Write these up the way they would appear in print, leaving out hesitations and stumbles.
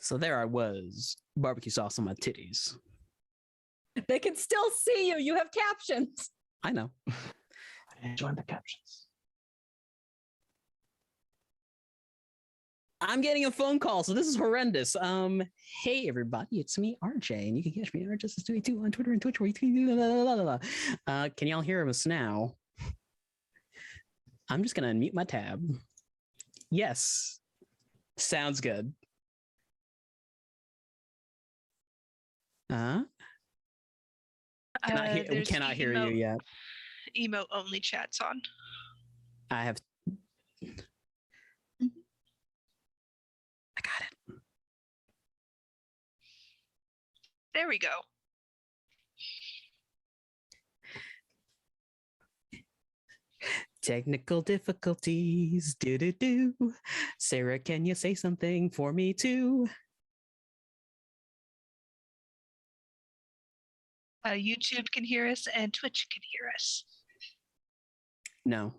So there I was, barbecue sauce on my titties. They can still see you. You have captions. I know. I enjoy the captions. I'm getting a phone call, so this is horrendous. Hey everybody, it's me, RJ, and you can catch me at RJS282 on Twitter and Twitch. Where you can y'all hear us now? I'm just gonna unmute my tab. Yes, sounds good. We cannot hear you yet. Emote only chats on. I have. I got it. There we go. Technical difficulties. Do. Sarah, can you say something for me too? YouTube can hear us and Twitch can hear us. No.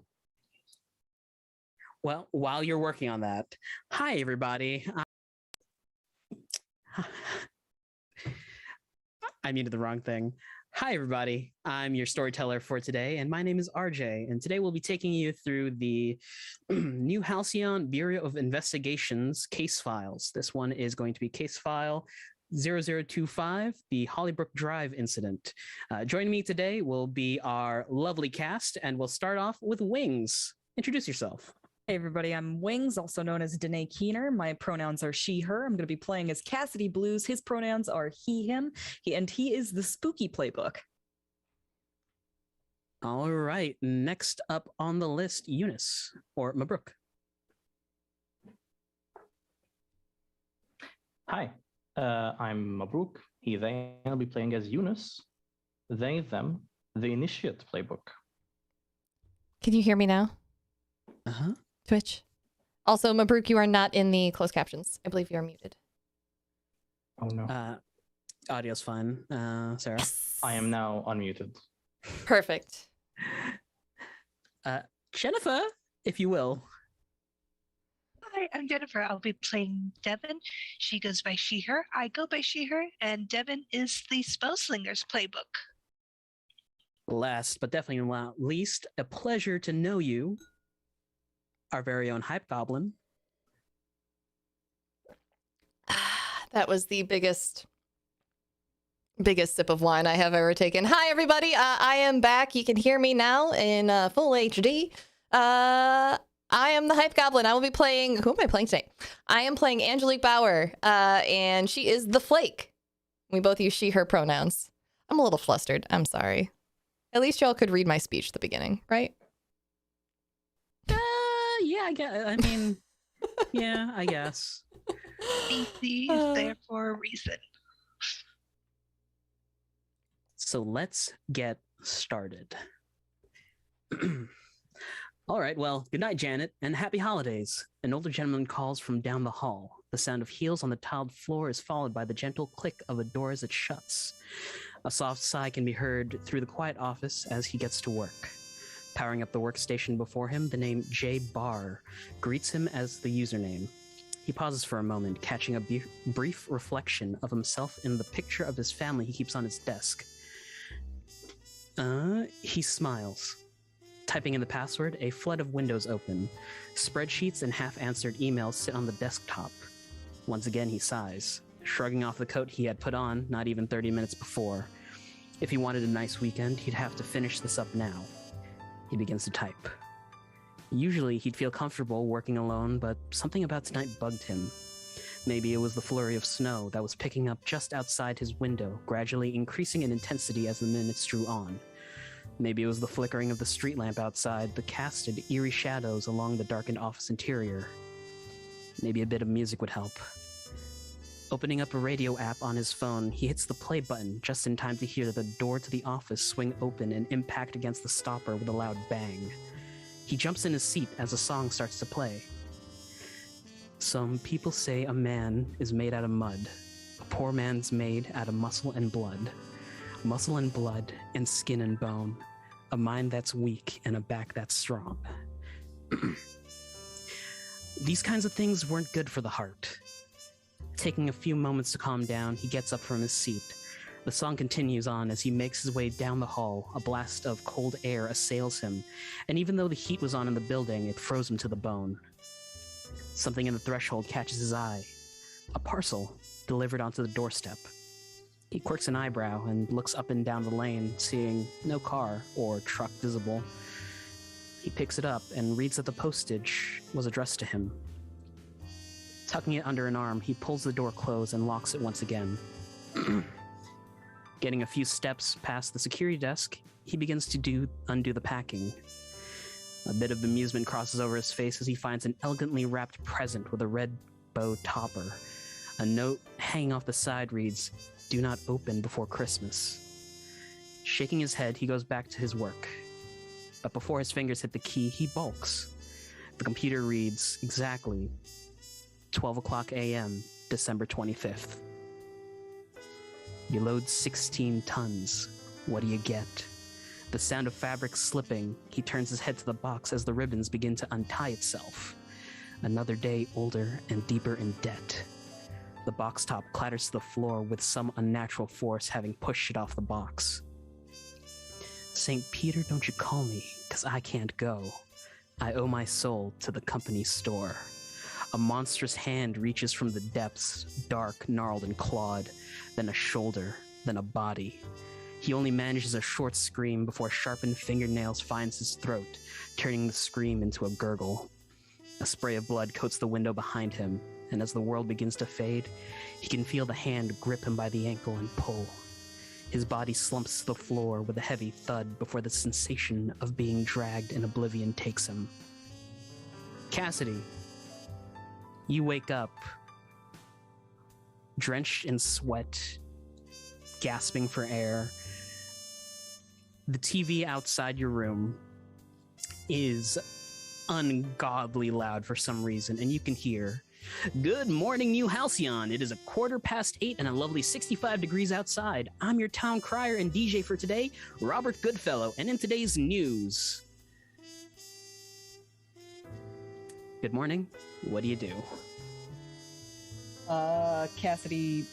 Well, while you're working on that, hi everybody. I muted the wrong thing. Hi everybody. I'm your storyteller for today, and my name is RJ. And today we'll be taking you through the new Halcyon Bureau of Investigations case files. This one is going to be case file 0025, the Hollybrooke Drive incident. Joining me today will be our lovely cast, and we'll start off with Wings. Introduce yourself. Hey everybody, I'm Wings, also known as Danae Keener. My pronouns are she, her. I'm going to be playing as Cassidy Blues. His pronouns are he, him, and he is the spooky playbook. All right, next up on the list, Eunice, or Mabrook. Hi, I'm Mabrook. He, they. I'll be playing as Eunice. They, them, the Initiate playbook. Can you hear me now? Uh-huh. Twitch. Also, Mabrook, you are not in the closed captions. I believe you are muted. Oh no. Audio's fine. Sarah? Yes. I am now unmuted. Perfect. Jennifer, if you will. Hi, I'm Jennifer. I'll be playing Devin. She goes by she, her. I go by she, her. And Devin is the Spellslinger's playbook. Last but definitely not least, a pleasure to know you, our very own HypeGoblin. That was the biggest sip of wine I have ever taken. Hi, everybody. I am back. You can hear me now in full HD. I am the HypeGoblin. I will be playing... Who am I playing today? I am playing Angelique Bauer, and she is the Flake. We both use she, her pronouns. I'm a little flustered. I'm sorry. At least y'all could read my speech at the beginning, right? Yeah, I guess. I mean, yeah, I guess. BC is there for a reason. So let's get started. All right, well, good night, Janet, and happy holidays. An older gentleman calls from down the hall. The sound of heels on the tiled floor is followed by the gentle click of a door as it shuts. A soft sigh can be heard through the quiet office as he gets to work. Powering up the workstation before him, the name J. Barr greets him as the username. He pauses for a moment, catching a brief reflection of himself in the picture of his family he keeps on his desk. He smiles. Typing in the password, a flood of windows open. Spreadsheets and half-answered emails sit on the desktop. Once again, he sighs, shrugging off the coat he had put on not even 30 minutes before. If he wanted a nice weekend, he'd have to finish this up now. He begins to type. Usually, he'd feel comfortable working alone, but something about tonight bugged him. Maybe it was the flurry of snow that was picking up just outside his window, gradually increasing in intensity as the minutes drew on. Maybe it was the flickering of the street lamp outside that casted eerie shadows along the darkened office interior. Maybe a bit of music would help. Opening up a radio app on his phone, he hits the play button just in time to hear the door to the office swing open and impact against the stopper with a loud bang. He jumps in his seat as a song starts to play. Some people say a man is made out of mud. A poor man's made out of muscle and blood. Muscle and blood and skin and bone. A mind that's weak and a back that's strong. These kinds of things weren't good for the heart. Taking a few moments to calm down, he gets up from his seat. The song continues on as he makes his way down the hall. A blast of cold air assails him, and even though the heat was on in the building, it froze him to the bone. Something in the threshold catches his eye. A parcel delivered onto the doorstep. He quirks an eyebrow and looks up and down the lane, seeing no car or truck visible. He picks it up and reads that the postage was addressed to him. Tucking it under an arm, he pulls the door closed and locks it once again. Getting a few steps past the security desk, he begins to undo the packing. A bit of amusement crosses over his face as he finds an elegantly wrapped present with a red bow topper. A note hanging off the side reads, "Do not open before Christmas." Shaking his head, he goes back to his work. But before his fingers hit the key, he balks. The computer reads exactly 12 o'clock a.m., December 25th. You load 16 tons. What do you get? The sound of fabric slipping, he turns his head to the box as the ribbons begin to untie itself. Another day older and deeper in debt. The box top clatters to the floor with some unnatural force having pushed it off the box. St. Peter, don't you call me, 'cause I can't go. I owe my soul to the company store. A monstrous hand reaches from the depths, dark, gnarled, and clawed, then a shoulder, then a body. He only manages a short scream before sharpened fingernails finds his throat, turning the scream into a gurgle. A spray of blood coats the window behind him, and as the world begins to fade, he can feel the hand grip him by the ankle and pull. His body slumps to the floor with a heavy thud before the sensation of being dragged in oblivion takes him. Cassidy, you wake up, drenched in sweat, gasping for air. The TV outside your room is ungodly loud for some reason, and you can hear, "Good morning, New Halcyon. It is 8:15 and a lovely 65 degrees outside. I'm your town crier and DJ for today, Robert Goodfellow, and in today's news..." Good morning. What do you do? Cassidy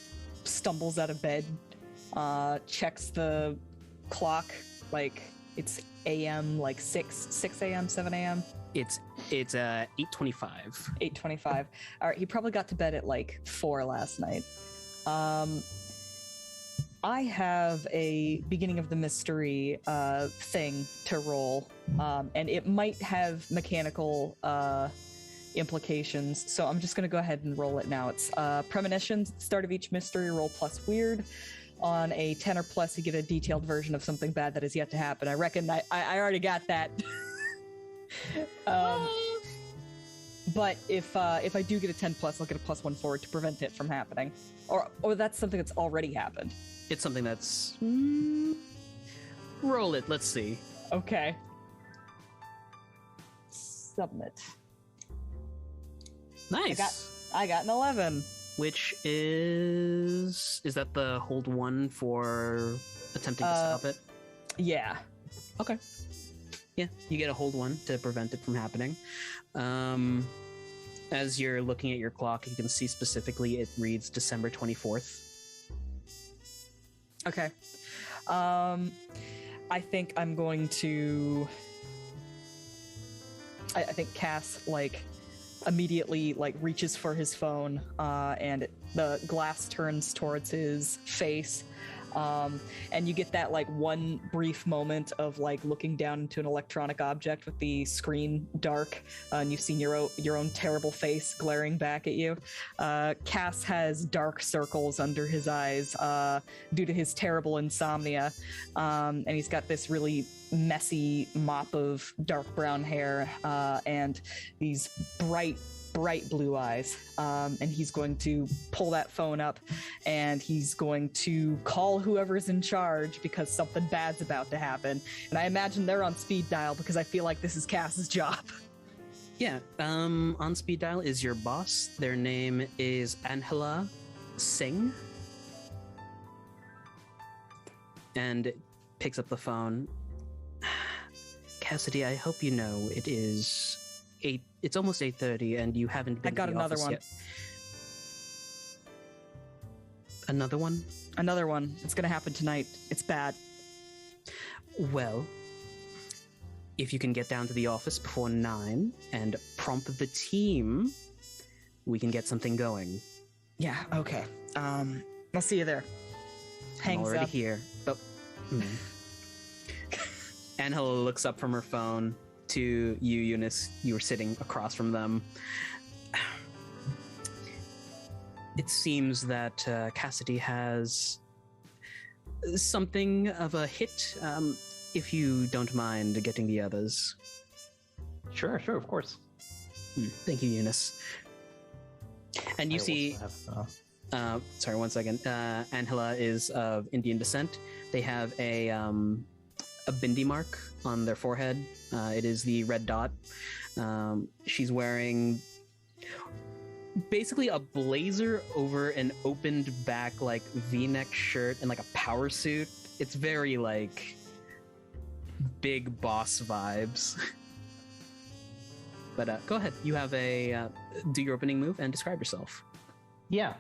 stumbles out of bed, checks the clock, like it's AM, like 6 a.m., 7 a.m. It's 8:25. 8:25. All right, he probably got to bed at like 4 last night. I have a beginning of the mystery thing to roll, and it might have mechanical implications, so I'm just going to go ahead and roll it now. It's premonitions at the start of each mystery, roll plus weird. On a 10 or plus, you get a detailed version of something bad that is yet to happen. I reckon I already got that. But if I do get a 10 plus, I'll get a +1 forward to prevent it from happening. Or that's something that's already happened. It's something that's... Roll it, let's see. Okay. Submit. Nice. I got an 11. Which is that the hold one for attempting to stop it? Yeah. Okay. Yeah, you get a hold one to prevent it from happening. As you're looking at your clock, you can see specifically it reads December 24th. Okay. I think I'm going to... I think Cass, immediately, reaches for his phone, and the glass turns towards his face. And you get that one brief moment of looking down into an electronic object with the screen dark, and you've seen your own terrible face glaring back at you. Cass has dark circles under his eyes due to his terrible insomnia, and he's got this really messy mop of dark brown hair and these bright blue eyes, and he's going to pull that phone up and he's going to call whoever's in charge because something bad's about to happen. And I imagine they're on speed dial because I feel like this is Cass's job. Yeah, on speed dial is your boss. Their name is Angela Singh. And it picks up the phone. Cassidy, I hope you know it is it's almost 8:30 and you haven't been I got to the another office one. yet. Another one? Another one. It's gonna happen tonight. It's bad. Well, if you can get down to the office before 9 and prompt the team, we can get something going. Yeah, okay. I'll see you there. I'm Hangs already up. here. Oh. Angela looks up from her phone to you, Eunice. You were sitting across from them. It seems that Cassidy has something of a hit, if you don't mind getting the others. Sure, of course. Thank you, Eunice. And you I see... also have, sorry, one second. Angela is of Indian descent. They have a bindi mark on their forehead. It is the red dot. She's wearing basically a blazer over an opened back like V-neck shirt and like a power suit. It's very like big boss vibes. But go ahead. You have a do your opening move and describe yourself. Yeah.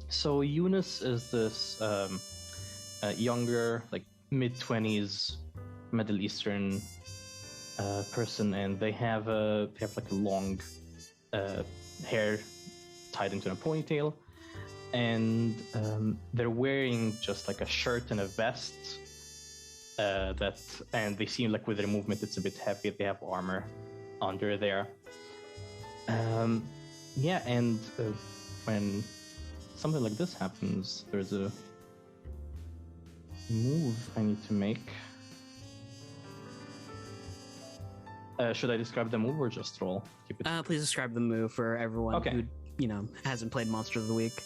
So Eunice is this younger, like mid-20s Middle Eastern person, and they have like a long hair tied into a ponytail, and they're wearing just like a shirt and a vest. And they seem like with their movement, it's a bit heavy. They have armor under there. Yeah, and when something like this happens, there's a move I need to make. Should I describe the move or just roll? Keep it. Please describe the move for everyone who, hasn't played Monsters of the Week.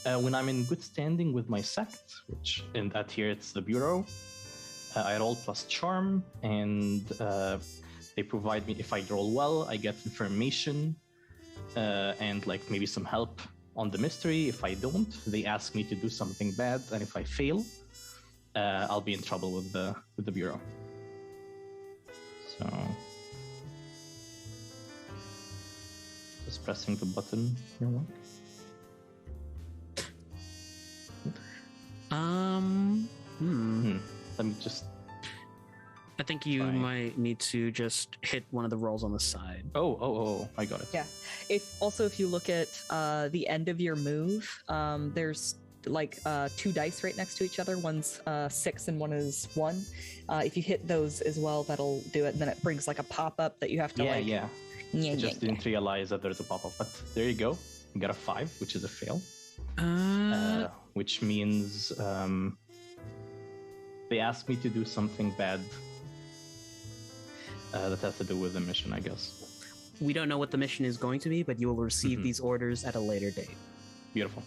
When I'm in good standing with my sect, which in that here it's the Bureu, I roll plus charm, and they provide me, if I roll well, I get information and like maybe some help on the mystery. If I don't, they ask me to do something bad, and if I fail, I'll be in trouble with the Bureu. So just pressing the button here. Let me just. I think you might need to just hit one of the rolls on the side. Oh, I got it. Yeah. If you look at the end of your move, there's like 2 dice right next to each other. One's 6 and one is 1. If you hit those as well, that'll do it. And then it brings like a pop-up that you have to I just didn't realize that there's a pop-up, but there you go. You got a 5, which is a fail. Which means they asked me to do something bad that has to do with the mission, I guess. We don't know what the mission is going to be, but you will receive these orders at a later date. Beautiful.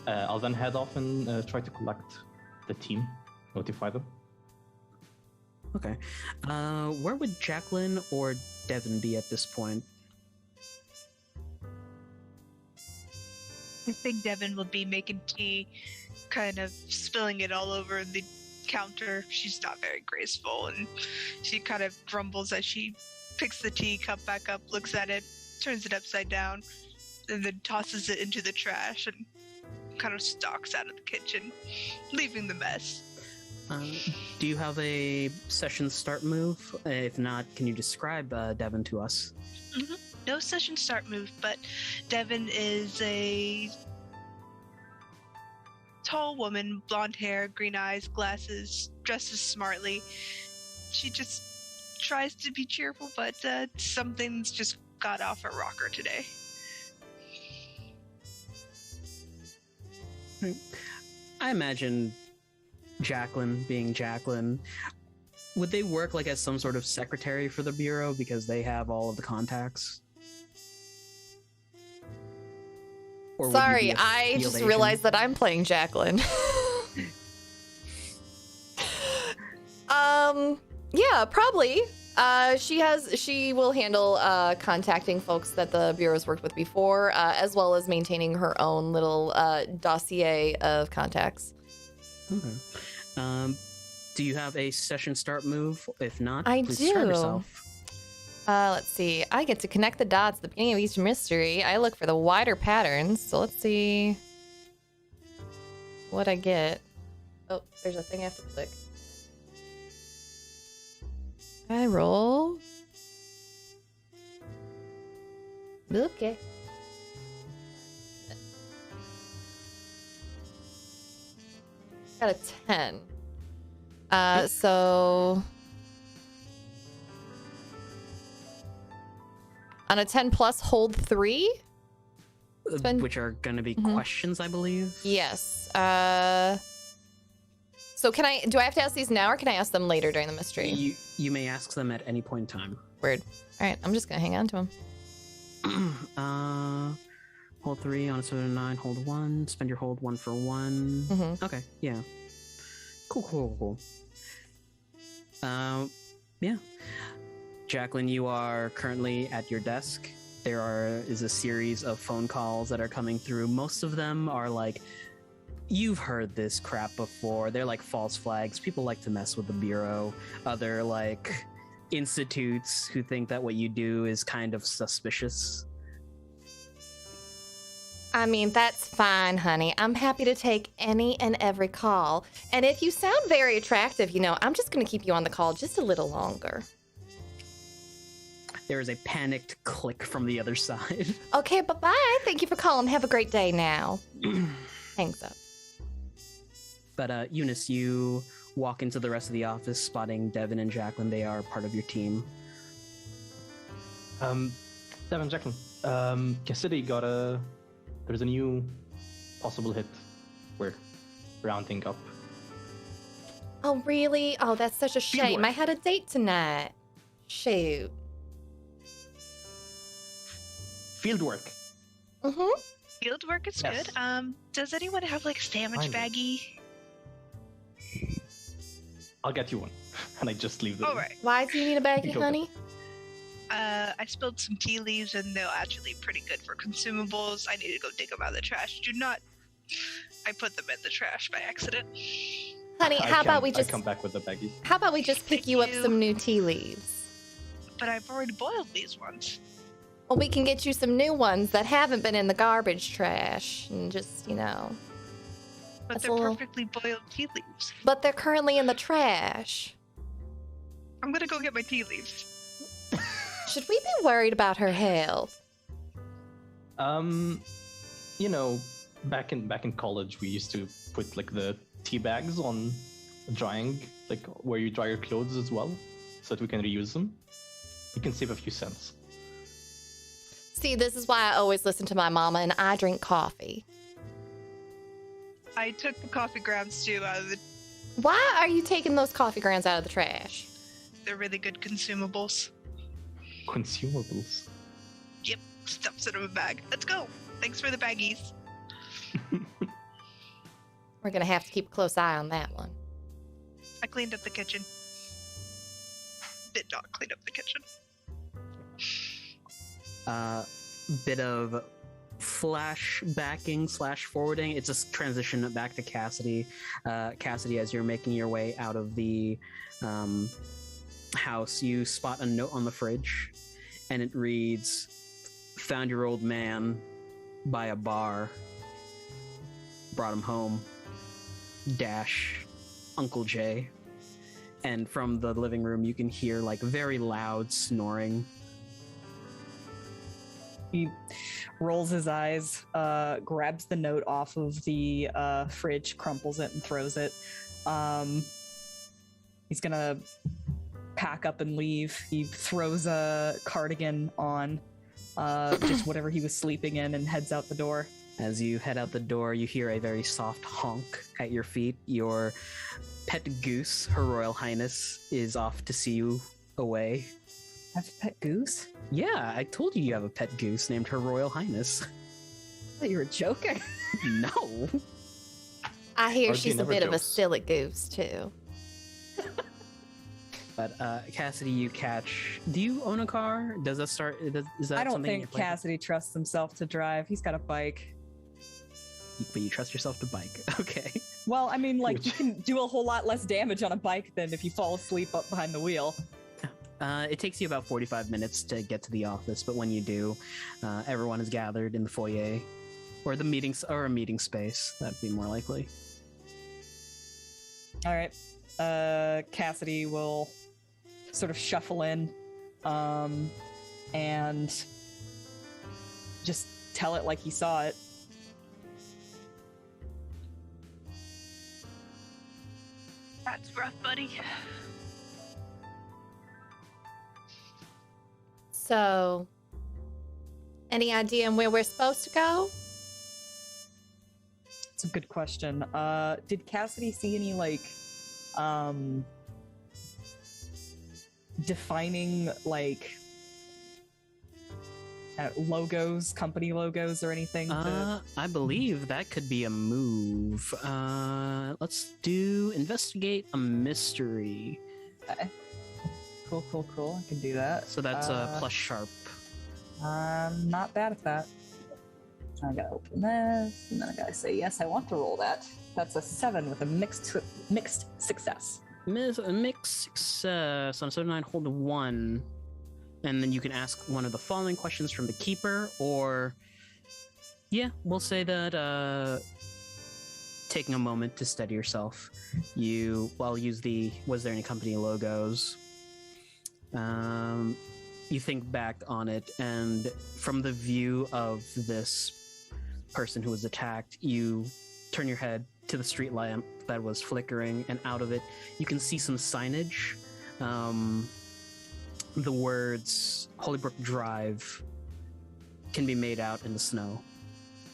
I'll then head off and try to collect the team, notify them. Okay. Where would Jacqueline or Devin be at this point? I think Devin will be making tea, kind of spilling it all over the counter. She's not very graceful, and she kind of grumbles as she picks the teacup back up, looks at it, turns it upside down, and then tosses it into the trash and kind of stalks out of the kitchen, leaving the mess. Do you have a session start move? If not, can you describe Devin to us? No session start move, but Devin is a tall woman, blonde hair, green eyes, glasses, dresses smartly. She just tries to be cheerful, but something's just got off her rocker today. I imagine Jacqueline being Jacqueline. Would they work like as some sort of secretary for the Bureau because they have all of the contacts? Or Sorry, I just realized that I'm playing Jacqueline. Yeah, probably. She will handle contacting folks that the Bureau's worked with before, as well as maintaining her own little dossier of contacts. Okay. Do you have a session start move? If not, I please do. describe yourself. Let's see. I get to connect the dots at the beginning of each mystery. I look for the wider patterns. So let's see what I get. Oh, there's a thing I have to click. I roll. Okay. Got a 10. So on a 10 plus, hold 3. Which are going to be questions, I believe. Yes. So do I have to ask these now, or can I ask them later during the mystery? You may ask them at any point in time. Weird. All right, I'm just gonna hang on to them. Hold 3 on a 7 and 9. Hold 1. Spend your hold 1 for 1. Okay, yeah. Cool. Yeah. Jacqueline, you are currently at your desk. There is a series of phone calls that are coming through. Most of them are like, you've heard this crap before. They're like false flags. People like to mess with the Bureau. Other like institutes who think that what you do is kind of suspicious. I mean, that's fine, honey. I'm happy to take any and every call. And if you sound very attractive, I'm just going to keep you on the call just a little longer. There is a panicked click from the other side. Okay, bye-bye. Thank you for calling. Have a great day now. Hangs up. But Eunice, you walk into the rest of the office, spotting Devin and Jacqueline. They are part of your team. Devin, Jacqueline, Cassidy there's a new possible hit. We're rounding up. Oh, really? Oh, that's such a shame. Fieldwork. I had a date tonight. Shoot. Fieldwork. Fieldwork is Yes. good. Does anyone have like a sandwich Kinda. baggie? I'll get you one. And I just leave the All right. Why do you need a baggie, Okay. honey? I spilled some tea leaves, and they're actually pretty good for consumables. I need to go dig them out of the trash. I put them in the trash by accident. Honey, I how about we I just come back with the baggies. pick Thank you up you. some new tea leaves? But I've already boiled these ones. Well, we can get you some new ones that haven't been in the garbage trash, and just, But That's they're a little- perfectly boiled tea leaves. But they're currently in the trash. I'm gonna go get my tea leaves. Should we be worried about her health? Back in college, we used to put like the tea bags on drying, like where you dry your clothes as well, so that we can reuse them. You can save a few cents. See, this is why I always listen to my mama, and I drink coffee. I took the coffee grounds too out of the. Why are you taking those coffee grounds out of the trash? They're really good consumables. Consumables. Yep, stuffs it in a bag. Let's go. Thanks for the baggies. We're gonna have to keep a close eye on that one. I cleaned up the kitchen. Did not clean up the kitchen. Bit of flashbacking / forwarding. It's a transition back to Cassidy. Cassidy, as you're making your way out of the house, you spot a note on the fridge, and it reads, "Found your old man by a bar. Brought him home. Uncle Jay." And from the living room, you can hear like very loud snoring. He rolls his eyes, grabs the note off of the fridge, crumples it, and throws it. He's gonna pack up and leave. He throws a cardigan on, just whatever he was sleeping in, and heads out the door. As you head out the door, you hear a very soft honk at your feet. Your pet goose, Her Royal Highness, is off to see you away. Have a pet goose? Yeah, I told you you have a pet goose named Her Royal Highness. I thought you were joking. No. I hear Archie she's a never bit of a jokes. silly goose, too. But Cassidy, you catch. Do you own a car? Does that start? Is that I don't something in think your plan? Cassidy trusts himself to drive. He's got a bike. But you trust yourself to bike. Okay. Well, I mean, like, you Which- can do a whole lot less damage on a bike than if you fall asleep up behind the wheel. It takes you about 45 minutes to get to the office, but when you do, everyone is gathered in the foyer or the meetings or a meeting space. That'd be more likely. All right. Cassidy will sort of shuffle in and just tell it like he saw it. That's rough, buddy. So, any idea on where we're supposed to go? It's a good question. Did Cassidy see any, like, defining, like, logos, company logos or anything? I believe that could be a move. Let's do investigate a mystery. Okay. Cool. I can do that. So that's plus sharp. I'm not bad at that. I gotta open this, and then I gotta say, yes, I want to roll that. That's a 7 with a mixed success. Mixed success. On a 79, hold a 1. And then you can ask one of the following questions from the keeper, or... Yeah, we'll say that taking a moment to steady yourself, I'll use the, was there any company logos? You think back on it, and from the view of this person who was attacked, you turn your head to the street lamp that was flickering, and out of it, you can see some signage. The words Hollybrooke Drive can be made out in the snow.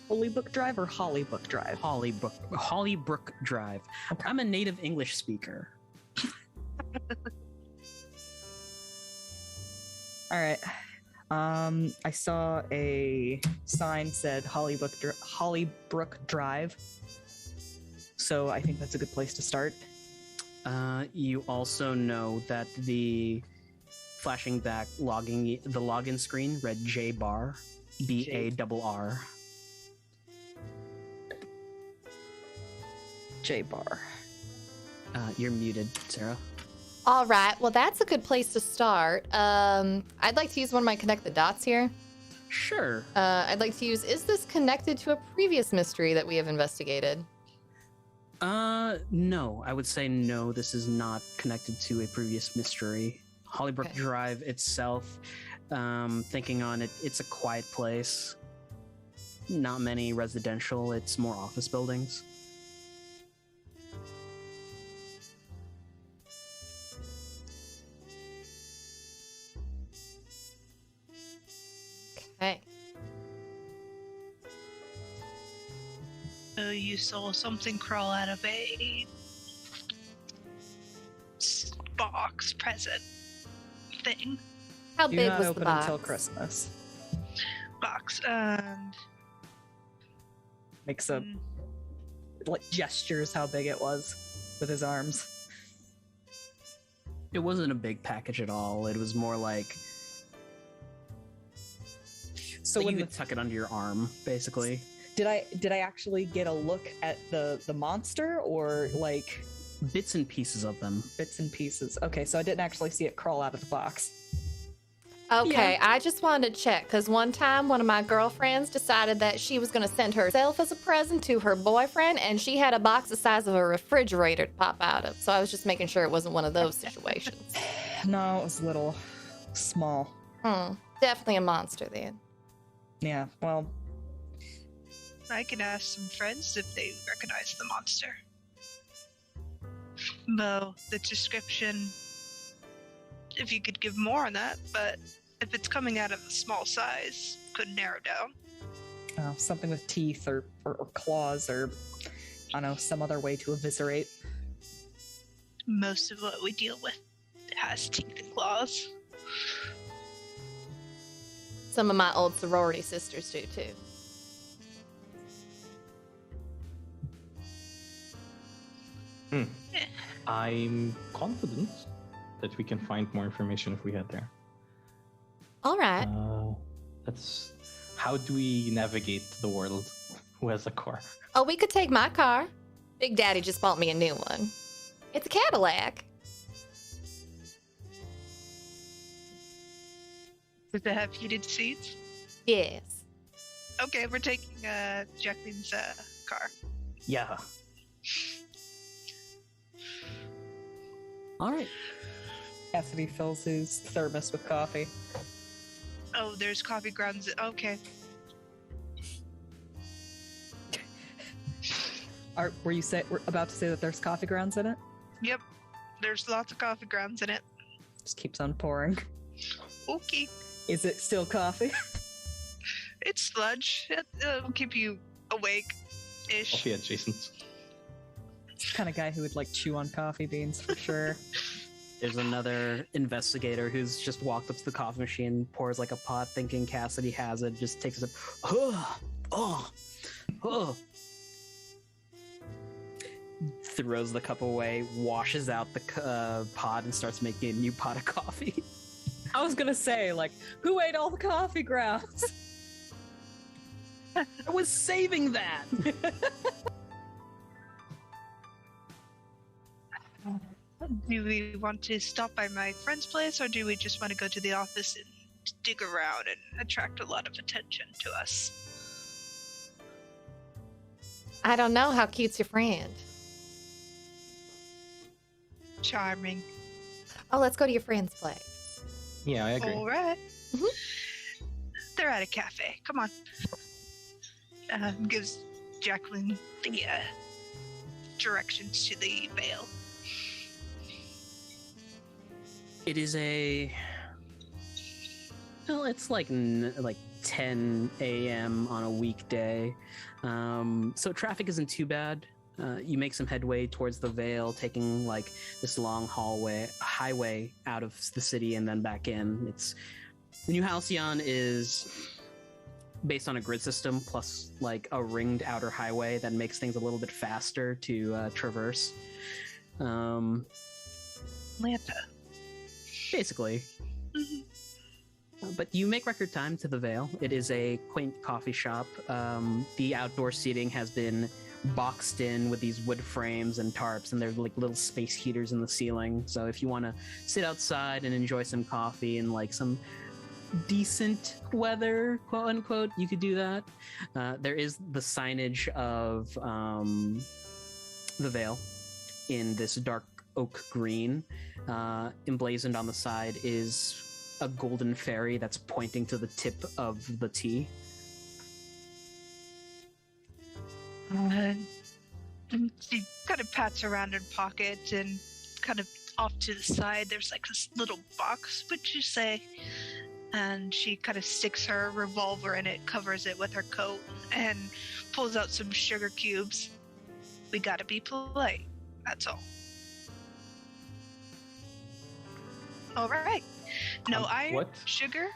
Hollybrooke Drive or Hollybrooke Drive? Hollybrook Drive. Okay. I'm a native English speaker. All right. I saw a sign said Hollybrook Drive. So I think that's a good place to start. You also know that the flashing back the login screen read J bar, BARR. J bar. You're muted, Sarah. All right. Well, that's a good place to start. I'd like to use one of my connect the dots here. Sure. I'd like to use, is this connected to a previous mystery that we have investigated? No. I would say no, this is not connected to a previous mystery. Hollybrook Drive itself, thinking on it, it's a quiet place. Not many residential, it's more office buildings. Okay. So you saw something crawl out of a box present thing. How Do big not was open the box? until Christmas. Box and Makes a like gestures how big it was with his arms. It wasn't a big package at all. It was more like... So like when you could tuck it under your arm, basically. did I actually get a look at the monster, or like Bits and pieces of them. bits and pieces? Okay, so I didn't actually see it crawl out of the box. Okay, I just wanted to check because one time one of my girlfriends decided that she was going to send herself as a present to her boyfriend, and she had a box the size of a refrigerator to pop out of. So I was just making sure it wasn't one of those situations. No, it was a little small. Definitely a monster then. Yeah, well, I can ask some friends if they recognize the monster. Though the description, if you could give more on that, but if it's coming out of a small size, could narrow down. something with teeth or claws, or I don't know, some other way to eviscerate. Most of what we deal with has teeth and claws. Some of my old sorority sisters do too. I'm confident that we can find more information if we head there. All right. That's how do we navigate the world? Who has a car? Oh, we could take my car. Big Daddy just bought me a new one. It's a Cadillac. Does it have heated seats? Yes. Okay, we're taking Jacqueline's car. Yeah. All right. Cassidy fills his thermos with coffee. Oh, there's coffee grounds. Okay. Were you about to say that there's coffee grounds in it? Yep. There's lots of coffee grounds in it. Just keeps on pouring. Okay. Is it still coffee? It's sludge. It'll keep you awake-ish. Coffee adjacent. It's the kind of guy who would like chew on coffee beans for sure. There's another investigator who's just walked up to the coffee machine, pours like a pot, thinking Cassidy has it, just takes a sip. Throws the cup away, washes out the pot, and starts making a new pot of coffee. I was gonna say, like, who ate all the coffee grounds? I was saving that. Do we want to stop by my friend's place, or do we just want to go to the office and dig around and attract a lot of attention to us? I don't know. How cute's your friend? Charming. Oh, let's go to your friend's place. Yeah, I agree. All right. Mhm. They're at a cafe. Come on. Gives Jacqueline the directions to the Vale. It is it's like 10 a.m. on a weekday, so traffic isn't too bad. You make some headway towards the Vale, taking like this long highway out of the city and then back in. The new Halcyon is based on a grid system plus like a ringed outer highway that makes things a little bit faster to traverse. Atlanta. Basically. But you make record time to the Vale. It is a quaint coffee shop. The outdoor seating has been boxed in with these wood frames and tarps, and there's like little space heaters in the ceiling. So if you want to sit outside and enjoy some coffee and like some decent weather, quote unquote, you could do that. There is the signage of the Vale in this dark oak green. Emblazoned on the side is a golden fairy that's pointing to the tip of the T. She kind of pats around her pocket, and kind of off to the side there's like this little box, would you say? And she kind of sticks her revolver in it, covers it with her coat, and pulls out some sugar cubes. We gotta be polite, that's all. All right. No iron, what? sugar,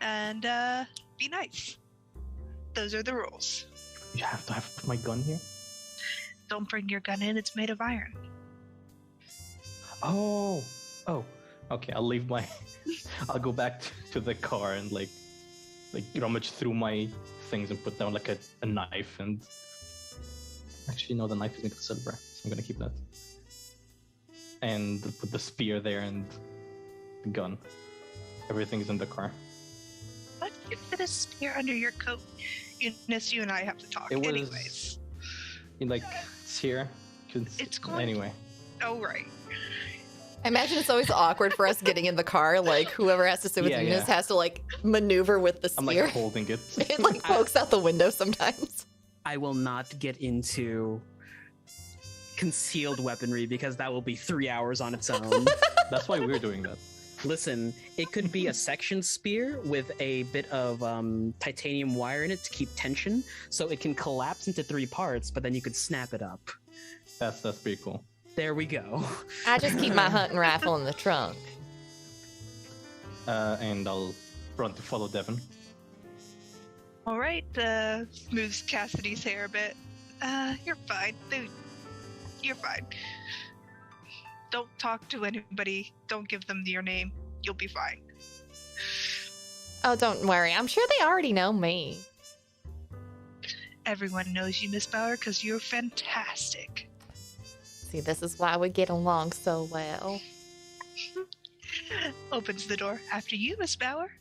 and be nice. Those are the rules. You have to put my gun here? Don't bring your gun in, it's made of iron. Oh. Okay, I'll leave my... I'll go back to the car and like rummage through my things and put down like a knife and... Actually, no, the knife is made of silver, so I'm gonna keep that. And put the spear there and the gun. Everything's in the car. Why did you fit a spear under your coat? Eunice, you and I have to talk It was... anyways. It's here. It's cool. Anyway. Oh, right. I imagine it's always awkward for us getting in the car. Like, whoever has to sit with Eunice has to, like, maneuver with the I'm, spear. like, holding it. It, like, pokes out the window sometimes. I will not get into concealed weaponry because that will be 3 hours on its own. That's why we're doing that. Listen, it could be a section spear with a bit of titanium wire in it to keep tension, so it can collapse into 3 parts, but then you could snap it up. That's pretty cool. There we go. I just keep my hunting rifle in the trunk. And I'll run to follow Devin. All right. Moves Cassidy's hair a bit. You're fine. Dude, you're fine. Don't talk to anybody. Don't give them your name. You'll be fine. Oh, don't worry. I'm sure they already know me. Everyone knows you, Miss Bauer, because you're fantastic. See, this is why we get along so well. Opens the door. After you, Miss Bauer.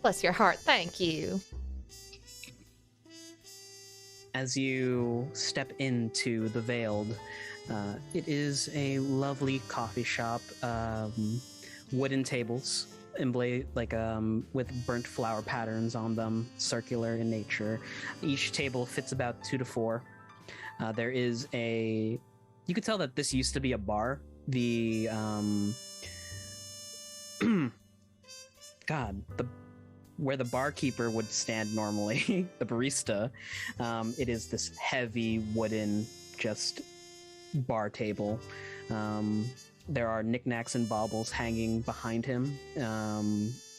Bless your heart. Thank you. As you step into the Veiled, it is a lovely coffee shop. Wooden tables, with burnt flower patterns on them, circular in nature. Each table fits about 2 to 4. There is you could tell that this used to be a bar. Where the barkeeper would stand normally, the barista, it is this heavy wooden just bar table. There are knickknacks and baubles hanging behind him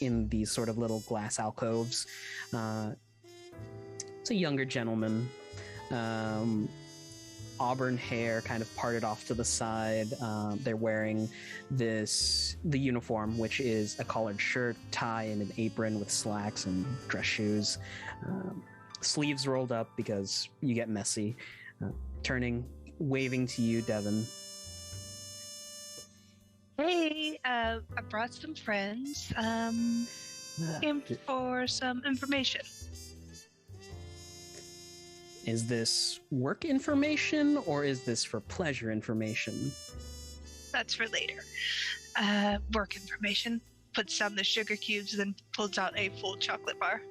in these sort of little glass alcoves. It's a younger gentleman, auburn hair kind of parted off to the side. They're wearing the uniform, which is a collared shirt, tie, and an apron with slacks and dress shoes. Sleeves rolled up because you get messy. Turning, waving to you, Devin. Hey, I brought some friends. Came for some information. Is this work information or is this for pleasure information? That's for later. Work information. Puts down the sugar cubes, then pulls out a full chocolate bar.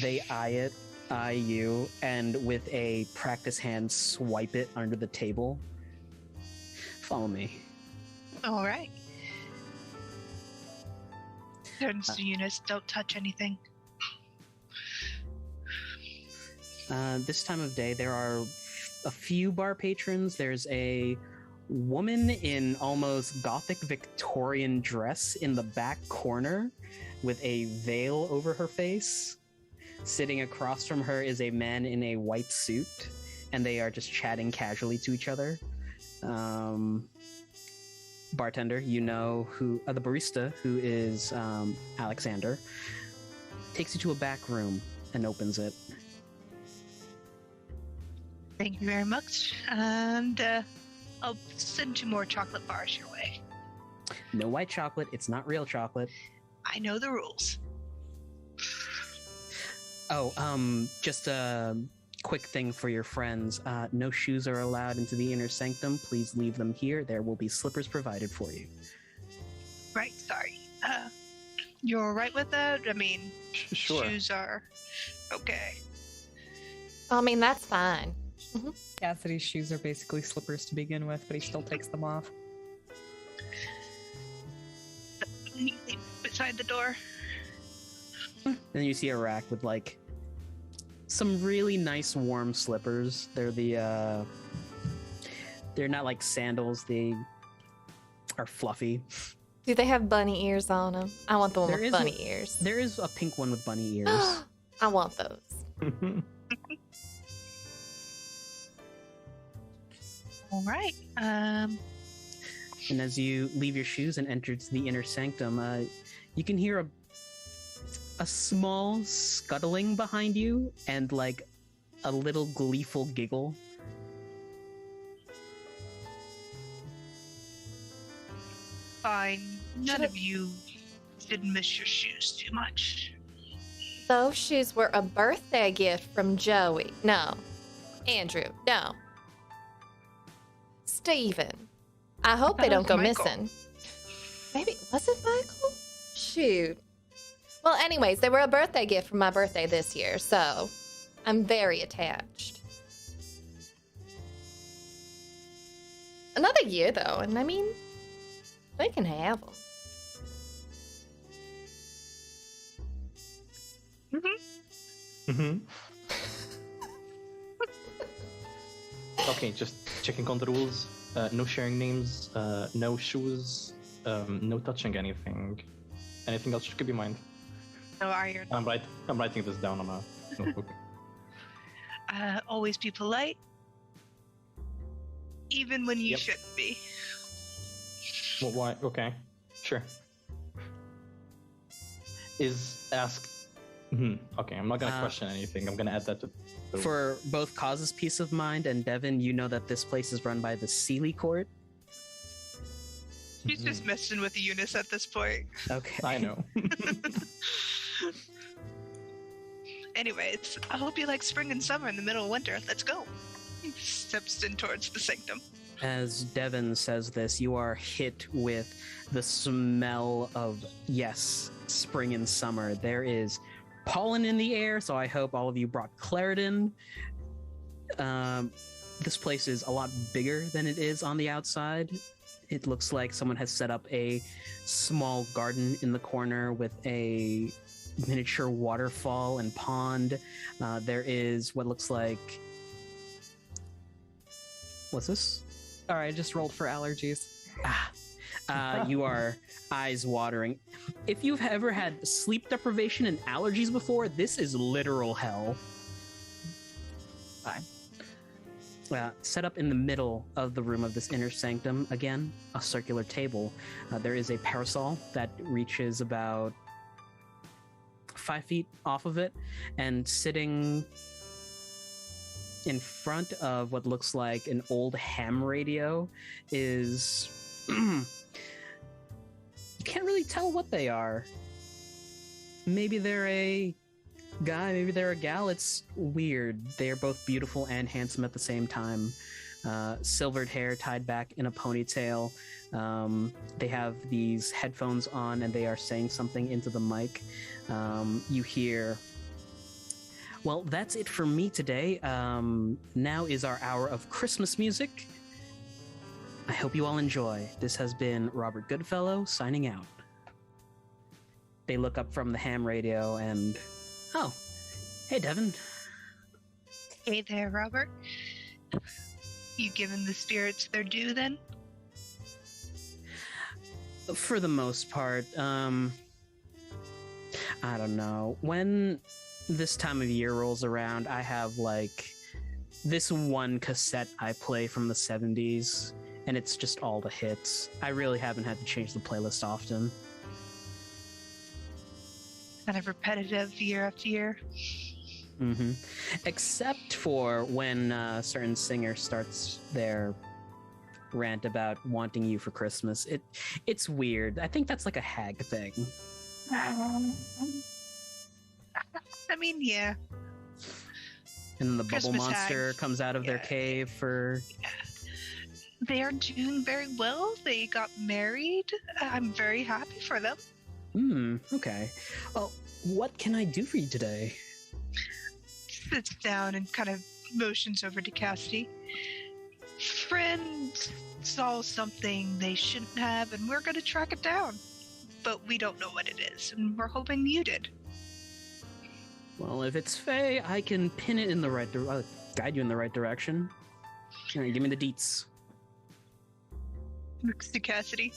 They eye you, and with a practice hand, swipe it under the table. Follow me. All right. Turns to Eunice, don't touch anything. This time of day, there are a few bar patrons. There's a woman in almost Gothic Victorian dress in the back corner with a veil over her face. Sitting across from her is a man in a white suit, and they are just chatting casually to each other. Bartender, the barista, who is Alexander, takes you to a back room and opens it. Thank you very much, and I'll send 2 more chocolate bars your way. No white chocolate. It's not real chocolate. I know the rules. Oh, just a quick thing for your friends. No shoes are allowed into the inner sanctum. Please leave them here. There will be slippers provided for you. Right, sorry. You're all right with that? I mean, Sure. shoes are okay. I mean, that's fine. Cassidy's shoes are basically slippers to begin with, but he still takes them off. Neatly beside the door. Then you see a rack with some really nice warm slippers. They're they're not like sandals. They are fluffy. Do they have bunny ears on them? I want the one There with is bunny ears. There is a pink one with bunny ears. I want those. All right. And as you leave your shoes and enter the inner sanctum, you can hear a small scuttling behind you and a little gleeful giggle. Fine. None of you didn't miss your shoes too much. Those shoes were a birthday gift from Joey. No. Andrew. No. Steven. I hope they don't go Michael. missing. Maybe, was it Michael? Shoot. Well, anyways, they were a birthday gift for my birthday this year, so I'm very attached. Another year, though, and I mean, they can have them. Okay, just checking on the rules. No sharing names, no shoes, no touching anything. Anything else should keep in mind? No iron. I'm writing this down on a notebook. Always be polite. Even when you Yep. shouldn't be. Well, why? Okay, sure. Is asked. Okay, I'm not gonna question anything. I'm gonna add that to. For both Cause's peace of mind and Devin, you know that this place is run by the Sealy Court. She's just messing with Eunice at this point. Okay. I know. Anyways, I hope you like spring and summer in the middle of winter. Let's go. He steps in towards the sanctum. As Devin says this, you are hit with the smell of, yes, spring and summer. There is pollen in the air, so I hope all of you brought Claritin. This place is a lot bigger than it is on the outside. It looks like someone has set up a small garden in the corner with a miniature waterfall and pond. There is what looks like... What's this? Sorry, I just rolled for allergies. You are eyes watering. If you've ever had sleep deprivation and allergies before, this is literal hell. Fine. Set up in the middle of the room of this inner sanctum, again, a circular table. There is a parasol that reaches about 5 feet off of it, and sitting in front of what looks like an old ham radio is... You can't really tell what they are. Maybe they're a guy, maybe they're a gal. It's weird. They are both beautiful and handsome at the same time. Silvered hair tied back in a ponytail. They have these headphones on and they are saying something into the mic. You hear... Well, that's it for me today. Now is our hour of Christmas music. I hope you all enjoy. This has been Robert Goodfellow signing out. They look up from the ham radio and... Oh, hey, Devin. Hey there, Robert. You giving the spirits their due, then? For the most part, I don't know. When this time of year rolls around, I have, like, this one cassette I play from the 70s, and it's just all the hits. I really haven't had to change the playlist often. Kind of repetitive year after year. Mm-hmm. Except for when a certain singer starts their rant about wanting you for Christmas. It's weird. I think that's like a hag thing. I mean, yeah. And then the Christmas bubble monster hags. comes out of their cave for... They are doing very well. They got married. I'm very happy for them. Okay. Well, what can I do for you today? Sits down and kind of motions over to Cassidy. Friend saw something they shouldn't have, and we're going to track it down. But we don't know what it is, and we're hoping you did. Well, if it's Faye, I can pin it in the right guide you in the right direction. All right, give me the deets. Looks to Cassidy.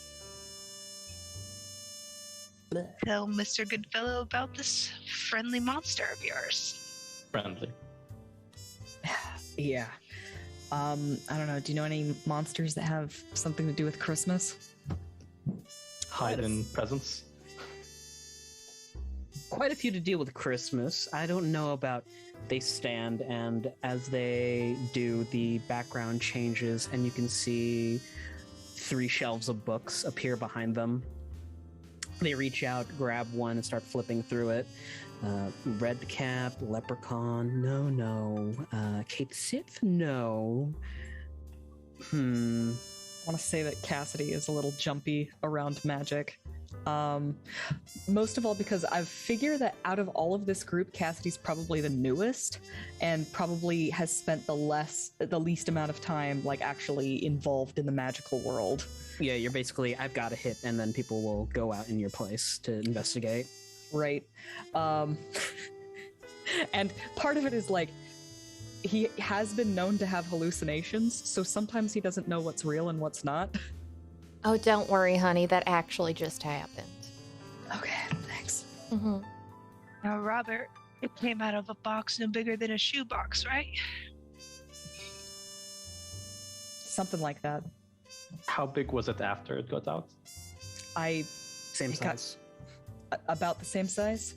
Tell Mr. Goodfellow about this friendly monster of yours. Friendly. Yeah. I don't know. Do you know any monsters that have something to do with Christmas? Hide in presents. Quite a few to deal with Christmas. I don't know about... They stand, and as they do, the background changes, and you can see 3 shelves of books appear behind them. They reach out, grab one, and start flipping through it. Red Cap, Leprechaun, no. Kate Sith, no. I want to say that Cassidy is a little jumpy around magic. Most of all because I've figured that out of all of this group, Cassidy's probably the newest and probably has spent the least amount of time like actually involved in the magical world. Yeah, you're basically, I've got a hit, and then people will go out in your place to investigate. Right. And part of it is like, he has been known to have hallucinations, so sometimes he doesn't know what's real and what's not. Oh, don't worry, honey. That actually just happened. Okay, thanks. Mm-hmm. Now, Robert, it came out of a box no bigger than a shoebox, right? Something like that. How big was it after it got out? Same It got- size. About the same size?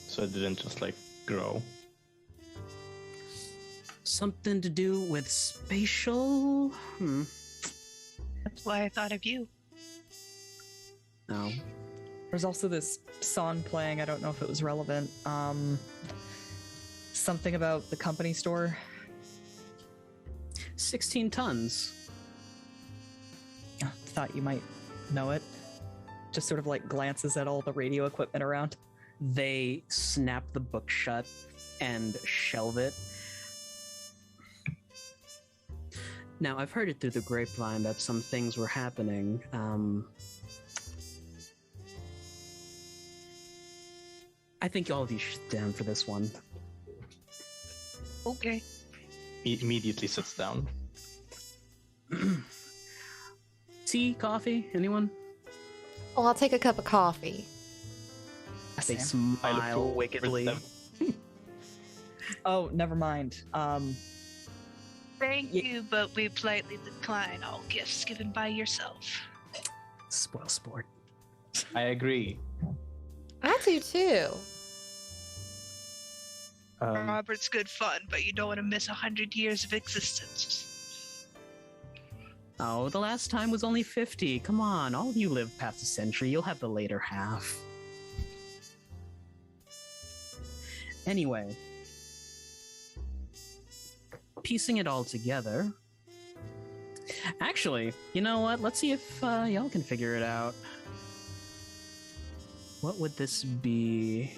So it didn't just like grow. Something to do with spatial? That's why I thought of you. No. There's also this song playing. I don't know if it was relevant. Something about the company store. 16 tons. Thought you might know it. Just sort of like glances at all the radio equipment around. They snap the book shut and shelve it. Now, I've heard it through the grapevine that some things were happening. I think all of you should sit down for this one. Okay. He immediately sits down. Tea, coffee, anyone? Oh, I'll take a cup of coffee. They Sam. I look smile towards wickedly. them. Oh, never mind. Thank you, but we politely decline all gifts given by yourself. Spoil sport. I agree. I do too. Robert's good fun, but you don't want to miss 100 years of existence. Oh, the last time was only 50. Come on, all of you live past a century. You'll have the later half. Anyway, piecing it all together. Actually, you know what? Let's see if y'all can figure it out. What would this be?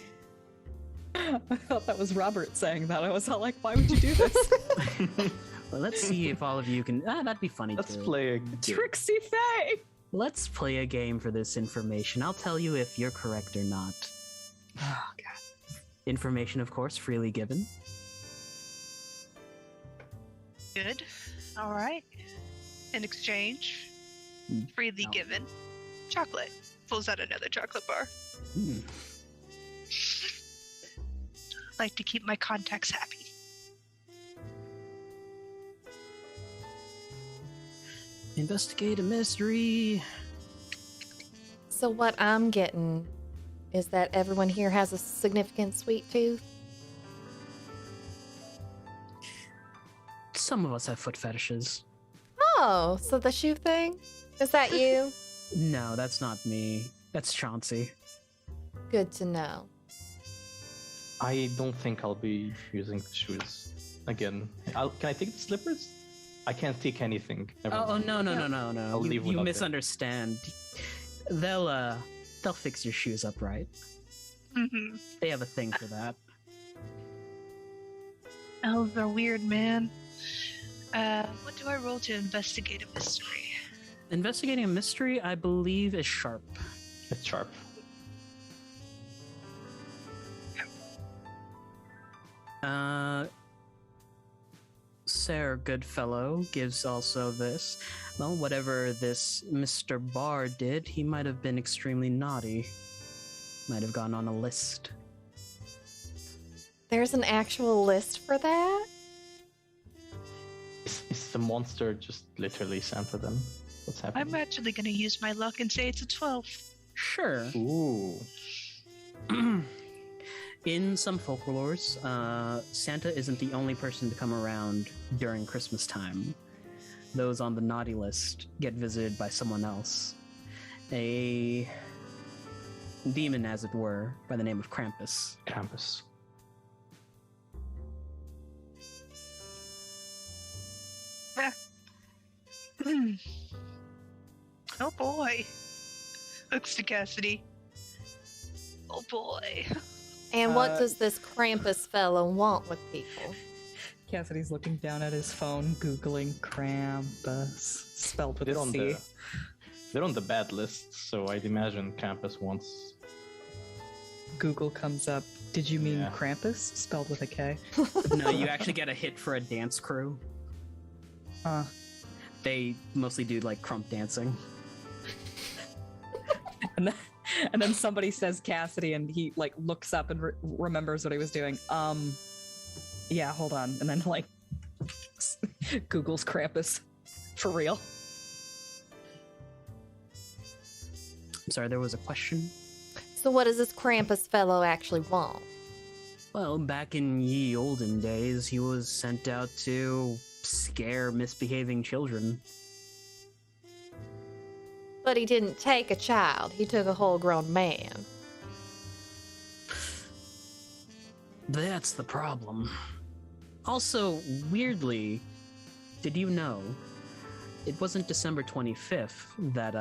I thought that was Robert saying that. I was all like, why would you do this? Well, let's see if all of you can. That'd be funny Let's too. play a game. Trixie Faye! Let's play a game for this information. I'll tell you if you're correct or not. Oh, God. Information, of course, freely given. Good. All right. In exchange, freely No. given, chocolate. Pulls out another chocolate bar. Hmm. Like to keep my contacts happy. Investigate a mystery. So what I'm getting is that everyone here has a significant sweet tooth. Some of us have foot fetishes. Oh, so the shoe thing? Is that you? No, that's not me. That's Chauncey. Good to know. I don't think I'll be using the shoes again. Can I take the slippers? I can't take anything. Never Oh, mind. no. I'll You, leave you without them. misunderstand. They'll fix your shoes up right. Mm-hmm. They have a thing for that. Elves are weird, man. What do I roll to investigate a mystery? Investigating a mystery, I believe, is sharp. It's sharp. Sir Goodfellow gives also this. Well, whatever this Mr. Barr did, he might have been extremely naughty. Might have gone on a list. There's an actual list for that? Is the monster just literally Santa then? What's happening? I'm actually going to use my luck and say it's a 12. Sure. Ooh. In some folklores, Santa isn't the only person to come around during Christmas time. Those on the naughty list get visited by someone else. A demon, as it were, by the name of Krampus. Campus. Oh boy. Looks to Cassidy. Oh boy. And what does this Krampus fellow want with people? Cassidy's looking down at his phone, Googling Krampus, spelled with They're a on C. they're on the bad list, so I'd imagine Campus wants. Google comes up. Did you mean Yeah. Krampus, spelled with a K? No, you actually get a hit for a dance crew. Huh. They mostly do like crump dancing. And then somebody says Cassidy, and he like looks up and remembers what he was doing. Yeah, hold on. And then like Google's Krampus for real. I'm sorry, there was a question. So what does this Krampus fellow actually want? Well, back in ye olden days, he was sent out to scare misbehaving children. But he didn't take a child. He took a whole grown man. That's the problem. Also, weirdly, did you know it wasn't December 25th that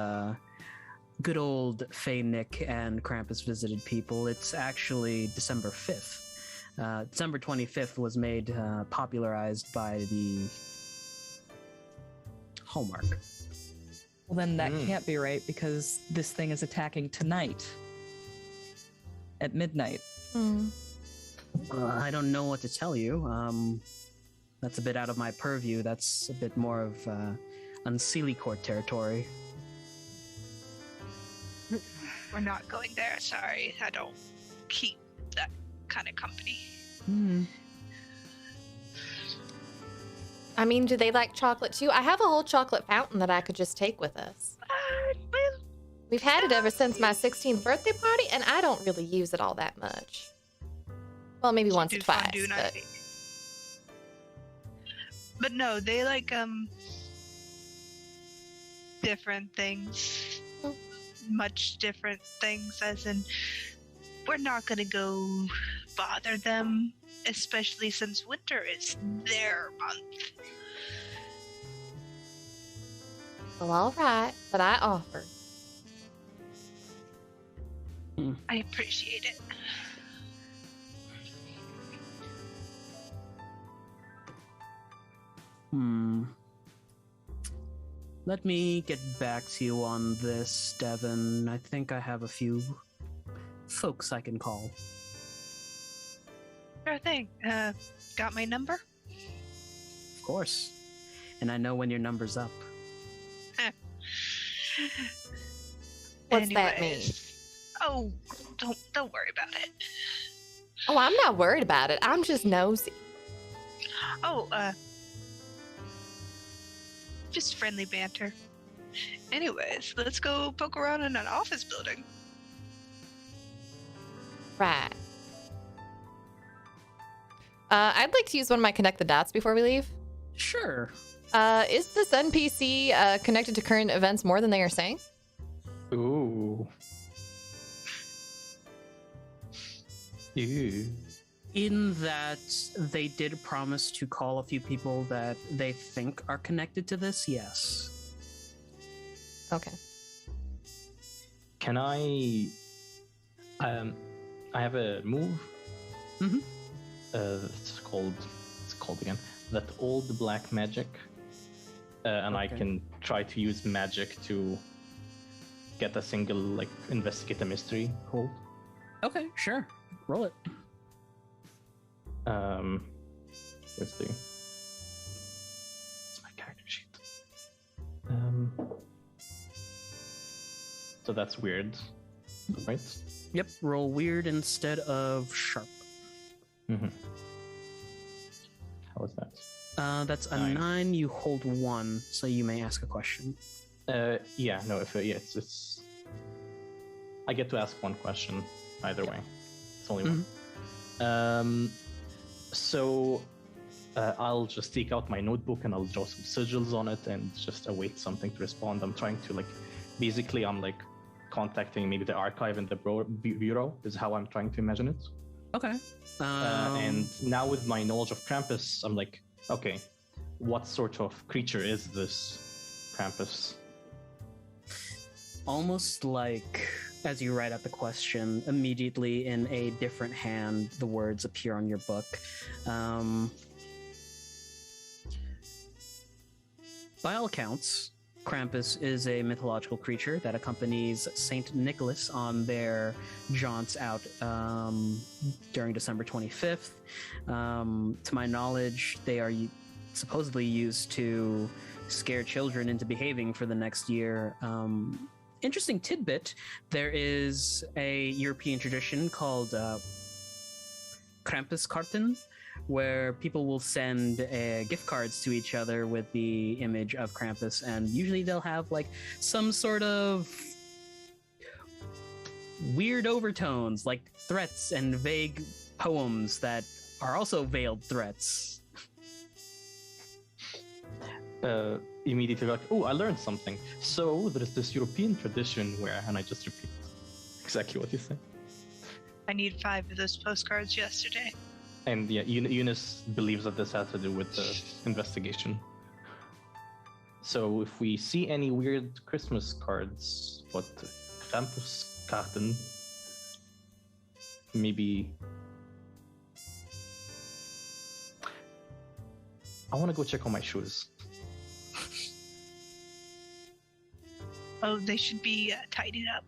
good old Fey Nick and Krampus visited people? It's actually December 5th. December 25th was made popularized by the Hallmark. Well, then that can't be right because this thing is attacking tonight at midnight. I don't know what to tell you. That's a bit out of my purview. That's a bit more of Unseelie Court territory. We're not going there. Sorry, I don't keep that kind of company. I mean, do they like chocolate too? I have a whole chocolate fountain that I could just take with us. Well, We've had it ever since my 16th birthday party, and I don't really use it all that much. Well, maybe once or do twice. fondue But... night. But no, they like different things. Much different things, as in we're not gonna go bother them, especially since winter is their month. Well, all right, but I offer. I appreciate it. Let me get back to you on this, Devin. I think I have a few folks I can call. Sure thing. Got my number? Of course. And I know when your number's up. What's that mean? Oh, don't worry about it. Oh, I'm not worried about it. I'm just nosy. Oh, just friendly banter. Anyways, let's go poke around in an office building. Right. I'd like to use one of my connect the dots before we leave. Sure. Is this NPC connected to current events more than they are saying? Ooh. Ew. In that they did promise to call a few people that they think are connected to this, yes. Okay. Can I have a move. Mm-hmm. It's called again that old black magic, and I Okay. can try to use magic to get a single like investigate a mystery hold. Okay, sure. Roll it. Where's the? It's my character sheet. So that's weird, right? Yep, roll weird instead of sharp. Mm-hmm. How is that? That's a 9. 9. You hold 1, so you may ask a question. Yeah, no, if it's I get to ask one question either way. It's only one. So I'll just take out my notebook and I'll draw some sigils on it and just await something to respond. I'm trying to basically I'm contacting maybe the archive and the bureau is how I'm trying to imagine it. Okay. And now with my knowledge of Krampus, I'm like, okay, what sort of creature is this Krampus? Almost like as you write out the question, immediately in a different hand, the words appear on your book. By all accounts, Krampus is a mythological creature that accompanies Saint Nicholas on their jaunts out during December 25th. To my knowledge, they are supposedly used to scare children into behaving for the next year. Interesting tidbit, there is a European tradition called Krampuskarten, where people will send gift cards to each other with the image of Krampus, and usually they'll have some sort of weird overtones, like threats and vague poems that are also veiled threats. immediately like, oh, I learned something. So there's this European tradition where, and I just repeat exactly what you said. I need 5 of those postcards yesterday. And yeah, Eunice believes that this has to do with the investigation. So if we see any weird Christmas cards, what Krampuskarten, maybe I want to go check on my shoes. Oh, they should be tidied up.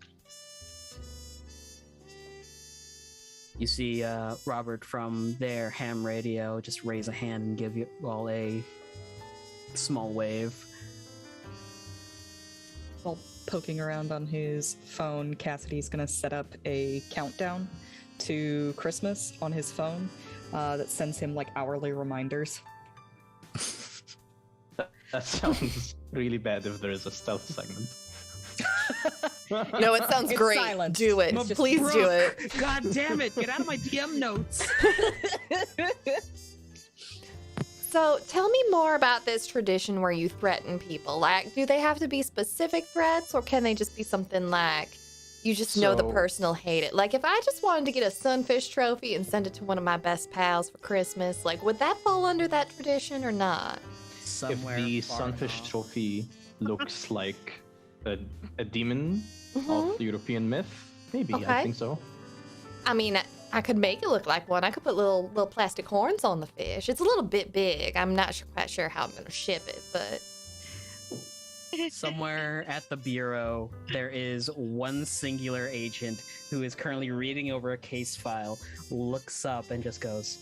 You see Robert from their ham radio just raise a hand and give you all a small wave. While poking around on his phone, Cassidy's gonna set up a countdown to Christmas on his phone that sends him like hourly reminders. That sounds really bad if there is a stealth segment. No, it sounds It's great. silent. Do it. It's just Please do it. God damn it! Get out of my DM notes. So tell me more about this tradition where you threaten people. Like, do they have to be specific threats, or can they just be something like you just know the So- person will hate it? Like, if I just wanted to get a sunfish trophy and send it to one of my best pals for Christmas, like, would that fall under that tradition or not? Somewhere If the far sunfish off. trophy looks like a demon Mhm. of the European myth, maybe. Okay. I think so. I mean, I could make it look like one. I could put little plastic horns on the fish. It's a little bit big. I'm not quite sure how I'm going to ship it, but Somewhere at the Bureau, there is one singular agent who is currently reading over a case file, looks up and just goes,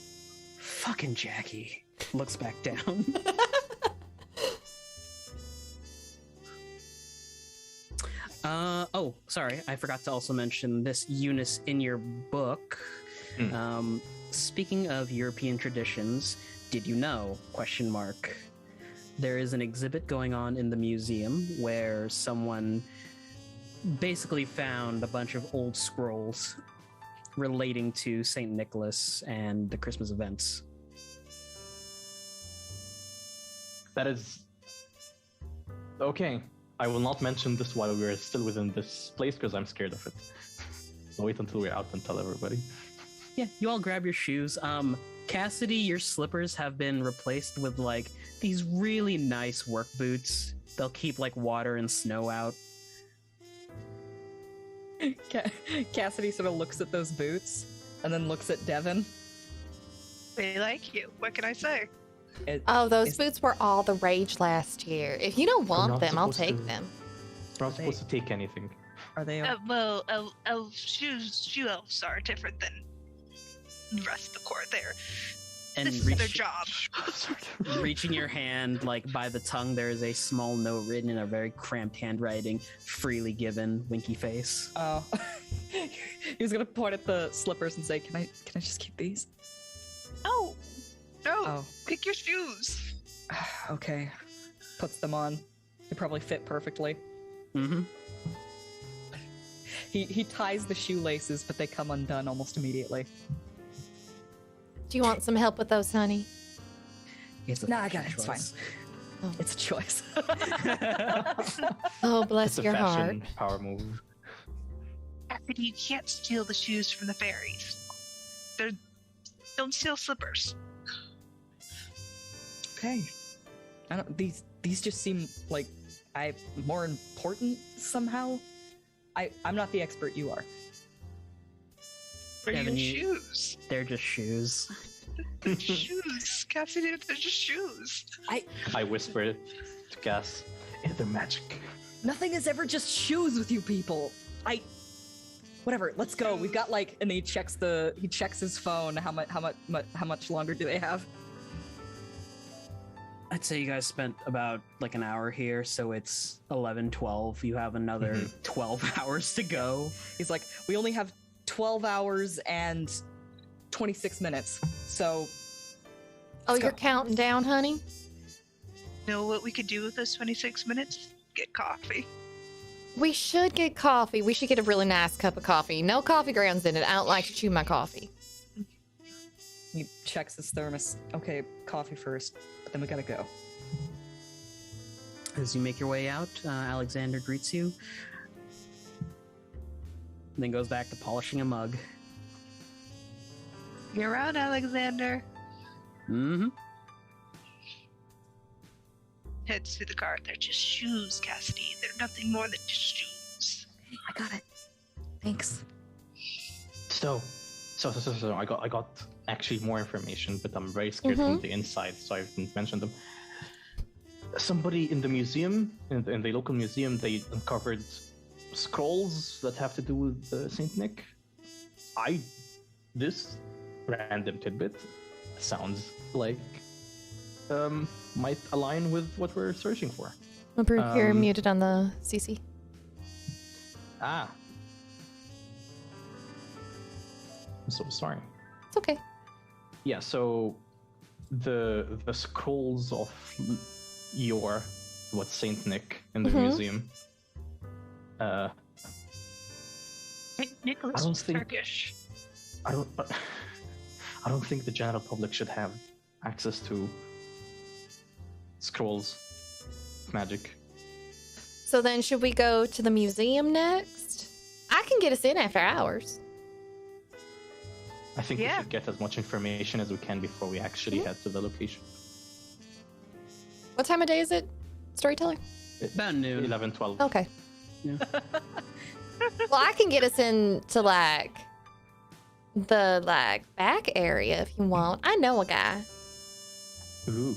"Fucking Jackie." Looks back down. Oh, sorry. I forgot to also mention this, Eunice, in your book. Speaking of European traditions, did you know? Question mark. There is an exhibit going on in the museum where someone basically found a bunch of old scrolls relating to St. Nicholas and the Christmas events. That is okay. I will not mention this while we're still within this place because I'm scared of it. I'll wait until we're out and tell everybody. Yeah, you all grab your shoes. Cassidy, your slippers have been replaced with like these really nice work boots. They'll keep like water and snow out. Cassidy sort of looks at those boots and then looks at Devin. They like you. What can I say? oh, those Is- boots were all the rage last year. If you don't want not them, I'll supposed take to- them. We're not supposed to take anything. Are they? Well, shoe elves are different than the rest of the court. And This is their job. reaching your hand like by the tongue, there is a small note written in a very cramped handwriting, freely given, winky face. Oh, he was gonna point at the slippers and say, "Can I just keep these?" No, Oh, pick your shoes. okay. Puts them on. They probably fit perfectly. Mm-hmm. He ties the shoelaces, but they come undone almost immediately. Do you want some help with those, honey? Nah, I got it. It's fine. Oh. It's a choice. Oh, bless It's a your heart. fashion power move. Cassidy, you can't steal the shoes from the fairies. Don't steal slippers. Okay. I don't. These just seem like I'm more important somehow. I'm not the expert you are. They're Devin, your shoes. They're just shoes. They're shoes. Cassidy, they're just shoes. I whisper to Cass, they're magic. Nothing is ever just shoes with you people. Whatever. Let's go. We've got like, and he checks his phone. How much longer do they have? I'd say you guys spent about like an hour here, so it's 11:12. You have another 12 hours to go. He's like, we only have 12 hours and 26 minutes. So Oh, Let's you're go. counting down, honey? Know what we could do with those 26 minutes? Get coffee. We should get coffee. We should get a really nice cup of coffee. No coffee grounds in it. I don't like to chew my coffee. he checks his thermos. Okay, coffee first, but then we gotta go. As you make your way out, Alexander greets you, then goes back to polishing a mug. You're around, Alexander. Mm-hmm. Heads to the car. They're just shoes, Cassidy. They're nothing more than just shoes. I got it. Thanks. So, I got actually more information, but I'm very scared from the inside, so I didn't mention them. Somebody in the museum, in the local museum, they uncovered scrolls that have to do with Saint Nick. This random tidbit sounds like might align with what we're searching for. Bureu, you're muted on the CC. I'm so sorry. It's okay. Yeah, so the scrolls of what's Saint Nick in the museum. Nicholas was Turkish. I don't think the general public should have access to scrolls of magic. So then should we go to the museum next? I can get us in after hours. I think we should get as much information as we can before we actually head to the location. What time of day is it, Storyteller? About noon. 11, 12. Okay. Yeah. Well, I can get us into the back area if you want. I know a guy. Ooh.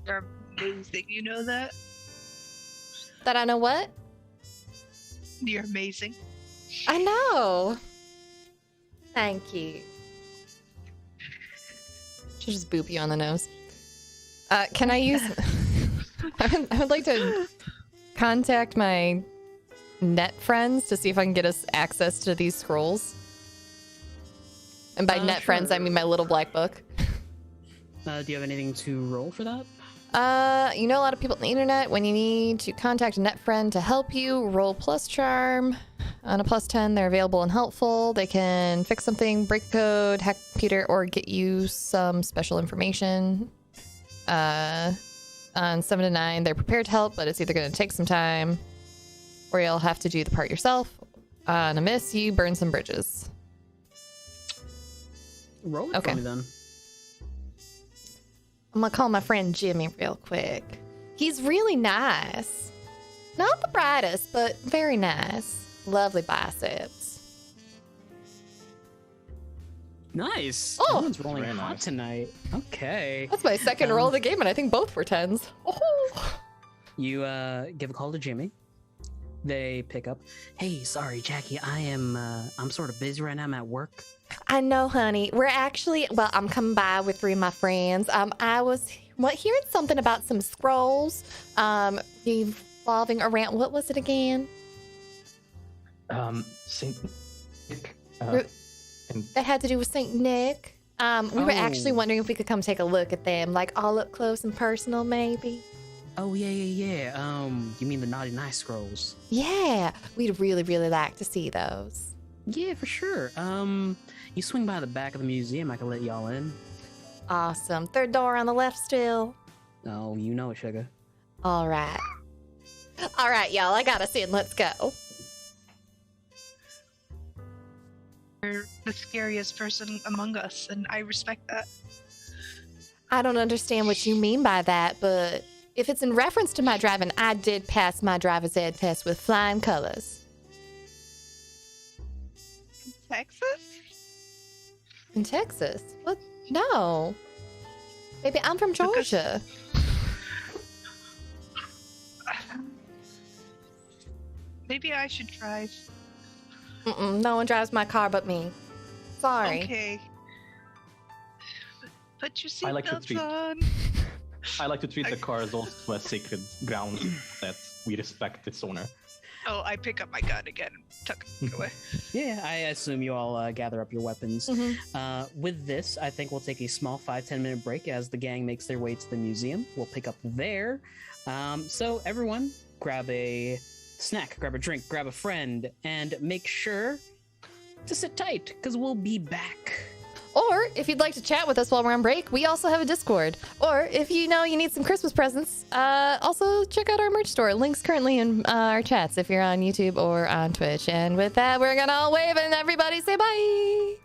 You're amazing, you know that? That I know what? You're amazing. I know. Thank you. Should just boop you on the nose. Can I use... I would like to contact my net friends to see if I can get us access to these scrolls. And by net friends, I mean my little black book. Do you have anything to roll for that? You know a lot of people on the internet. When you need to contact a net friend to help you, roll plus charm. On a plus 10, they're available and helpful. They can fix something, break a code, hack a computer, or get you some special information. On 7 to 9, they're prepared to help, but it's either going to take some time or you'll have to do the part yourself. On a miss, you burn some bridges. Roll it for me then. I'm gonna call my friend Jimmy real quick. He's really nice. Not the brightest, but very nice. Lovely biceps. Nice. Oh, Everyone's rolling very hot nice. tonight. Okay. That's my second roll of the game, and I think both were 10s. Oh. You give a call to Jimmy. They pick up. Hey, sorry, Jackie. I'm sort of busy right now. I'm at work. I know, honey. We're actually, I'm coming by with 3 of my friends. I was hearing something about some scrolls revolving around, what was it again? Saint Nick. That had to do with Saint Nick. We were actually wondering if we could come take a look at them, like all up close and personal, maybe. Oh, yeah. You mean the Naughty Nice scrolls? Yeah, we'd really, really like to see those. Yeah, for sure. You swing by the back of the museum, I can let y'all in. Awesome. Third door on the left still. Oh, you know it, sugar. All right, y'all. I got us in. Let's go. You're the scariest person among us, and I respect that. I don't understand what you mean by that, but if it's in reference to my driving, I did pass my driver's ed test with flying colors. Texas? In Texas? What? No. Baby, I'm from Georgia. Maybe I should drive. No one drives my car but me. Sorry. Okay. Put your I like to seatbelts treat- on. I like to treat the car as also a sacred ground that we respect its owner. Oh, I pick up my gun again and tuck it away. Yeah, I assume you all gather up your weapons. With this, I think we'll take a small 5-10 minute break as the gang makes their way to the museum. We'll pick up there. So everyone, grab a snack, grab a drink, grab a friend, and make sure to sit tight, because we'll be back. Or if you'd like to chat with us while we're on break, we also have a Discord. Or if you need some Christmas presents, also check out our merch store. Links currently in our chats if you're on YouTube or on Twitch. And with that, we're gonna all wave and everybody say bye.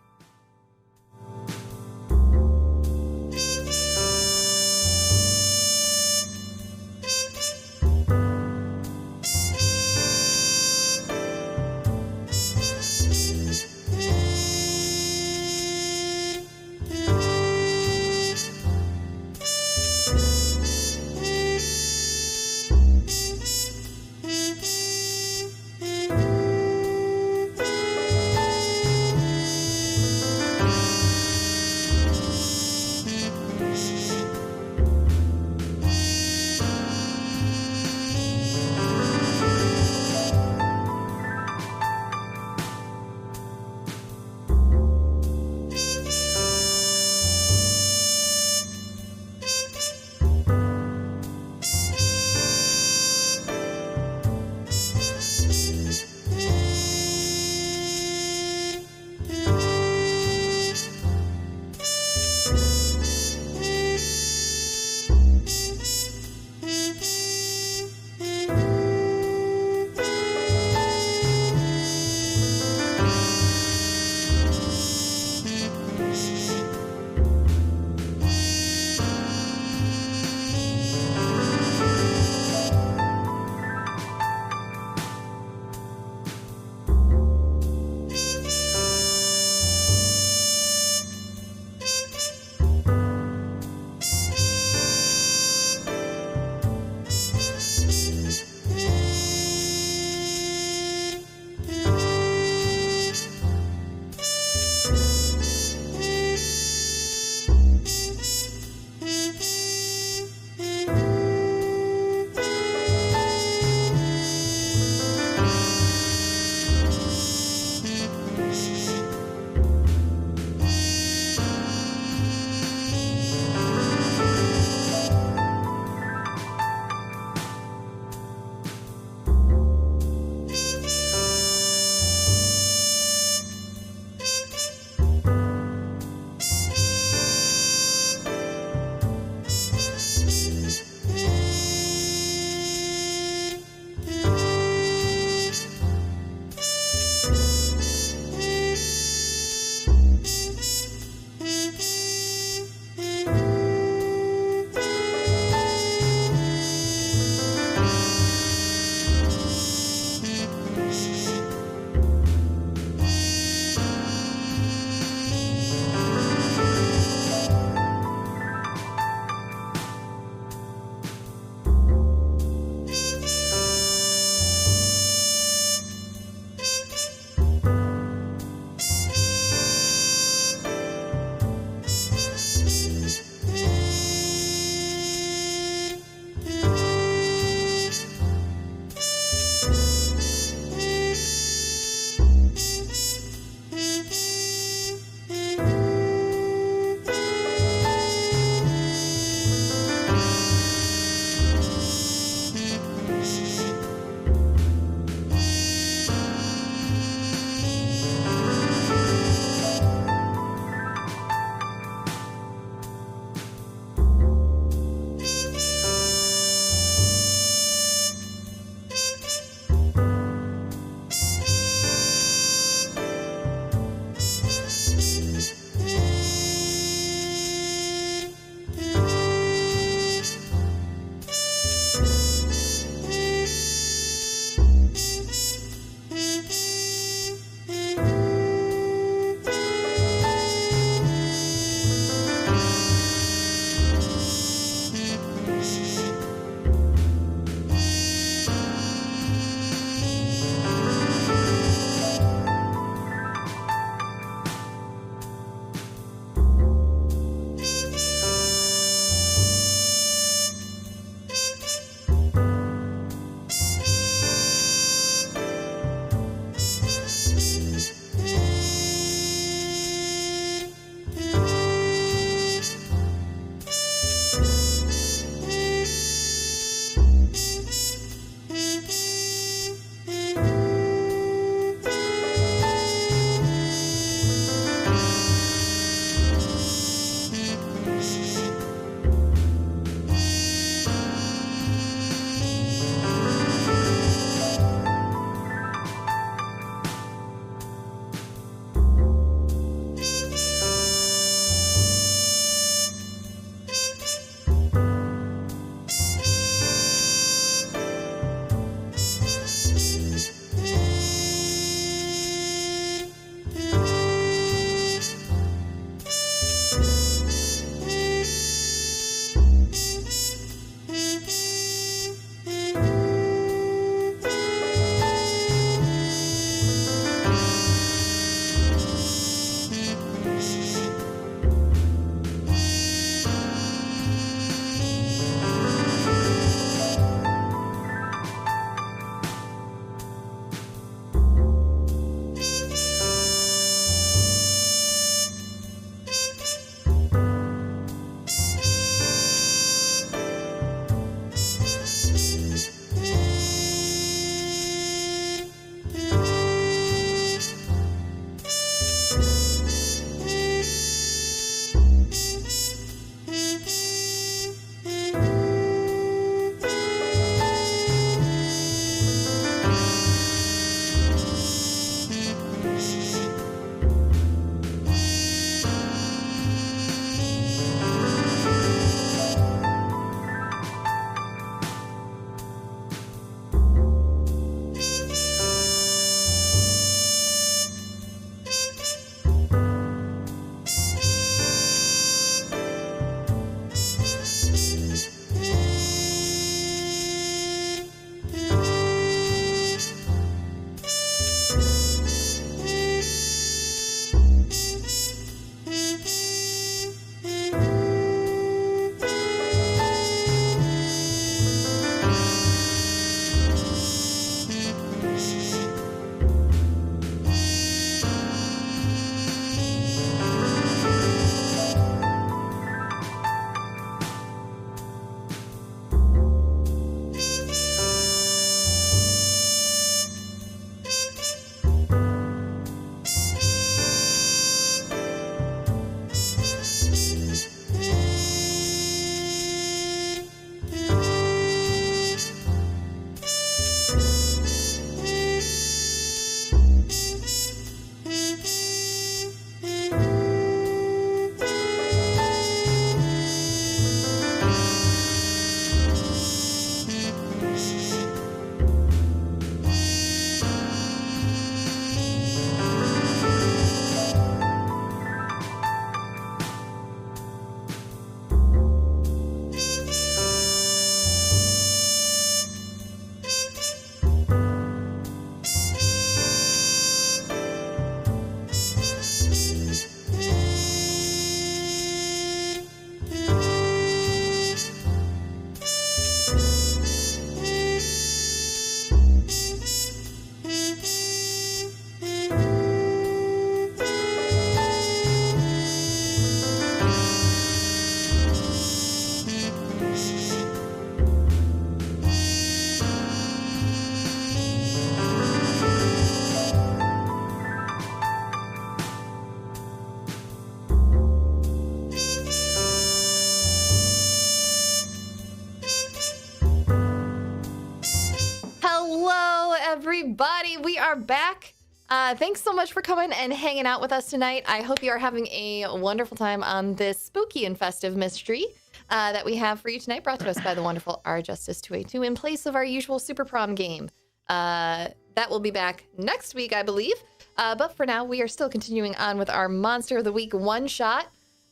everybody. We are back. Thanks so much for coming and hanging out with us tonight. I hope you are having a wonderful time on this spooky and festive mystery that we have for you tonight, brought to us by the wonderful R Justice 282 in place of our usual Super Prom game. That will be back next week, I believe. But for now, we are still continuing on with our Monster of the Week one-shot.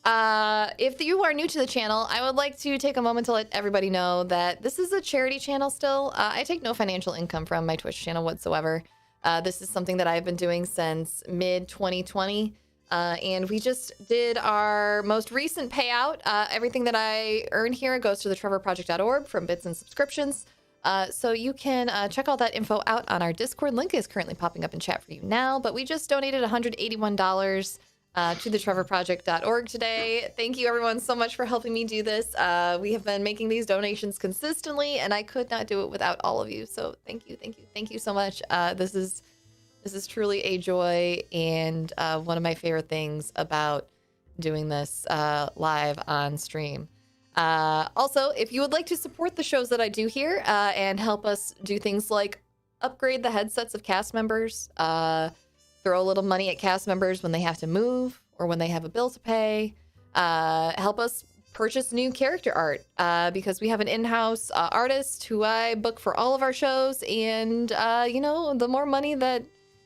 If you are new to the channel, I would like to take a moment to let everybody know that this is a charity channel still. I take no financial income from my Twitch channel whatsoever. This is something that I've been doing since mid-2020. And we just did our most recent payout. Everything that I earn here goes to the trevorproject.org from bits and subscriptions. So you can check all that info out on our Discord. Link is currently popping up in chat for you now. But we just donated $181 to the trevorproject.org today. Thank you everyone so much for helping me do this. We have been making these donations consistently, and I could not do it without all of you. So thank you so much. This is truly a joy and one of my favorite things about doing this live on stream. Also, if you would like to support the shows that I do here and help us do things like upgrade the headsets of cast members, throw a little money at cast members when they have to move or when they have a bill to pay, help us purchase new character art because we have an in-house artist who I book for all of our shows, and the more money that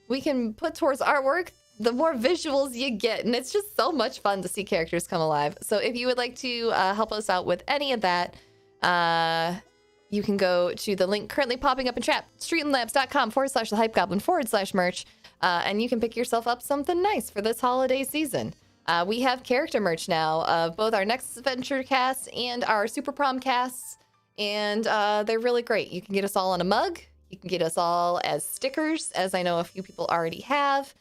we can put towards artwork, the more visuals you get, and it's just so much fun to see characters come alive. So if you would like to help us out with any of that, you can go to the link currently popping up in chat, streetandlabs.com/TheHypeGoblin/merch, and you can pick yourself up something nice for this holiday season. We have character merch now of both our Next Adventure cast and our Super Prom casts, and they're really great. You can get us all on a mug. You can get us all as stickers, as I know a few people already have.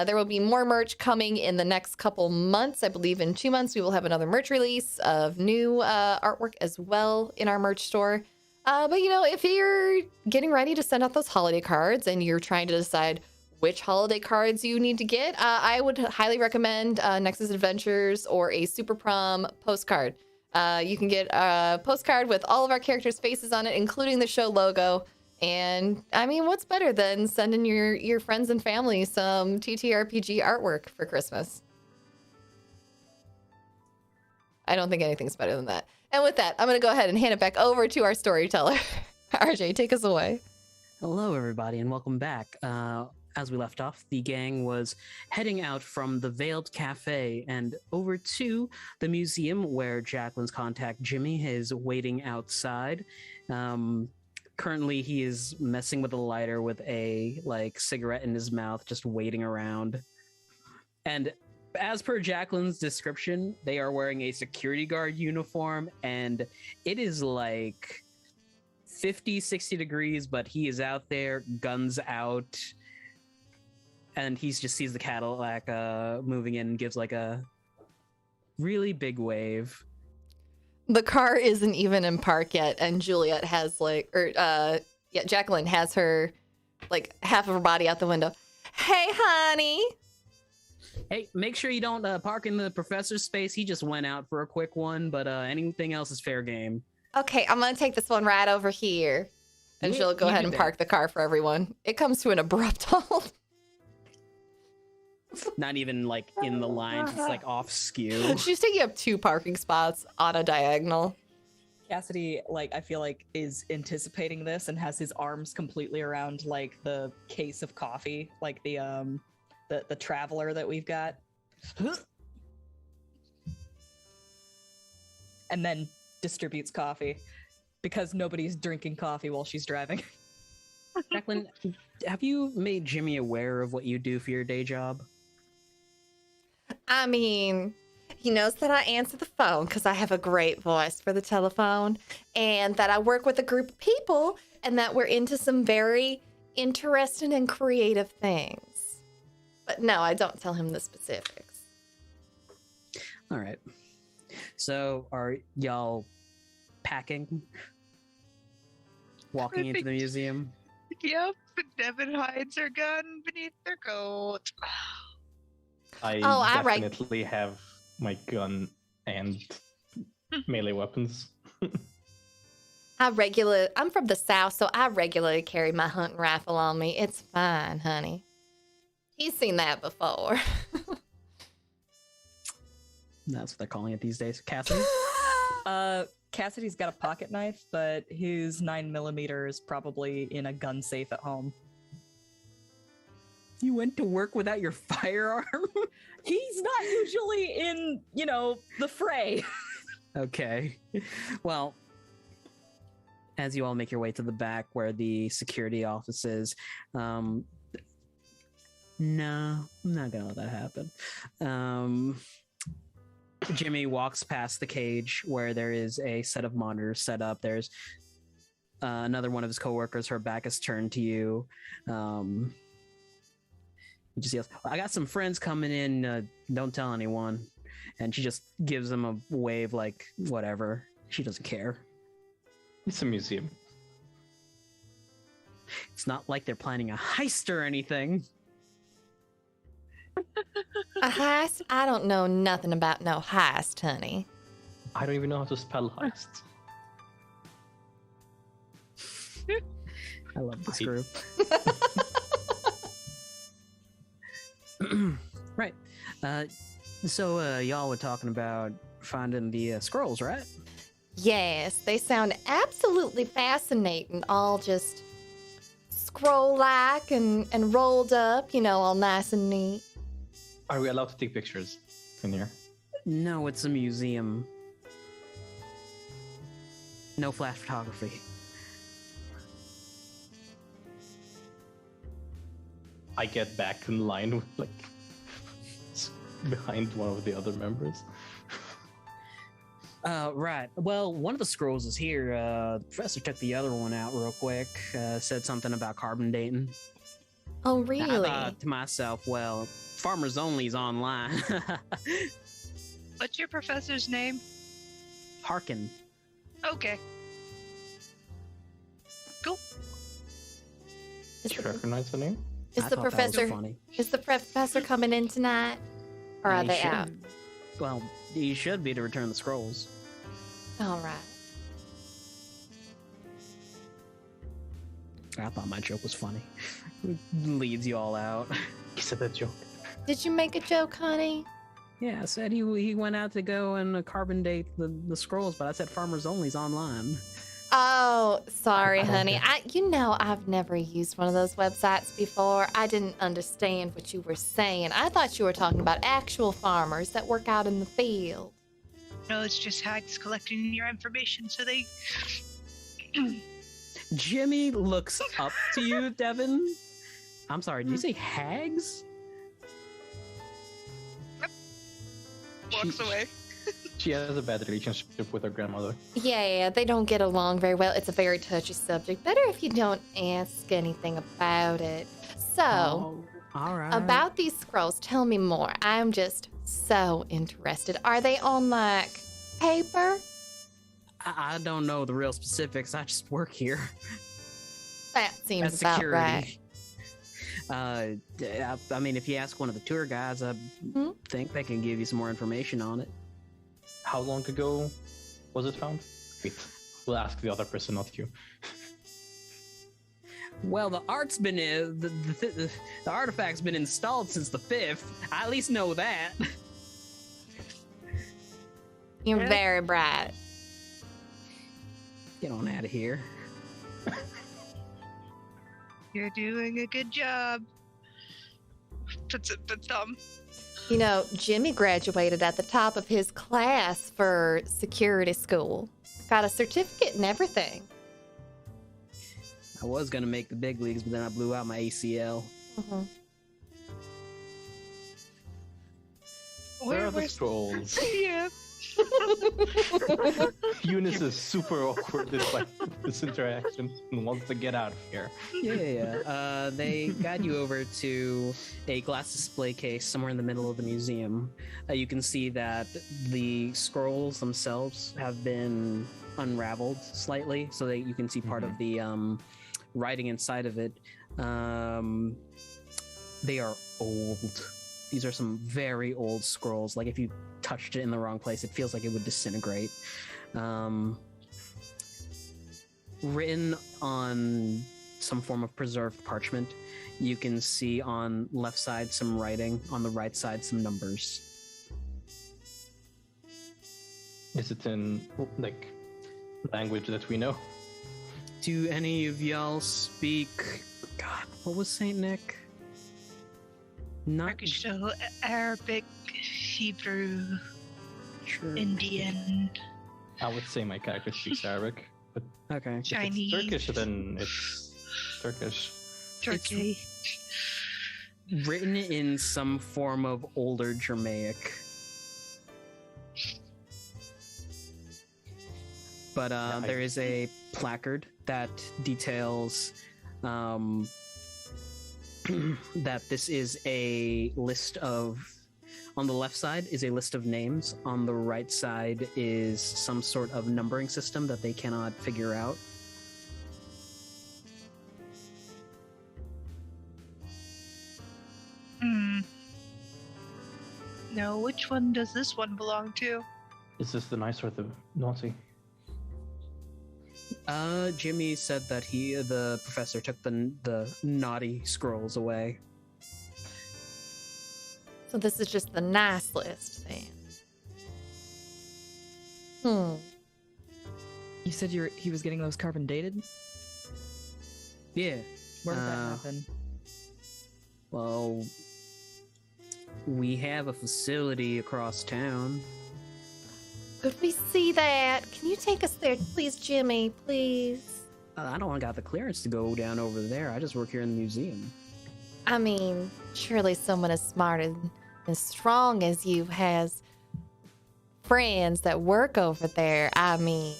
There will be more merch coming in the next couple months. I believe in 2 months we will have another merch release of new artwork as well in our merch store. But if you're getting ready to send out those holiday cards and you're trying to decide which holiday cards you need to get, I would highly recommend Nexus Adventures or a Super Prom postcard. You can get a postcard with all of our characters' faces on it, including the show logo. And I mean, what's better than sending your friends and family some TTRPG artwork for Christmas? I don't think anything's better than that. And with that, I'm going to go ahead and hand it back over to our storyteller. RJ, take us away. Hello, everybody, and welcome back. As we left off, the gang was heading out from the Veiled Cafe and over to the museum where Jacqueline's contact Jimmy is waiting outside. Currently, he is messing with a lighter with a cigarette in his mouth, just waiting around. And as per Jacqueline's description, they are wearing a security guard uniform, and it is 50, 60 degrees, but he is out there, guns out, and he just sees the Cadillac moving in and gives a really big wave. The car isn't even in park yet, and Juliet has Jacqueline has her half of her body out the window. Hey, honey. Hey, make sure you don't park in the professor's space. He just went out for a quick one, but anything else is fair game. Okay, I'm gonna take this one right over here. And she'll go ahead and park the car for everyone. It comes to an abrupt halt. Not even in the lines, it's off skew. She's taking up 2 parking spots on a diagonal. Cassidy, I feel is anticipating this and has his arms completely around the case of coffee, the traveler that we've got. And then distributes coffee because nobody's drinking coffee while she's driving. Jacqueline, have you made Jimmy aware of what you do for your day job? I mean, he knows that I answer the phone because I have a great voice for the telephone, and that I work with a group of people, and that we're into some very interesting and creative things. But no, I don't tell him the specifics. All right. So are y'all packing? Walking into the museum? Yep, Devin hides her gun beneath their coat. I definitely have my gun and melee weapons. I'm from the South, so I regularly carry my hunting rifle on me. It's fine, honey. He's seen that before. That's what they're calling it these days. Cassidy? Cassidy's got a pocket knife, but his 9mm is probably in a gun safe at home. You went to work without your firearm? He's not usually in, the fray. Okay. Well, as you all make your way to the back where the security office is, no, I'm not gonna let that happen. Jimmy walks past the cage where there is a set of monitors set up. There's another one of his coworkers. Her back is turned to you. He just yells, "I got some friends coming in. Don't tell anyone." And she just gives him a wave like, whatever. She doesn't care. It's a museum. It's not like they're planning a heist or anything. A heist? I don't know nothing about no heist, honey. I don't even know how to spell heist. I love this group. Right. So y'all were talking about finding the scrolls, right? Yes, they sound absolutely fascinating. All just scroll-like and rolled up, all nice and neat. Are we allowed to take pictures in here? No, it's a museum. No flash photography. I get back in line with behind one of the other members. Right. Well, one of the scrolls is here. The professor took the other one out real quick. Said something about carbon dating. Oh, really? I thought to myself, well, Farmers Only's online. What's your professor's name? Harkin. Okay. Cool. Did you recognize the name? Is I the thought that was professor funny. Is the professor coming in tonight? Or are He they should- out? Well, he should be to return the scrolls. All right. I thought my joke was funny. Leads you all out. He said that joke. Did you make a joke, honey? Yeah, I said he went out to go and carbon date the scrolls, but I said Farmers Only's online. Oh, sorry, honey. I've never used one of those websites before. I didn't understand what you were saying. I thought you were talking about actual farmers that work out in the field. No, it's just hags collecting your information so they... Jimmy looks up to you, Devin. I'm sorry, did you say hags? Walks away. She has a bad relationship with her grandmother. Yeah, they don't get along very well. It's a very touchy subject. Better if you don't ask anything about it. So, Oh, all right. about these scrolls, tell me more. I'm just so interested. Are they on, paper? I don't know the real specifics. I just work here. That seems That's about security. right. I mean, if you ask one of the tour guys, I think they can give you some more information on it. How long ago was it found? Wait, we'll ask the other person, not you. Well, the art's been the artifact's been installed since the 5th. I at least know that. You're Really? very bright. Get on out of here. You're doing a good job. Puts up the thumb. Jimmy graduated at the top of his class for security school. Got a certificate and everything. I was gonna make the big leagues, but then I blew out my ACL. Mhm. Where are the scrolls? Yeah. Eunice is super awkward in this interaction and wants to get out of here. Yeah. They guide you over to a glass display case somewhere in the middle of the museum. You can see that the scrolls themselves have been unraveled slightly, so that you can see part of the writing inside of it. They are old. These are some very old scrolls. Like if you touched it in the wrong place, it feels like it would disintegrate. written on some form of preserved parchment. You can see on left side some writing, on the right side some numbers. Is it in like language that we know? Do any of y'all speak? God, what was Saint Nick? Not Turkish, so Arabic, Hebrew, sure. Indian, I would say my character speaks Arabic, but Okay. Chinese, if it's Turkish, then it's Turkish. Turkey. Written in some form of older Germanic. But there is a placard that details that this is a list of, on the left side is a list of names, on the right side is some sort of numbering system that they cannot figure out. No, which one does this one belong to? Is this the nice or the naughty? Jimmy said that the professor took the naughty scrolls away. So this is just the nice list then. You said he was getting those carbon dated? Yeah. Where did that happen? Well, we have a facility across town. Could we see that? Can you take us there, please, Jimmy? Please. I don't got the clearance to go down over there. I just work here in the museum. I mean, surely someone as smart and strong as you has friends that work over there. I mean,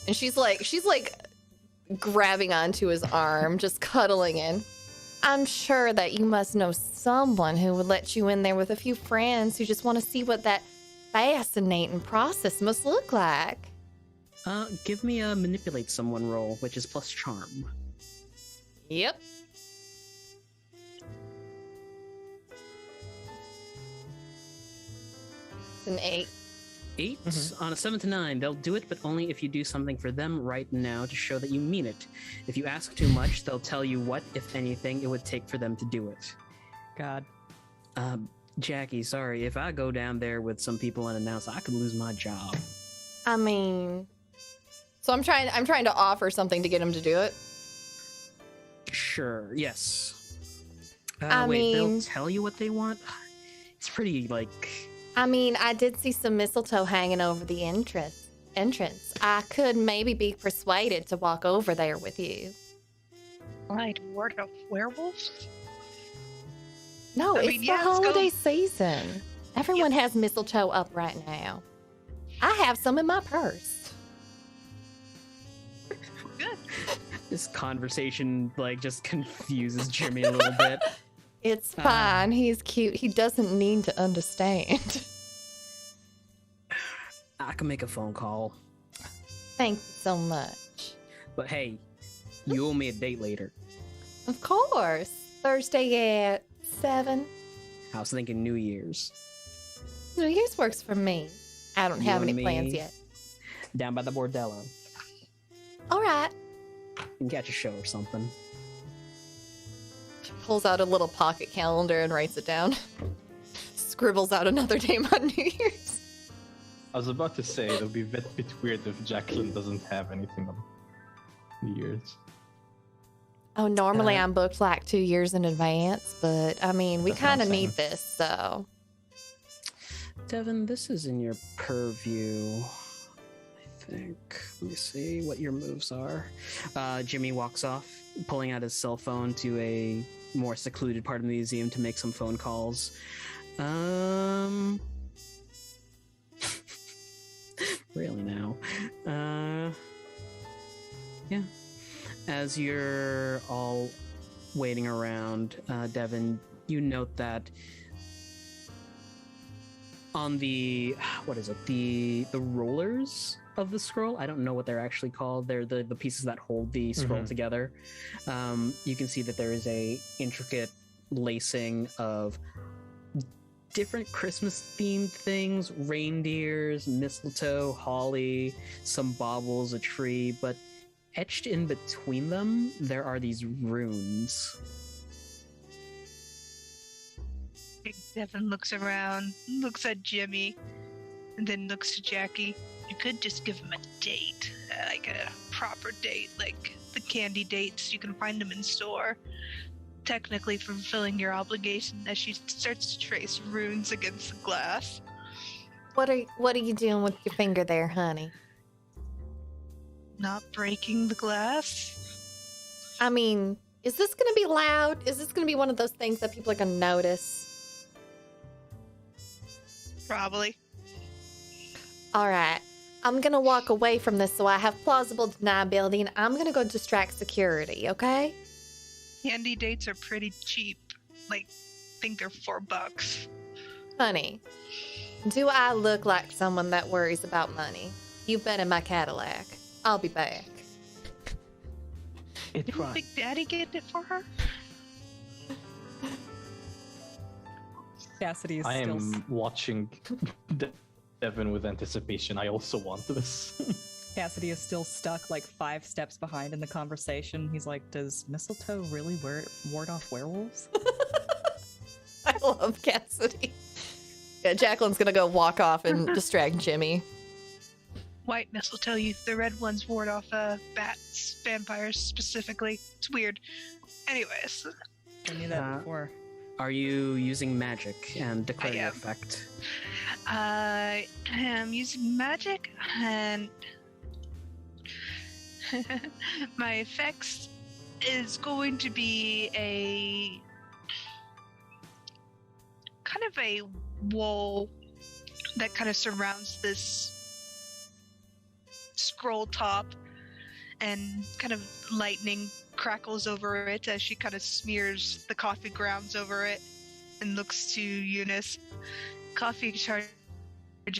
and she's like grabbing onto his arm, just cuddling in. I'm sure that you must know someone who would let you in there with a few friends who just want to see what that fascinating process must look like. Give me a manipulate someone roll, which is plus charm. Yep. It's an 8. 8 on a 7 to 9. They'll do it, but only if you do something for them right now to show that you mean it. If you ask too much, they'll tell you what, if anything, it would take for them to do it. God. Jackie, sorry, if I go down there with some people unannounced, I could lose my job. I mean, so I'm trying to offer something to get him to do it. Sure, yes. I wait, mean, they'll tell you what they want? It's pretty, I mean, I did see some mistletoe hanging over the entrance. I could maybe be persuaded to walk over there with you. Light word of werewolves? No, it's the holiday let's go. season. Everyone has mistletoe up right now. I have some in my purse. Good. This conversation, just confuses Jimmy a little bit. It's fine. He's cute. He doesn't need to understand. I can make a phone call. Thank you so much. But hey, you owe me a date later. Of course. Thursday at 7. I was thinking New Year's. New Year's works for me. I don't have You any and plans me. yet. Down by the bordello. All right. You can catch a show or something. She pulls out a little pocket calendar and writes it down. Scribbles out another name on New Year's. I was about to say it would be a bit weird if Jacqueline doesn't have anything on New Year's. Oh, normally I'm booked like 2 years in advance, but I mean, we That's what I'm kind of need saying. this, so. Devin, this is in your purview. I think. Let me see what your moves are. Jimmy walks off, pulling out his cell phone to a more secluded part of the museum to make some phone calls. Really now. Yeah. As you're all waiting around, Devin, you note that on the the rollers of the scroll, I don't know what they're actually called, they're the pieces that hold the scroll together. You can see that there is a intricate lacing of different Christmas themed things: reindeers, mistletoe, holly, some baubles, a tree, but etched in between them, there are these runes. Devin looks around, looks at Jimmy, and then looks to Jackie. You could just give him a date, like a proper date, like the candy dates. You can find them in store. Technically fulfilling your obligation as she starts to trace runes against the glass. What are you doing with your finger there, honey? Not breaking the glass. I mean, is this gonna be loud? Is this gonna be one of those things that people are gonna notice? Probably. All right. I'm gonna walk away from this so I have plausible deniability, and I'm gonna go distract security, okay? Candy dates are pretty cheap. Like, I think they're $4. Honey, do I look like someone that worries about money? You've been in my Cadillac. I'll be back. Didn't Big Daddy get it for her? Cassidy is I still. am watching Devin with anticipation. I also want this. Cassidy is still stuck like 5 steps behind in the conversation. He's like, does mistletoe really ward off werewolves? I love Cassidy. Yeah, Jacqueline's gonna go walk off and distract Jimmy. White mistletoe, the red ones ward off bats, vampires specifically. It's weird. Anyways. I knew that before. Are you using magic and declare your am. effect? I am using magic, and my effects is going to be a kind of a wall that kind of surrounds this scroll top, and kind of lightning crackles over it as she kind of smears the coffee grounds over it and looks to Eunice. Coffee charges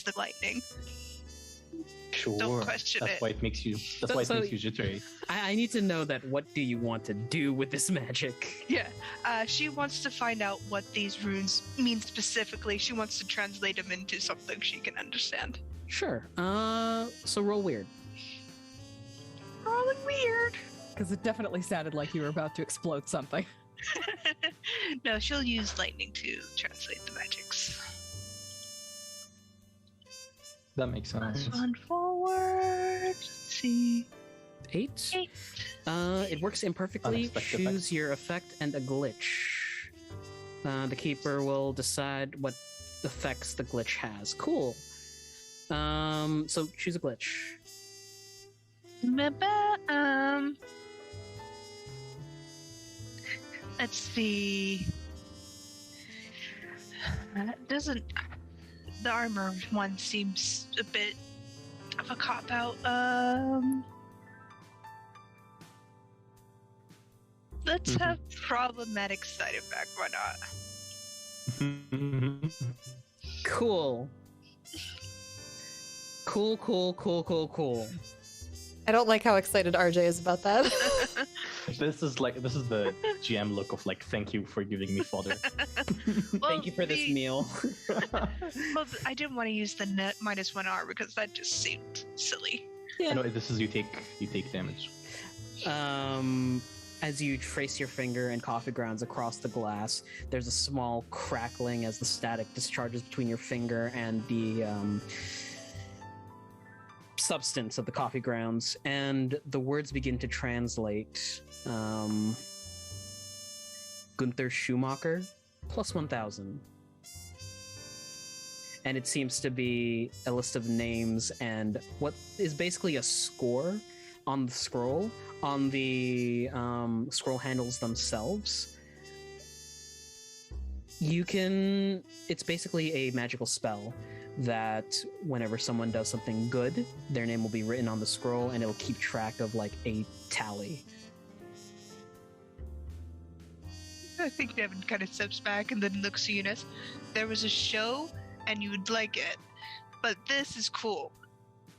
the lightning. Sure. Don't question that's it. why it makes you. That's why it makes you jittery. I need to know that. What do you want to do with this magic? Yeah, she wants to find out what these runes mean specifically. She wants to translate them into something she can understand. Sure. So roll weird. Rolling weird. Because it definitely sounded like you were about to explode something. No, she'll use lightning to translate the magics. That makes sense. One forward. Let's see. 8. 8. It works imperfectly. Unexpected Choose effect. your effect and a glitch. The keeper will decide what effects the glitch has. Cool. So choose a glitch. Let's see. Doesn't the armor one seems a bit of a cop out? Let's have problematic side effect. Why not? Cool. Cool. I don't like how excited RJ is about that. This is the GM look of like, thank you for giving me fodder. Thank you for this meal. Well, I didn't want to use the net -1 R because that just seemed silly. I know this is you take damage. As you trace your finger and coffee grounds across the glass, there's a small crackling as the static discharges between your finger and the substance of the coffee grounds, and the words begin to translate. Gunther Schumacher, plus 1,000. And it seems to be a list of names and what is basically a score on the scroll, on the scroll handles themselves. It's basically a magical spell that whenever someone does something good, their name will be written on the scroll and it'll keep track of like a tally. I think Devin kind of steps back and then looks to Eunice. There was a show and you would like it, but this is cool.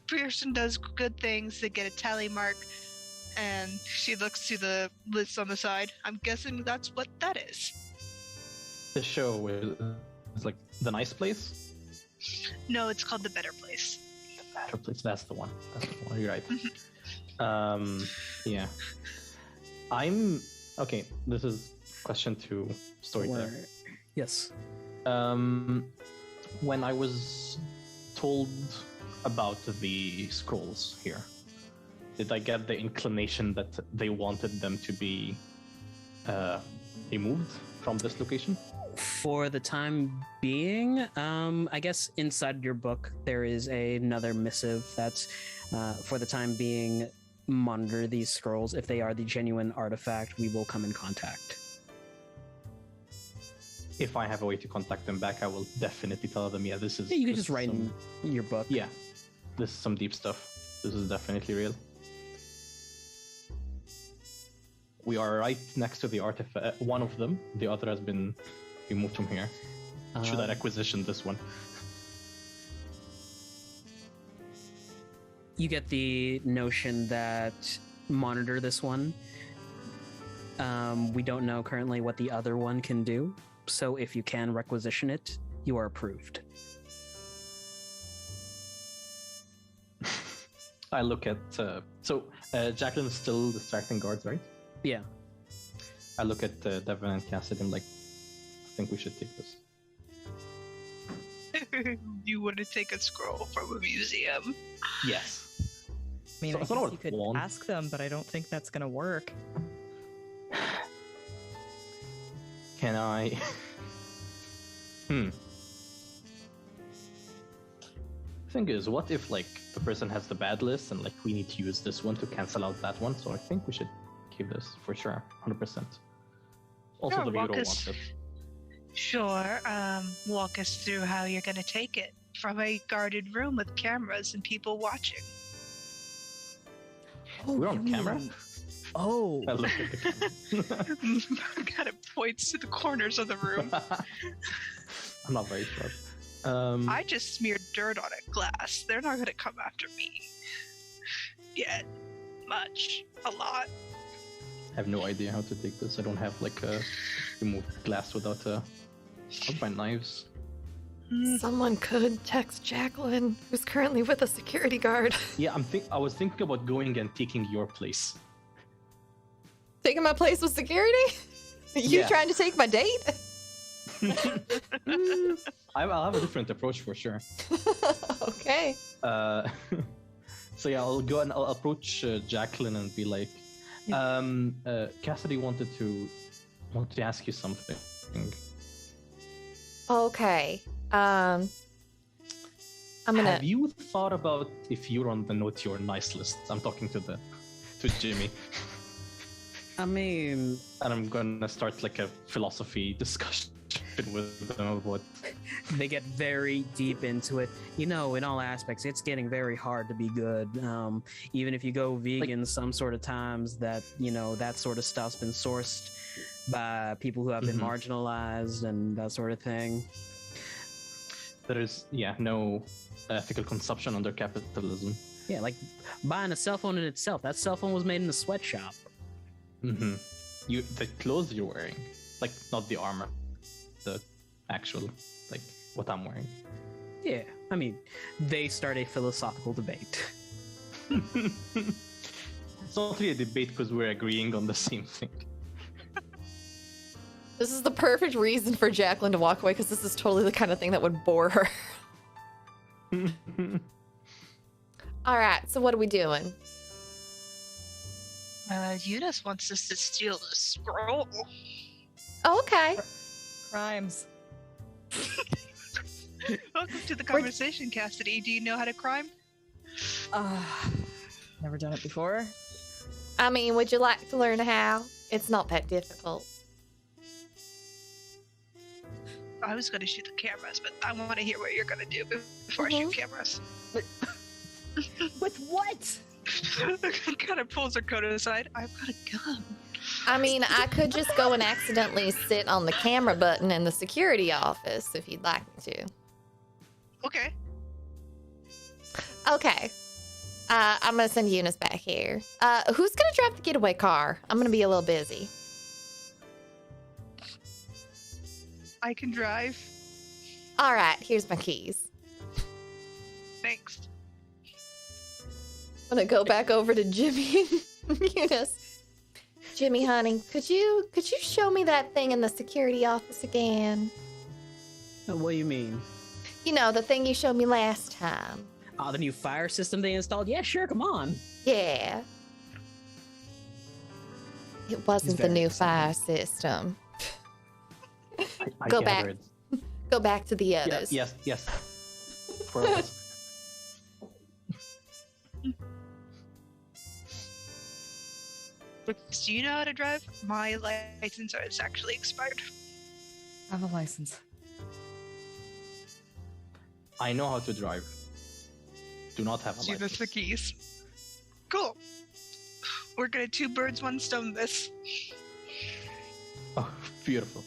Pearson does good things, they get a tally mark, and she looks to the list on the side. I'm guessing that's what that is. The show is like the nice place. No, it's called The Better Place. The better place. That's the one. You're right. Yeah. I'm okay. This is question to Storyteller. Yes. When I was told about the scrolls here, did I get the inclination that they wanted them to be removed from this location? For the time being, I guess inside your book there is another missive that's, for the time being, monitor these scrolls. If they are the genuine artifact, we will come in contact. If I have a way to contact them back, I will definitely tell them, yeah, this is... Yeah, you can this just is write some- in your book. Yeah, this is some deep stuff. This is definitely real. We are right next to the artifact. One of them, the other has been removed from here. Should I requisition this one? You get the notion that monitor this one. We don't know currently what the other one can do, so if you can requisition it, you are approved. I look at... Jacqueline is still distracting guards, right? Yeah. I look at Devin and Cassidy and like, I think we should take this. You want to take a scroll from a museum? Yes. I mean, So- I so guess what you could one- ask them, but I don't think that's gonna work. Can I... Thing is, what if like the person has the bad list and like we need to use this one to cancel out that one? So I think we should keep this for sure, 100%. Also, Sure, the bureau walk us- wants it. Sure. Walk us through how you're going to take it from a guarded room with cameras and people watching. We're on camera. Oh, I look at the camera. Kind of points to the corners of the room. I'm not very sure. I just smeared dirt on a glass. They're not going to come after me. Yet. Much. A lot. I have no idea how to take this. I don't have like a remove glass without a. I'll find knives. Someone could text Jacqueline, who's currently with a security guard. Yeah, I was thinking about going and taking your place. Taking my place with security? You Yeah. trying to take my date? I'll have a different approach for sure. Okay. So yeah, I'll go and I'll approach Jacqueline and be like, Cassidy wanted to ask you something. Okay. I'm gonna. Have you thought about if you're on the naughty or nice list? I'm talking to Jimmy, I mean, and I'm gonna start like a philosophy discussion with them about. they get very deep into it. You know, in all aspects, it's getting very hard to be good. Even if you go vegan, some sort of times that, you know, that sort of stuff's been sourced by people who have been marginalized and that sort of thing. There is, no ethical consumption under capitalism. Yeah, like buying a cell phone in itself. That cell phone was made in a sweatshop. Mm-hmm. The clothes you're wearing, like not the armor, the actual, like what I'm wearing. Yeah, I mean, they start a philosophical debate. It's not really a debate because we're agreeing on the same thing. This is the perfect reason for Jacqueline to walk away, because this is totally the kind of thing that would bore her. All right, so what are we doing? Eunice wants us to steal the scroll. Oh, okay. crimes. Welcome to the conversation, Cassidy. Do you know how to crime? Never done it before. I mean, would you like to learn how? It's not that difficult. I was going to shoot the cameras, but I want to hear what you're going to do before I shoot cameras. With what? Kind of pulls her coat aside. I've got a gun. I mean, I could just go and accidentally sit on the camera button in the security office if you'd like me to. Okay. Okay. I'm gonna send Eunice back here. Who's gonna drive the getaway car? I'm gonna be a little busy. I can drive. All right, here's my keys. Thanks. I'm gonna go back over to Jimmy and Eunice. Jimmy, honey, could you show me that thing in the security office again? What do you mean? You know, the thing you showed me last time. Oh, the new fire system they installed? Yeah, sure, come on. Yeah. It wasn't the very new excited. fire system. I Go back. gathered. Go back to the Yeah, others. yes. For us. Do you know how to drive? My license is actually expired. I have a license. I know how to drive. Do not have a Give us license. the keys. Cool. We're gonna two birds, one stone this. Oh, beautiful.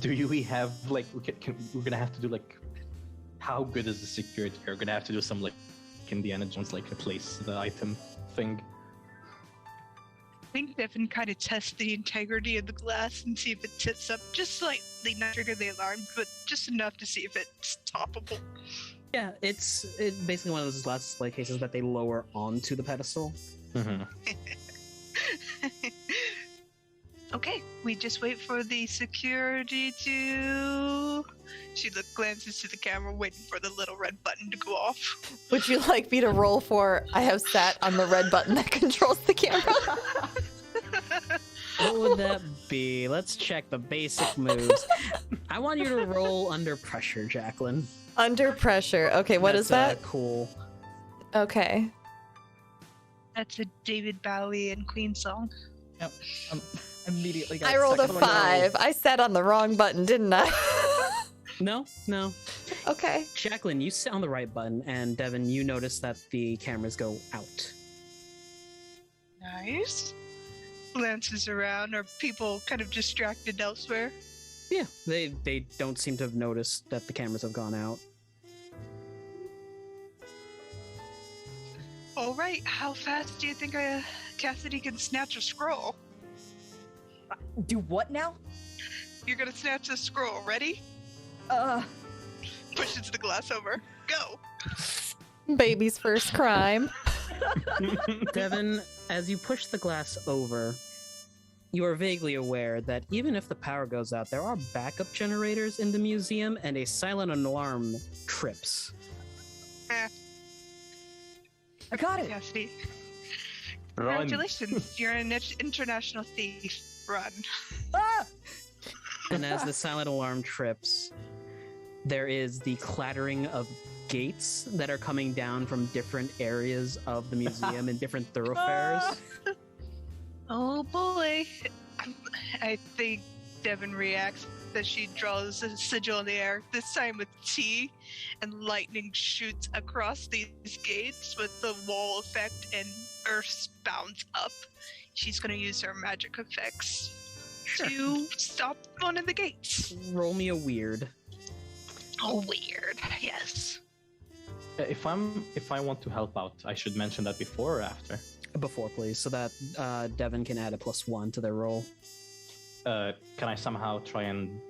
Do we have like we're gonna have to do like how good is the security? We're gonna have to do some like Indiana Jones like replace the item thing. I think Devin kind of tests the integrity of the glass and see if it sits up just slightly, not trigger the alarm, but just enough to see if it's toppable. Yeah, it's basically one of those glass display cases that they lower onto the pedestal. Mm-hmm. Okay, we just wait for the security to... She glances to the camera, waiting for the little red button to go off. Would you like me to roll for I have sat on the red button that controls the camera? What would that be? Let's check the basic moves. I want you to roll under pressure, Jacqueline. Under pressure. Okay, what is that? Cool. Okay. That's a David Bowie and Queen song. Yep. Immediately got I rolled a stuck in the 5. I sat on the wrong button, didn't I? No. Okay. Jacqueline, you sit on the right button, and Devin, you notice that the cameras go out. Nice. Glances around. Are people kind of distracted elsewhere? Yeah, they don't seem to have noticed that the cameras have gone out. All right, how fast do you think Cassidy can snatch a scroll? Do what now? You're gonna snatch a scroll. Ready? Pushes the glass over. Go. Baby's first crime. Devin, as you push the glass over, you are vaguely aware that even if the power goes out, there are backup generators in the museum, and a silent alarm trips. I got it. Cassidy. Run. Congratulations, you're an international thief. Run. Ah! And as the silent alarm trips, there is the clattering of gates that are coming down from different areas of the museum and different thoroughfares. Oh boy. I think Devin reacts that she draws a sigil in the air, this time with T, and lightning shoots across these gates with the wall effect and earth bounds up. She's going to use her magic effects to stop one of the gates. Roll me a weird. Oh, weird. Yes. If I want to help out, I should mention that before or after. Before, please, so that Devin can add a +1 to their roll. Can I somehow try and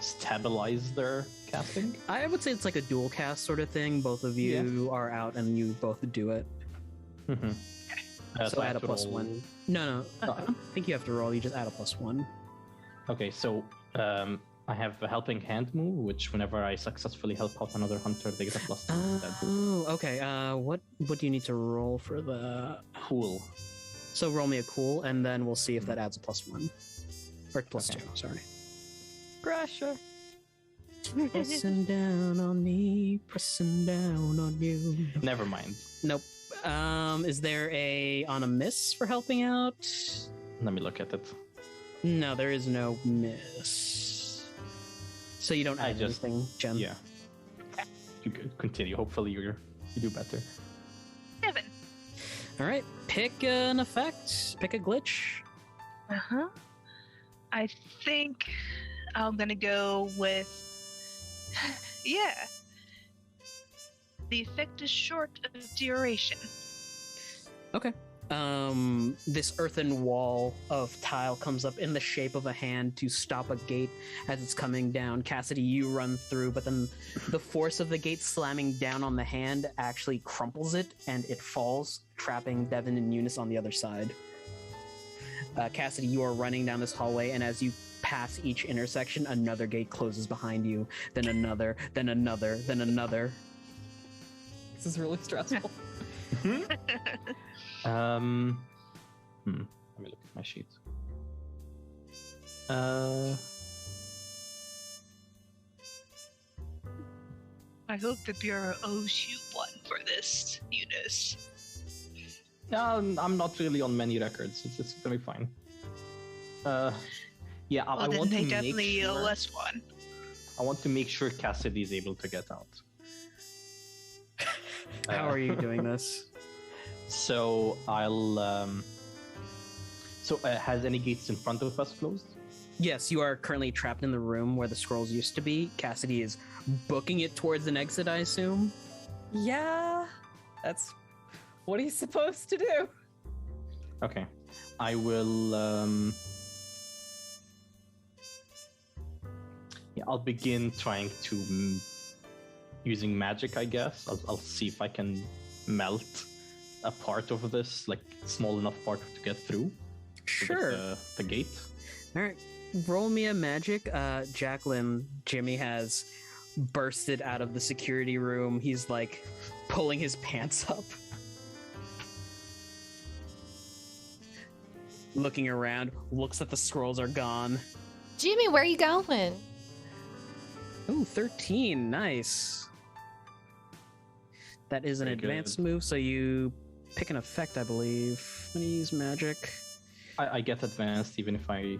stabilize their casting? I would say it's like a dual cast sort of thing. Both of you are out and you both do it. Mm-hmm. So I add a have to roll- +1. No, I don't think you have to roll. You just add a +1. Okay, so I have a helping hand move, which whenever I successfully help out another hunter, they get a +2 instead. Oh, okay. What do you need to roll for the... Cool. So roll me a cool, and then we'll see if that adds a +1. Or +2, Okay. sorry. Pressure. Pressing down on me, pressing down on you. Never mind. Nope. Is there on a miss for helping out? Let me look at it. No, there is no miss. So you don't I add just- anything, Jen? Yeah. You could continue. Hopefully you do better. Devin. All right. Pick an effect. Pick a glitch. Uh-huh. I think I'm gonna go with... Yeah. The effect is short of duration. Okay. This earthen wall of tile comes up in the shape of a hand to stop a gate as it's coming down. Cassidy, you run through, but then the force of the gate slamming down on the hand actually crumples it, and it falls, trapping Devin and Eunice on the other side. Cassidy, you are running down this hallway, and as you pass each intersection, another gate closes behind you, then another, then another, then another. This is really stressful. Let me look at my sheet. I hope the Bureau owes you one for this, Eunice. I'm not really on many records. It's gonna be fine. Yeah, I Well, then want they to definitely make sure. owe us one. I want to make sure Cassidy is able to get out. How are you doing this? So I'll. Has any gates in front of us closed? Yes, you are currently trapped in the room where the scrolls used to be. Cassidy is booking it towards an exit, I assume. Yeah, that's what he's supposed to do. Okay, I will. Yeah, I'll begin trying to using magic. I guess I'll see if I can melt a part of this, like small enough part to get through. Sure. The gate. All right, roll me a magic. Jacqueline, Jimmy has bursted out of the security room. He's like pulling his pants up, looking around, looks at the scrolls are gone. Jimmy, where are you going? Ooh, 13, nice. That is an Very advanced good. move, so you pick an effect, I believe. When you use magic. I get advanced even if I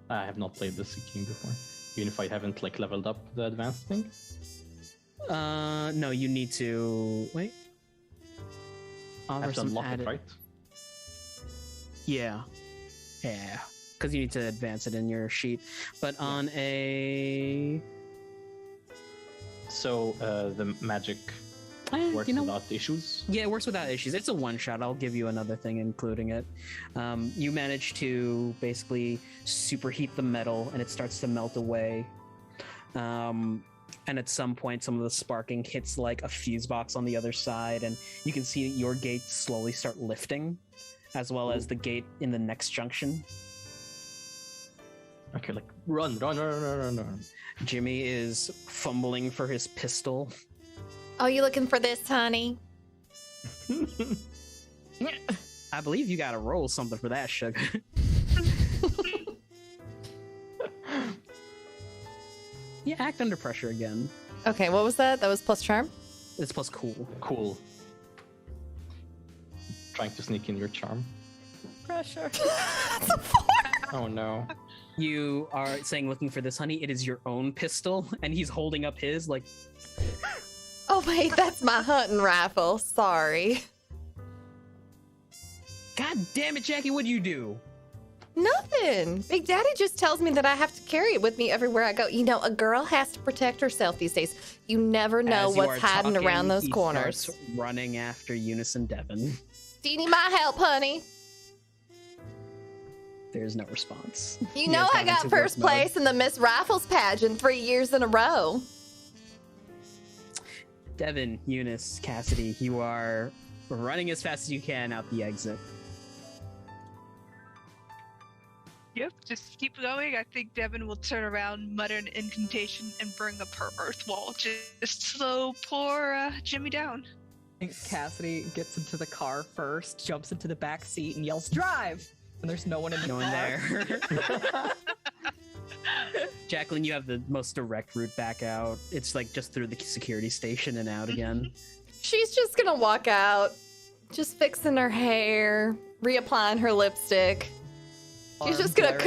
have not played this game before. Even if I haven't like leveled up the advanced thing. No, you need to wait. I have to some unlock it, added- right? Yeah, because you need to advance it in your sheet. But on a So the magic works without issues. Yeah, it works without issues. It's a one shot. I'll give you another thing including it. You manage to basically superheat the metal and it starts to melt away. And at some point, some of the sparking hits like a fuse box on the other side, and you can see your gate slowly start lifting, as well as the gate in the next junction. Okay, like run. Jimmy is fumbling for his pistol. Oh, you looking for this, honey? I believe you gotta roll something for that, sugar. Yeah, act under pressure again. Okay, what was that? That was plus charm? It's plus cool. Cool. Trying to sneak in your charm. Pressure. Oh no. You are saying looking for this, honey. It is your own pistol, and he's holding up his like. Oh, wait, that's my hunting rifle. Sorry. God damn it, Jackie! What'd you do? Nothing. Big Daddy just tells me that I have to carry it with me everywhere I go. You know, a girl has to protect herself these days. You never know As you what's are hiding talking, around those he corners. starts running after Eunice and Devin. Do you need my help, honey? There's no response. You He know has I gone got into work first mode. place in the Miss Rifles pageant 3 years in a row. Devin, Eunice, Cassidy, you are running as fast as you can out the exit. Yep, just keep going. I think Devin will turn around, mutter an incantation, and bring up her earth wall. Just slow poor Jimmy down. I think Cassidy gets into the car first, jumps into the back seat, and yells, "Drive!" And there's no one in the No one car. there. Jacqueline, you have the most direct route back out. It's like just through the security station and out again. She's just gonna walk out, just fixing her hair, reapplying her lipstick. She's just gonna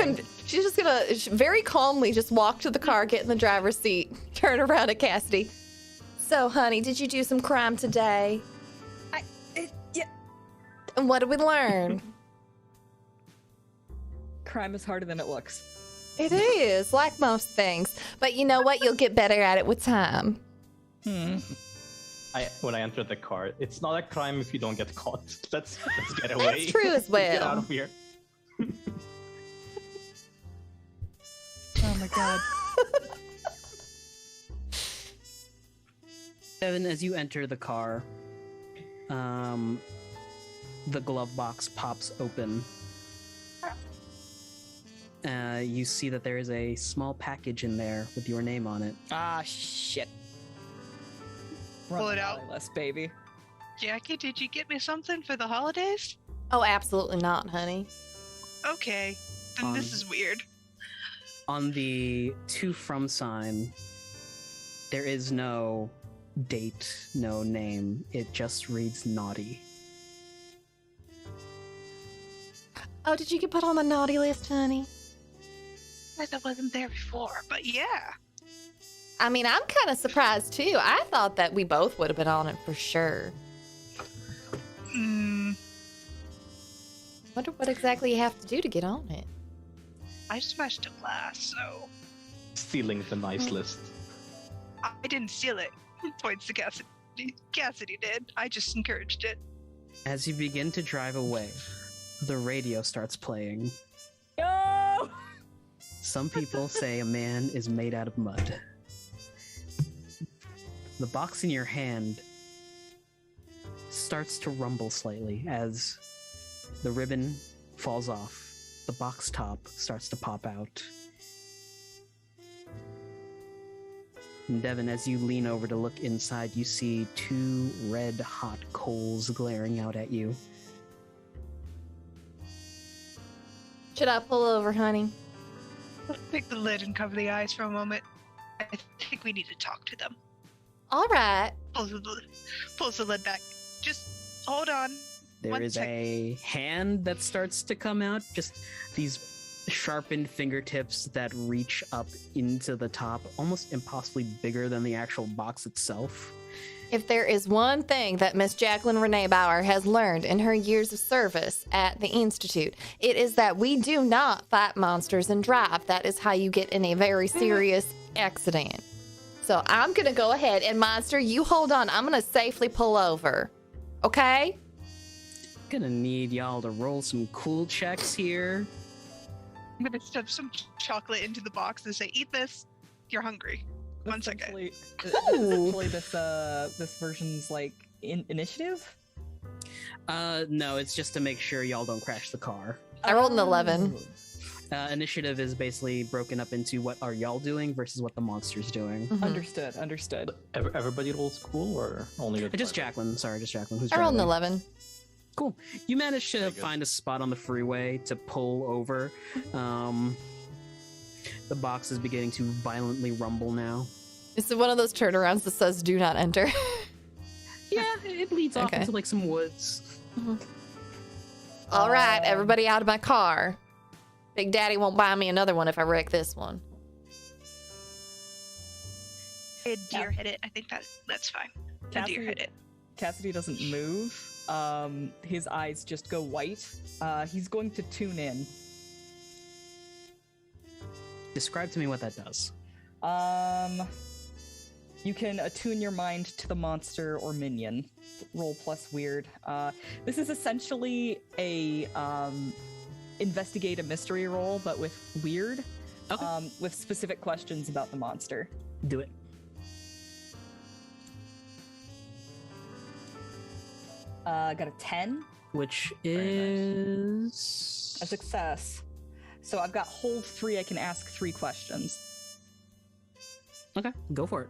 very calmly just walk to the car, get in the driver's seat, turn around at Cassidy. So, honey, did you do some crime today? Yeah. And what did we learn? Crime is harder than it looks. It is, like most things. But you know what? You'll get better at it with time. when I enter the car, it's not a crime if you don't get caught. Let's get away. That's true as Get out well. of here. Oh my god. Evan, as you enter the car, the glove box pops open. You see that there is a small package in there with your name on it. Ah, shit. Run Pull the it out. naughty list, baby. Jackie, did you get me something for the holidays? Oh, absolutely not, honey. Okay, then this is weird. On the to from sign, there is no date, no name. It just reads naughty. Oh, did you get put on the naughty list, honey? That wasn't there before, but yeah. I mean, I'm kind of surprised too. I thought that we both would have been on it for sure. Wonder what exactly you have to do to get on it. I smashed a glass, so Stealing the nice list. I didn't steal it. Points to Cassidy. Cassidy did. I just encouraged it. As you begin to drive away, the radio starts playing. No! Some people say a man is made out of mud. The box in your hand starts to rumble slightly as the ribbon falls off. The box top starts to pop out. And Devin, as you lean over to look inside, you see 2 red-hot coals glaring out at you. Should I pull over, honey? Let's pick the lid and cover the eyes for a moment. I think we need to talk to them. All right. Pulls the lid back. Just hold on. There One is sec. a hand that starts to come out, just these sharpened fingertips that reach up into the top, almost impossibly bigger than the actual box itself. If there is one thing that Miss Jacqueline Renee Bauer has learned in her years of service at the Institute, it is that we do not fight monsters and drive. That is how you get in a very serious accident. So I'm going to go ahead and, Monster, you hold on. I'm going to safely pull over. Okay? Gonna need y'all to roll some cool checks here. I'm gonna stuff some chocolate into the box and say, "Eat this. You're hungry." 1 second. Essentially, this version's like initiative. No, it's just to make sure y'all don't crash the car. I rolled an 11. Initiative is basically broken up into what are y'all doing versus what the monster's doing. Mhm. Understood. Everybody rolls cool or only the Just Jacqueline. Sorry, just Jacqueline. Who's I rolled an driving? 11. Cool. You managed to Very good. find a spot on the freeway to pull over. The box is beginning to violently rumble now. Is it one of those turnarounds that says "Do not enter"? Yeah, it leads off Okay. into like some woods. All right, everybody out of my car. Big Daddy won't buy me another one if I wreck this one. A deer hit it. I think that's fine. A deer hit it. Cassidy doesn't move. His eyes just go white. He's going to tune in. Describe to me what that does. You can attune your mind to the monster or minion. Roll plus weird. This is essentially a investigate a mystery roll, but with weird. Okay. With specific questions about the monster. Do it. Got a 10. Which Very is A success. So I've got hold 3. I can ask 3 questions. Okay, go for it.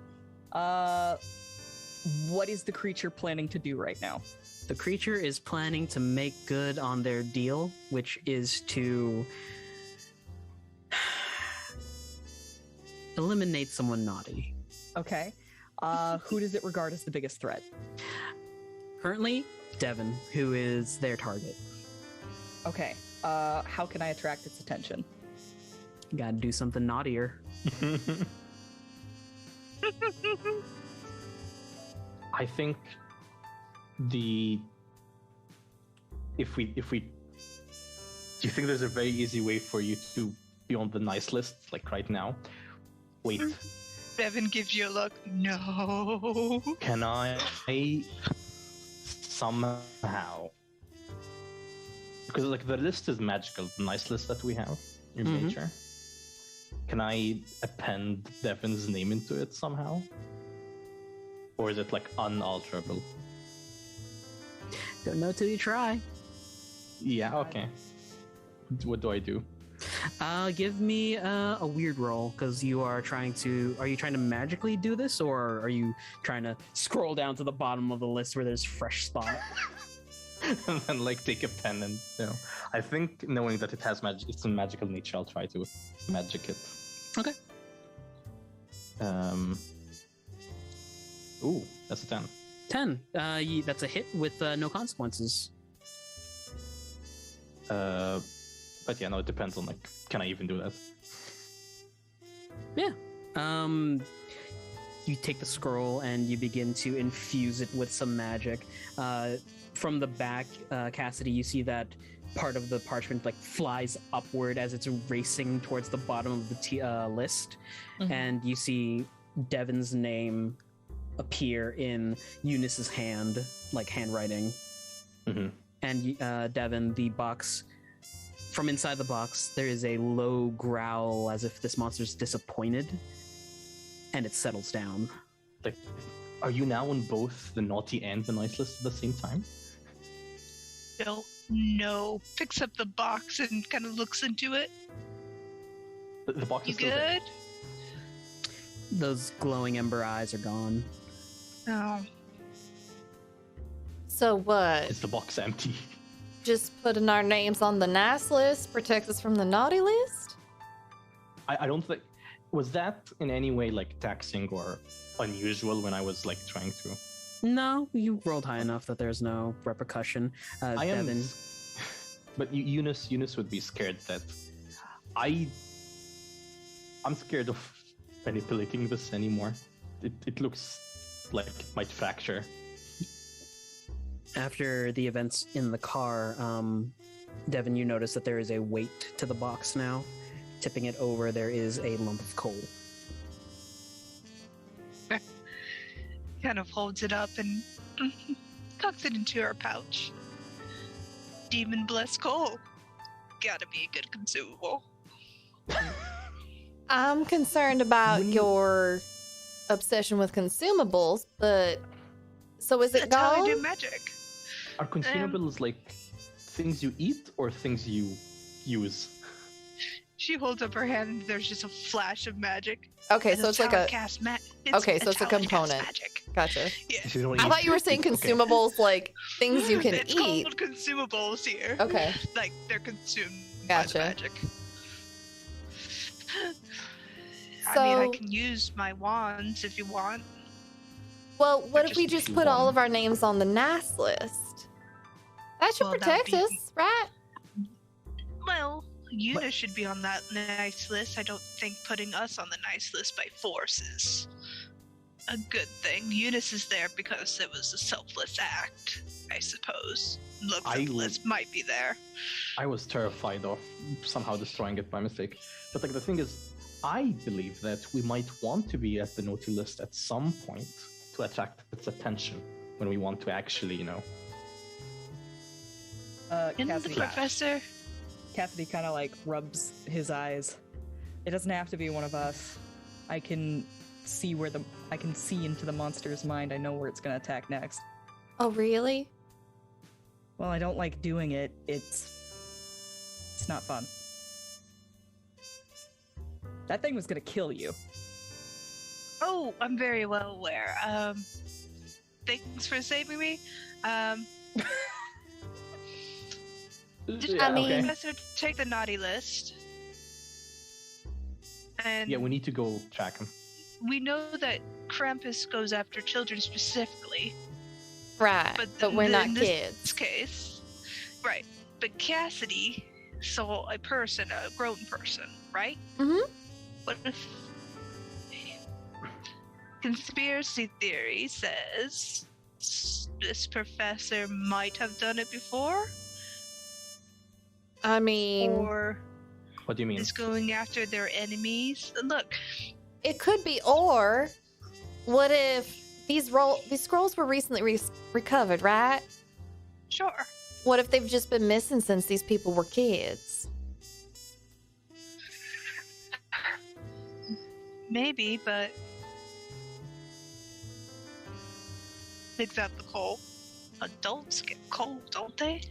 What is the creature planning to do right now? The creature is planning to make good on their deal, which is to eliminate someone naughty. Okay. Who does it regard as the biggest threat? Currently, Devin, who is their target. Okay. How can I attract its attention? Gotta do something naughtier. I think if we do you think there's a very easy way for you to be on the nice list like right now? Wait Devin gives you a look. No. Can I somehow? Because like the list is magical, the nice list that we have in Mhm. nature. Can I append Devin's name into it somehow? Or is it like unalterable? Don't know till you try. Yeah, okay. What do I do? Give me a weird roll, because you are trying to. Are you trying to magically do this, or are you trying to scroll down to the bottom of the list where there's fresh spot? And then like take a pen and I think knowing that it has magic, it's in magical nature, I'll try to magic it. Okay. Ooh, that's a 10. 10. That's a hit with no consequences. But yeah, no, it depends on like, can I even do that? Yeah. You take the scroll and you begin to infuse it with some magic. From the back, Cassidy, you see that part of the parchment like flies upward as it's racing towards the bottom of the list, and you see Devin's name appear in Eunice's hand, like handwriting. Mm-hmm. And Devin, the box, from inside the box, there is a low growl as if this monster's disappointed, and it settles down. Like, are you now on both the naughty and the nice list at the same time? No. Picks up the box and kind of looks into it. The box You is still there. good? Those glowing ember eyes are gone. Oh. So what? Is the box empty? Just putting our names on the nice list protects us from the naughty list? I don't think... Was that in any way like taxing or unusual when I was like trying to... No, you rolled high enough that there's no repercussion. I am... Devin, But Eunice would be scared that... I'm scared of manipulating this anymore. It looks like it might fracture. after the events in the car, Devin, you notice that there is a weight to the box now. Tipping it over, there is a lump of coal. Kind of holds it up and tucks it into her pouch. Demon blessed coal. Gotta be a good consumable. I'm concerned about your obsession with consumables, but so is it That's how I gone? do magic. Are consumables like things you eat or things you use? She holds up her hand and there's just a flash of magic. Okay, And so it's like a cast Okay, so it's a how I cast component. Magic. gotcha. Yeah. You don't I eat- thought you were saying Okay. consumables like things you can It's eat. called consumables here. Okay. Like they're consumed Gotcha. by the magic. I mean, So- I can use my wands if you want. Well, what if just we if just you put all want. of our names on the nice list? That should Well, that'd protect be- us, right? Well, Eunice should be on that nice list. I don't think putting us on the nice list by force is a good thing. Eunice is there because it was a selfless act, I suppose. Look, I the would- list might be there. I was terrified of somehow destroying it by mistake. But like the thing is, I believe that we might want to be at the naughty list at some point to attract its attention when we want to actually, In the Cassidy, professor. Cassidy kind of like rubs his eyes. It doesn't have to be one of us. I can see into the monster's mind. I know where it's gonna attack next. Oh, really? Well, I don't like doing it. It's not fun. That thing was gonna kill you. Oh, I'm very well aware. Thanks for saving me. I mean- Professor, take the naughty list. And yeah, we need to go track him. we know that Krampus goes after children specifically. Right. But we're not in kids. this case, right? But Cassidy saw a person, a grown person, right? Mhm. What if conspiracy theory says this professor might have done it before, I mean, or What do you mean? is going after their enemies? Look, It could be, or what if these scrolls were recently recovered, right? Sure. What if they've just been missing since these people were kids? Maybe, but digs out the coal. Adults get coal, don't they?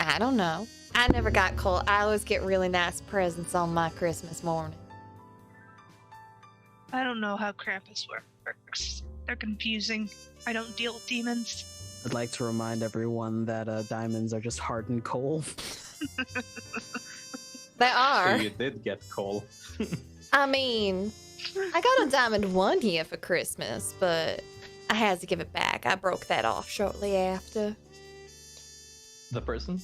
I don't know. I never got coal. I always get really nice presents on my Christmas morning. I don't know how Krampus works. They're confusing. I don't deal with demons. I'd like to remind everyone that diamonds are just hardened coal. They So are. you did get coal. I mean, I got a diamond one year for Christmas, but I had to give it back. I broke that off shortly after. The person?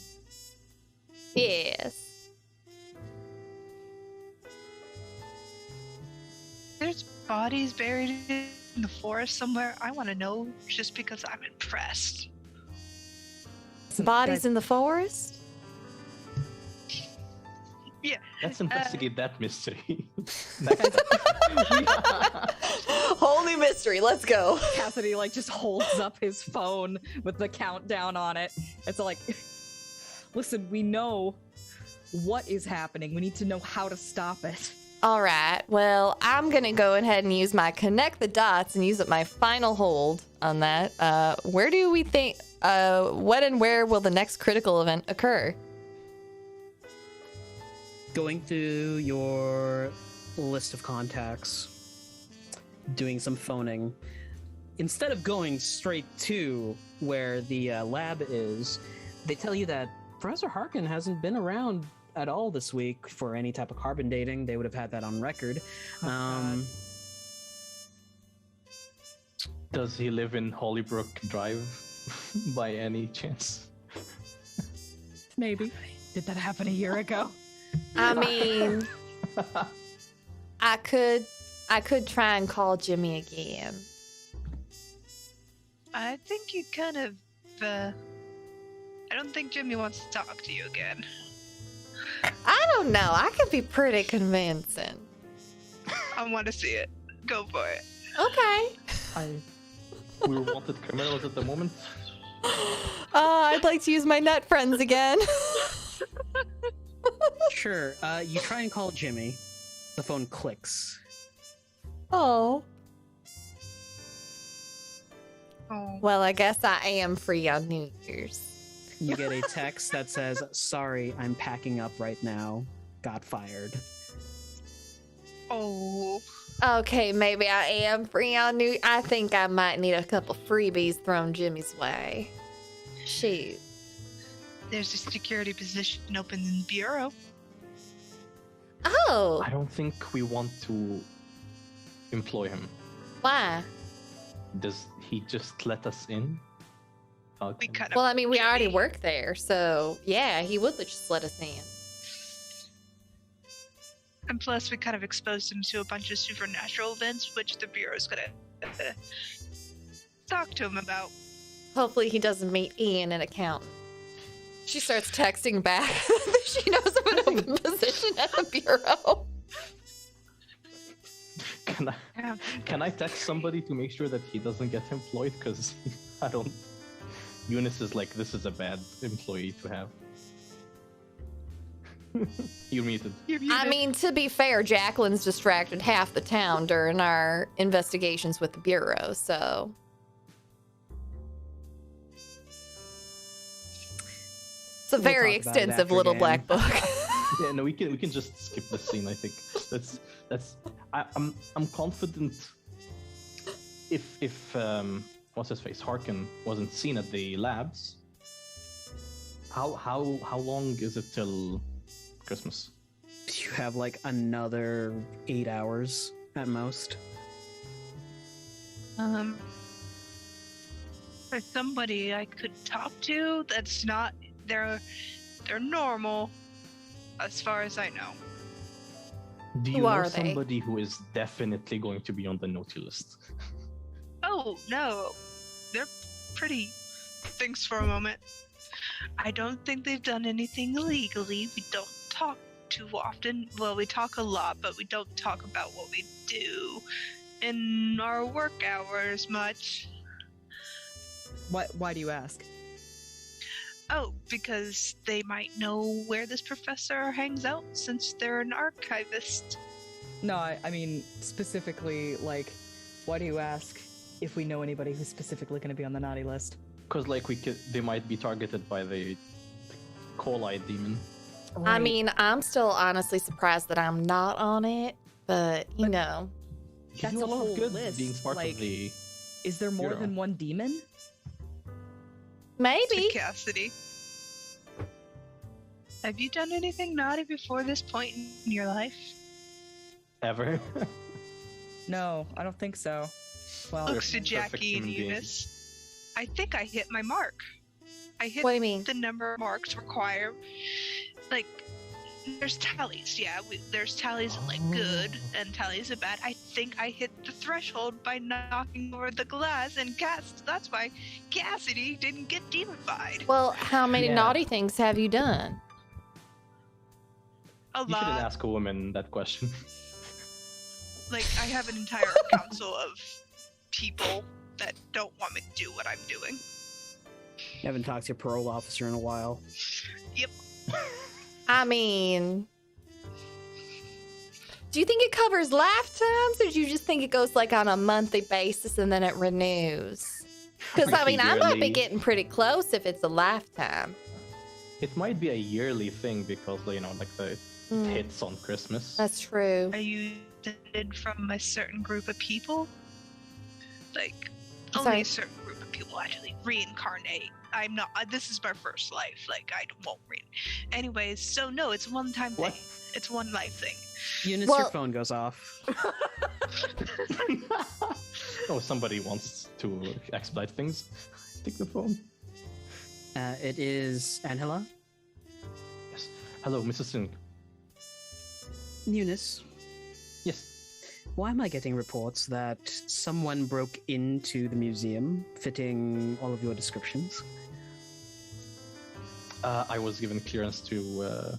Yes. There's bodies buried in the forest somewhere. I want to know just because I'm impressed. Bodies in the forest? Yeah. Let's investigate that mystery. Whole new mystery. Let's go. Cassidy like just holds up his phone with the countdown on it. It's like, listen, we know what is happening. We need to know how to stop it. All right. Well, I'm going to go ahead and use my connect the dots and use up my final hold on that. Where do we think, when and where will the next critical event occur? Going through your list of contacts, doing some phoning. Instead of going straight to where the lab is, they tell you that Professor Harkin hasn't been around at all this week for any type of carbon dating. They would have had that on record. Does he live in Hollybrooke Drive by any chance? Maybe. Did that happen a year ago? I mean, I could try and call Jimmy again. I think you kind of, I don't think Jimmy wants to talk to you again. I don't know. I could be pretty convincing. I want to see it. Go for it. Okay. We're wanted criminals at the moment. I'd like to use my net friends again. Sure. You try and call Jimmy. The phone clicks. Oh. Oh. Well, I guess I am free on New Year's. You get a text that says, "Sorry, I'm packing up right now. Got fired." Oh. Okay, maybe I am free on New. I think I might need a couple freebies thrown Jimmy's way. Shoot. There's a security position open in the Bureu. Oh, I don't think we want to employ him. why? Does he just let us in? We kind of. Well, I mean, we already Jimmy. work there, so yeah, he would just let us in. And plus, we kind of exposed him to a bunch of supernatural events, which the Bureau's gonna talk to him about. Hopefully, he doesn't meet Ian, an accountant. She starts texting back. She knows of an open position at the Bureau. Can I text somebody to make sure that he doesn't get employed? Because I don't. Eunice is like, this is a bad employee to have. You're muted. I mean, to be fair, Jacqueline's distracted half the town during our investigations with the Bureau, so. It's a very talk about it extensive after little game. black book. Yeah, no, we can just skip this scene. I think I'm confident. If what's his face Harkin wasn't seen at the labs, how long is it till Christmas? You have like another 8 hours at most. For somebody I could talk to that's not they're normal, as far as I know. Do you Who know are they? somebody who is definitely going to be on the naughty list? Oh no, they're pretty. Thanks for a moment. I don't think they've done anything illegally. We don't talk too often. Well, we talk a lot, but we don't talk about what we do in our work hours much. Why do you ask? Oh, because they might know where this professor hangs out since they're an archivist. No, I mean specifically, like, why do you ask if we know anybody who's specifically going to be on the naughty list? Because like they might be targeted by the Coal-Eye demon. I mean, I'm still honestly surprised that I'm not on it, but you know. You That's do a lot of whole good list, being part like- of the. Is there more Bureau. than one demon? Maybe. To Cassidy. Have you done anything naughty before this point in your life? Ever. No, I don't think so. Well, Looks to perfect Jackie and human being. Eunice. I think I hit my mark. I hit What do you mean? the number of marks required. Like, there's tallies, yeah. There's tallies of like good and tallies of bad. I think I hit the threshold by knocking over the glass and that's why Cassidy didn't get demonified. Well, how many Yeah. naughty things have you done? A You shouldn't lot. ask a woman that question. Like, I have an entire council of people that don't want me to do what I'm doing. You haven't talked to your parole officer in a while. Yep. I mean, do you think it covers lifetimes, or do you just think it goes like on a monthly basis and then it renews? Because I mean, I might be Yearly. getting pretty close if it's a lifetime. It might be a yearly thing because you know, like the Mm, hits on Christmas. that's true. Are you descended from a certain group of people? Like, I'm only sorry. a certain group of people actually reincarnate. I'm not. This is my first life. Like, I won't Anyways, so no, it's a one-time What? thing. It's one life thing. Eunice, Well- your phone goes off. Oh, somebody wants to expedite things. Take the phone. It is Angela. Yes. Hello, Mrs. Singh. Eunice, Yes. why am I getting reports that someone broke into the museum fitting all of your descriptions? I was given clearance to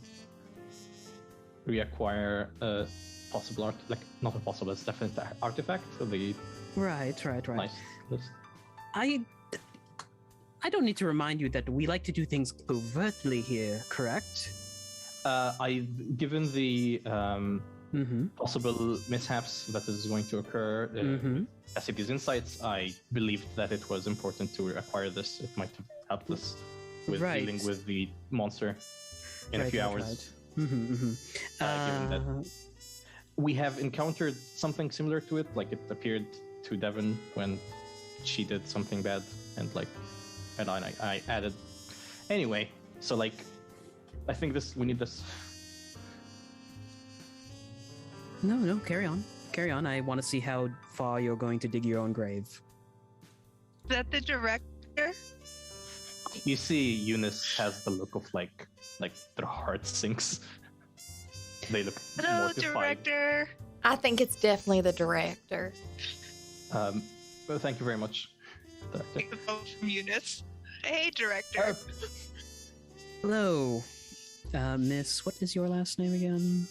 reacquire a possible not a possible, it's definitely an artifact. So the Right. nice list. I don't need to remind you that we like to do things covertly here, correct? Given the Mm-hmm. possible mishaps that is going to occur, Mm-hmm. SCP's insights, I believed that it was important to acquire this. It might have helped us with Right. dealing with the monster in a few hours. Mm-hmm, mm-hmm. Given that- We have encountered something similar to it, like it appeared to Devon when she did something bad, and I added. Anyway, so like, I think we need this. No, carry on. Carry on. I want to see how far you're going to dig your own grave. Is that the director? You see, Eunice has the look of like their heart sinks. They look Hello, mortified. director. I think it's definitely the director. Well, thank you very much, Director. Take the phone from Eunice. Hey, director. Hello, Miss. What is your last name again?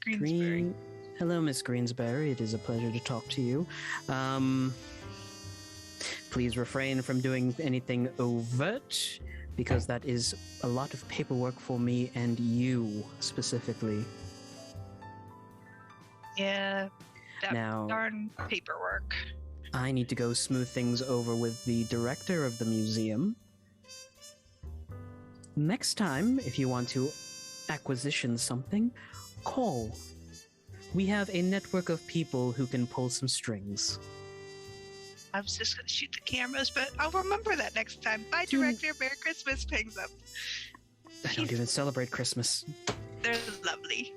Greensbury. Hello, Miss Greensbury. It is a pleasure to talk to you. Please refrain from doing anything overt, because that is a lot of paperwork for me and you specifically. Yeah, that Now, darn paperwork. I need to go smooth things over with the director of the museum. Next time, if you want to acquisition something, call. We have a network of people who can pull some strings. I was just gonna shoot the cameras, but I'll remember that next time. Bye, Do- director. Merry Christmas. Hangs up. I don't even celebrate Christmas. They're lovely.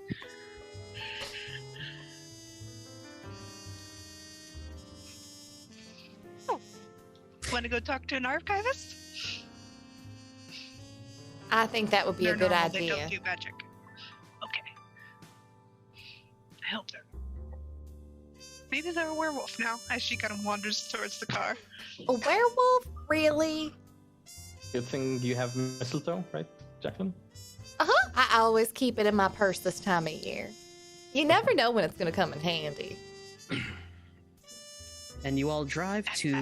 Oh, want to go talk to an archivist? I think that would be a They're good normal, They idea. don't do magic. Okay. I hope they're. Maybe they're a werewolf now, as she kind of wanders towards the car. A werewolf? Really? Good thing you have mistletoe, right, Jacqueline? Uh-huh. I always keep it in my purse this time of year. You never know when it's going to come in handy. And you all drive to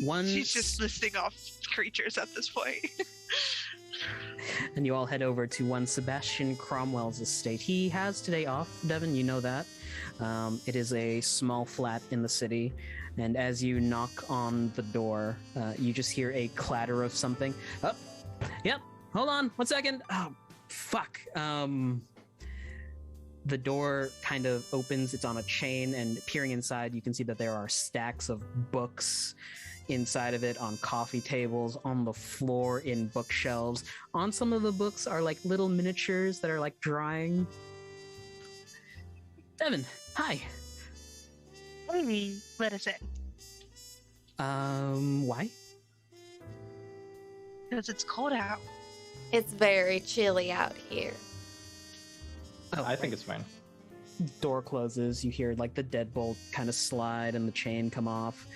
one. She's just listing off creatures at this point. And you all head over to one Sebastian Cromwell's estate. He has today off, Devin, you know that. It is a small flat in the city, and as you knock on the door, you just hear a clatter of something. Oh, yep, hold on, 1 second. Oh, fuck. The door kind of opens, it's on a chain, and peering inside, you can see that there are stacks of books inside of it, on coffee tables, on the floor, in bookshelves. On some of the books are like little miniatures that are like drying. Devin, hi. Hey, let us in. Why? Because it's cold out. It's very chilly out here. Oh, I think it's fine. door closes. You hear like the deadbolt kind of slide and the chain come off.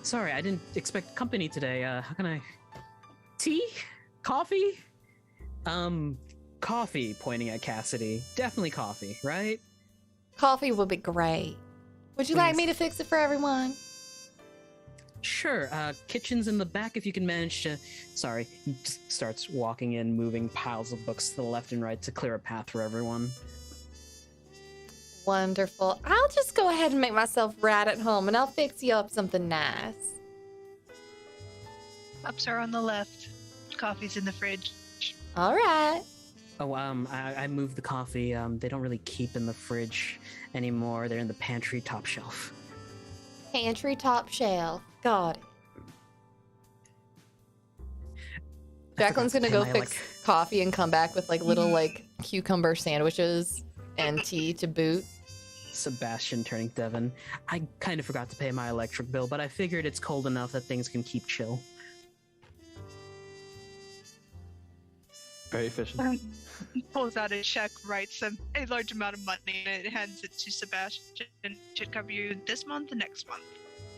Sorry, I didn't expect company today. How can I? Tea? Coffee? Coffee, pointing at Cassidy. Definitely coffee, right? Coffee would be great. Would you like me to fix it for everyone? Sure. Kitchen's in the back if you can manage to... Sorry, he just starts walking in, moving piles of books to the left and right to clear a path for everyone. Wonderful. I'll just go ahead and make myself right at home and I'll fix you up something nice. Cups are on the left. Coffee's in the fridge. All right. Oh, I moved the coffee. They don't really keep in the fridge anymore. They're in the pantry top shelf. Pantry top shelf. Got it. Jacqueline's gonna go fix coffee and come back with like little like cucumber sandwiches and tea to boot. Sebastian turning to Devin. I kind of forgot to pay my electric bill, but I figured it's cold enough that things can keep chill. Very efficient. He pulls out a check, writes a large amount of money, and hands it to Sebastian. Should cover you this month and next month.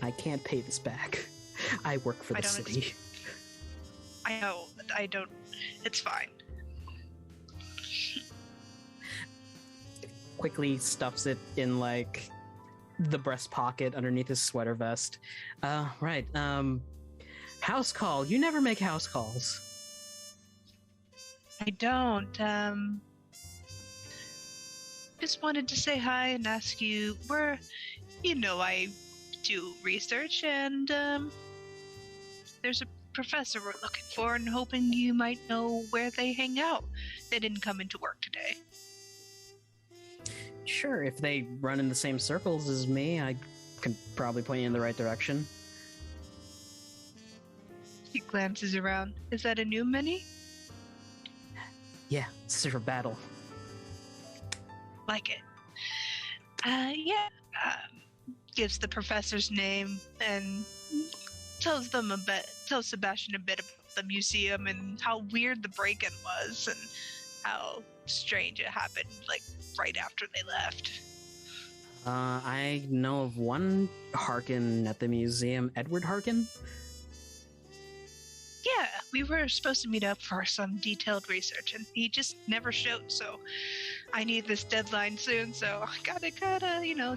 I can't pay this back. I work for the city. I know. I don't. It's fine. Quickly stuffs it in like the breast pocket underneath his sweater vest. Right. House call. You never make house calls. I don't. Just wanted to say hi and ask you where, I do research and there's a professor we're looking for and hoping you might know where they hang out. They didn't come into work today. Sure, if they run in the same circles as me, I can probably point you in the right direction. He glances around. Is that a new mini? Yeah, this is for battle. Like it. Gives the professor's name and tells Sebastian a bit about the museum and how weird the break-in was and how strange it happened, like, right after they left. I know of one Harkin at the museum. Edward Harkin? Yeah, we were supposed to meet up for some detailed research, and he just never showed, so I need this deadline soon, so I gotta,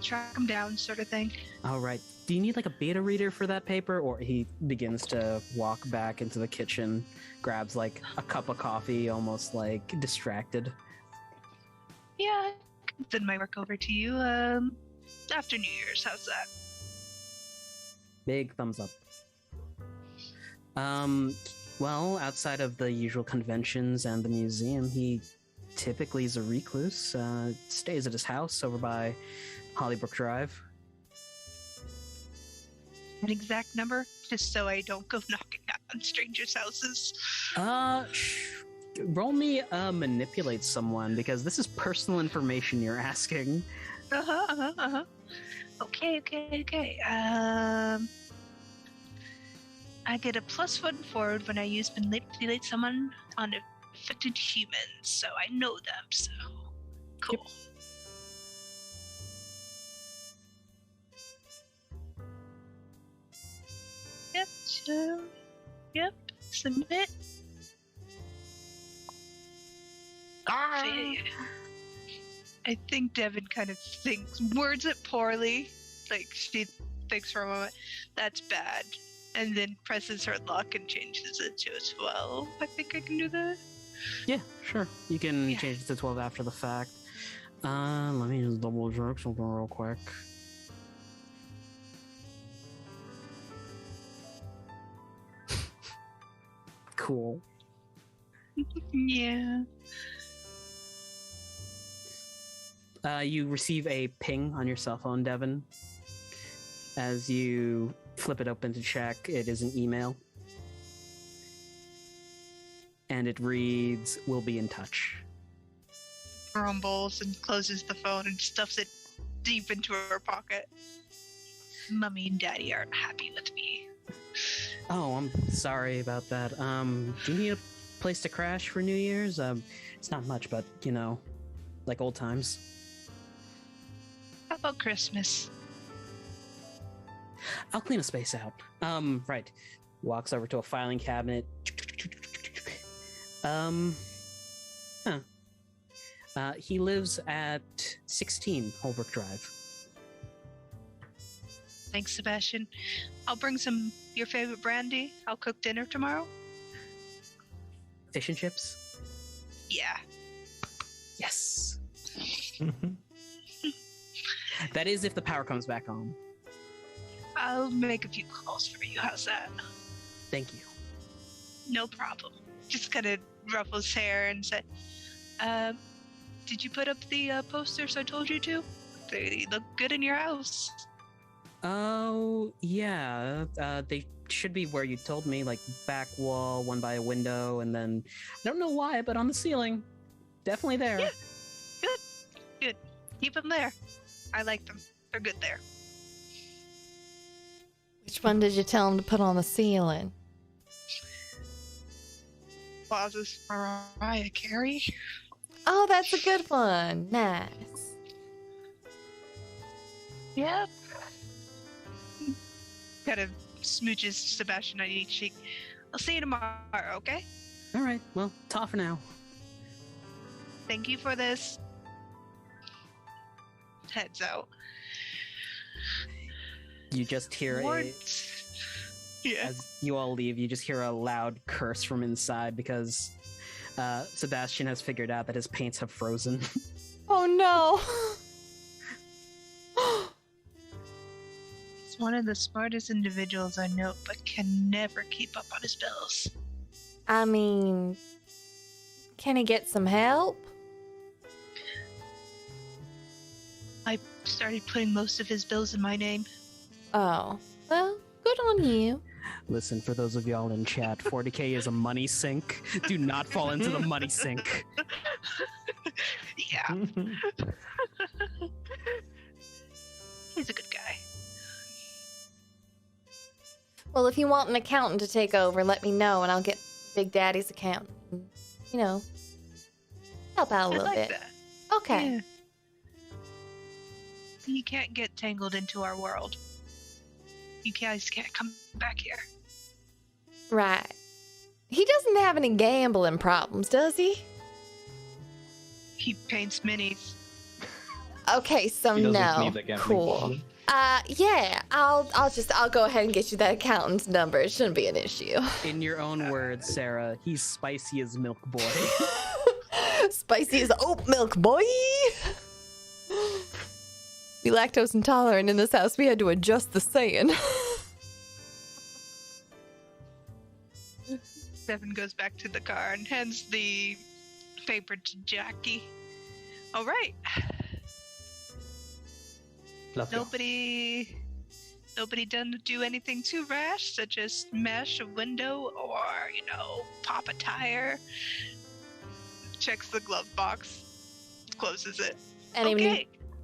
track him down, sort of thing. All right. Do you need, like, a beta reader for that paper? Or he begins to walk back into the kitchen, grabs, like, a cup of coffee, almost, like, distracted. Yeah, I can send my work over to you, after New Year's. How's that? Big thumbs up. Well, outside of the usual conventions and the museum, he typically is a recluse, stays at his house over by Hollybrooke Drive. An exact number? Just so I don't go knocking on strangers' houses. Roll me manipulate someone, because this is personal information you're asking. Okay. I get a +1 forward when I use manipulate someone on affected humans, so I know them, so cool. Yep, submit. I think Devin kind of words it poorly. Like, she thinks for a moment, that's bad. And then presses her luck and changes it to a 12. I think I can do that. Yeah, sure. You can change it to 12 after the fact. Let me just double check something real quick. Cool. Yeah. You receive a ping on your cell phone, Devin. As you flip it open to check, it is an email. And it reads, "We'll be in touch." Grumbles and closes the phone and stuffs it deep into her pocket. Mummy and Daddy aren't happy with me. Oh, I'm sorry about that. Do you need a place to crash for New Year's? It's not much, but, you know, like old times. How about Christmas? I'll clean a space out. Right. Walks over to a filing cabinet. He lives at 16 Hollybrooke Drive. Thanks, Sebastian. I'll bring some your favorite brandy. I'll cook dinner tomorrow. Fish and chips? Yeah. Yes. That is if the power comes back on. I'll make a few calls for you. How's that? Thank you. No problem. Just kind of ruffles his hair and said, did you put up the posters I told you to? They look good in your house. Oh, yeah. They should be where you told me, like back wall, one by a window, and then I don't know why, but on the ceiling. Definitely there. Yeah. Good. Keep them there. I like them. They're good there. Which one did you tell him to put on the ceiling? Pauses. Mariah Carey. Oh, that's a good one. Nice. Yep. Kind of smooches Sebastian on each cheek. I'll see you tomorrow, okay? All right. Well, ta for now. Thank you for this. Heads out. You just hear as you all leave, you just hear a loud curse from inside because Sebastian has figured out that his paints have frozen. Oh no! He's one of the smartest individuals I know, but can never keep up on his bills. I mean, can he get some help? I started putting most of his bills in my name. Oh, well, good on you. Listen, for those of y'all in chat, 40K is a money sink. Do not fall into the money sink. Yeah. He's a good guy. Well, if you want an accountant to take over, let me know and I'll get Big Daddy's accountant. You know, help out a little like bit. that. Okay. Yeah. You can't get tangled into our world. You guys can't come back here. Right. He doesn't have any gambling problems, does he? He paints minis. Okay, so He doesn't no. need a gambling Cool. problem. Yeah, I'll go ahead and get you that accountant's number. It shouldn't be an issue. In your own words, Sarah, he's spicy as milk boy. Spicy as oat milk, boy. Be lactose intolerant in this house. We had to adjust the saying. Devin goes back to the car and hands the paper to Jackie. All right. Let's go. Nobody done do anything too rash, such as smash a window or, pop a tire. Checks the glove box, closes it.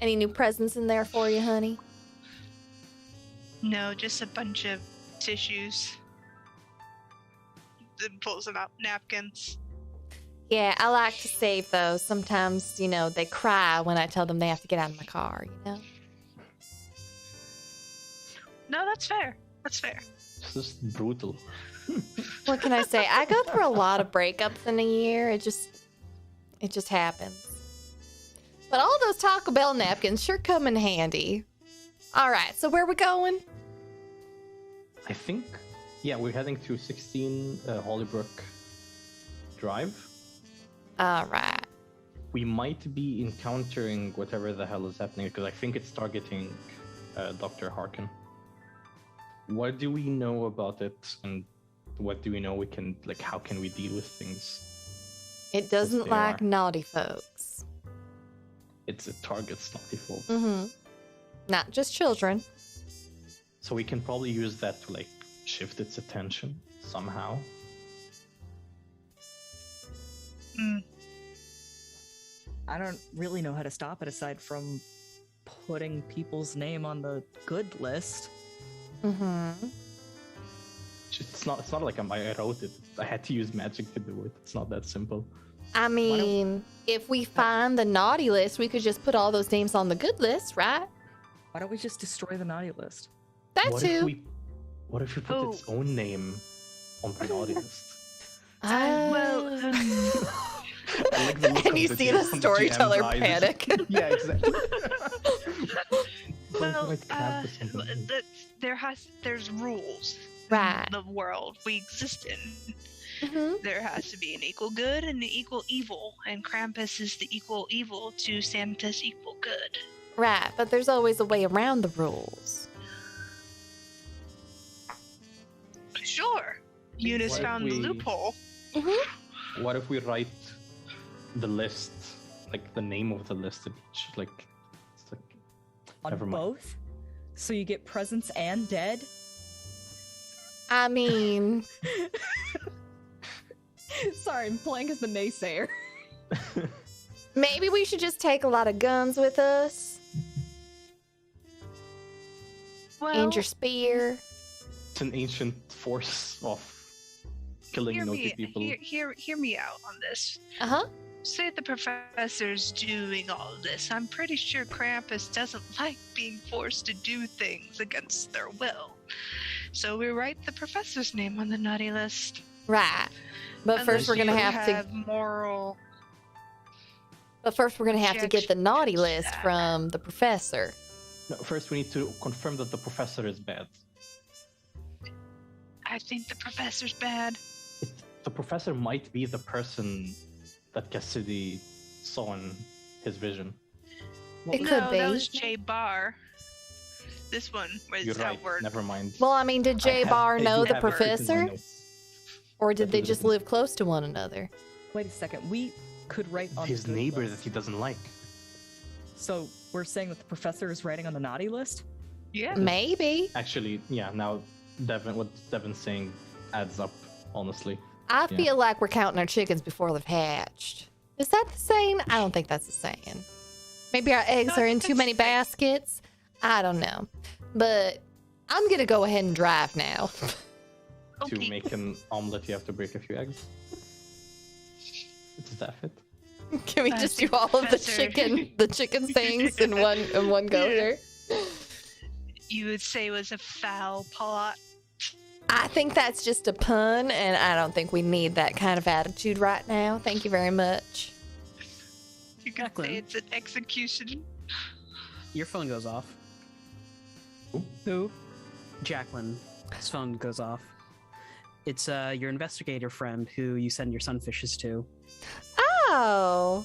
Any new presents in there for you, honey? No, just a bunch of tissues. Then pulls them out. Napkins. Yeah, I like to save those. Sometimes, they cry when I tell them they have to get out of my car, No, that's fair. That's fair. It's just brutal. What can I say? I go through a lot of breakups in a year. It just happens. But all those Taco Bell napkins sure come in handy. All right, so where are we going? I think, yeah, we're heading through 16 Hollybrooke Drive. All right. We might be encountering whatever the hell is happening because I think it's targeting Dr. Harkin. What do we know about it, and what do we know we can, like, how can we deal with things? It doesn't they like are. naughty folks. It targets naughty folks. Mm-hmm. Not just children. So we can probably use that to, like, shift its attention somehow. I don't really know how to stop it aside from putting people's name on the good list. Mm-hmm. It's not like I wrote it. I had to use magic to do it. It's not that simple. I mean, if we find the naughty list, we could just put all those names on the good list, right? Why don't we just destroy the naughty list? That What too. if we put its own name on the naughty list? Well, I like the look And of you the see GM the on the storyteller GM's eyes. panic. Yeah, exactly. well, Like Krampus or something. there's rules Right. in the world we exist in. Mm-hmm. There has to be an equal good and an equal evil, and Krampus is the equal evil to Santa's equal good. Right, but there's always a way around the rules. Sure, Eunice What if found the we- loophole. Mm-hmm. What if we write the list, like the name of the list in each, like, it's like, On Never mind. both? So you get presents and dead? I mean, Sorry, I'm playing as the naysayer. maybe we should just take a lot of guns with us. Well, And your spear. it's an ancient force of killing hear naughty me, people. hear me out on this. Uh-huh. Say the professor's doing all of this. I'm pretty sure Krampus doesn't like being forced to do things against their will. So we write the professor's name on the naughty list. Right. But first Unless we're gonna you have to moral. But first we're gonna have to get the naughty list Objection. from the professor. No, first we need to confirm that the professor is bad. I think the professor's bad. The professor might be the person that Cassidy saw in his vision. It no, could that be. was J Bar. This one was You're right. outward. Never mind. Well, I mean, did J Bar I know do the have it written in my professor? notes. Or did That they was just written. live close to one another? Wait a second, we could write on His the good neighbor list. that he doesn't like. So we're saying that the professor is writing on the naughty list? Yeah. Maybe. Actually, yeah, now what Devin's saying adds up, honestly. I Yeah. feel like we're counting our chickens before they've hatched. Is that the saying? I don't think that's the saying. Maybe our eggs No, I are in think too that's many the saying. baskets. I don't know. But I'm going to go ahead and drive now. To Okay. make an omelet, you have to break a few eggs. Does that fit? Can we I just do think all of the Professor- chicken things in one go Yeah. here? You would say was a foul plot. I think that's just a pun, and I don't think we need that kind of attitude right now. Thank you very much. You could Jacqueline. say it's an execution. Your phone goes off. Who? Jacqueline, his phone goes off. It's your investigator friend who you send your sunfishes to. Oh.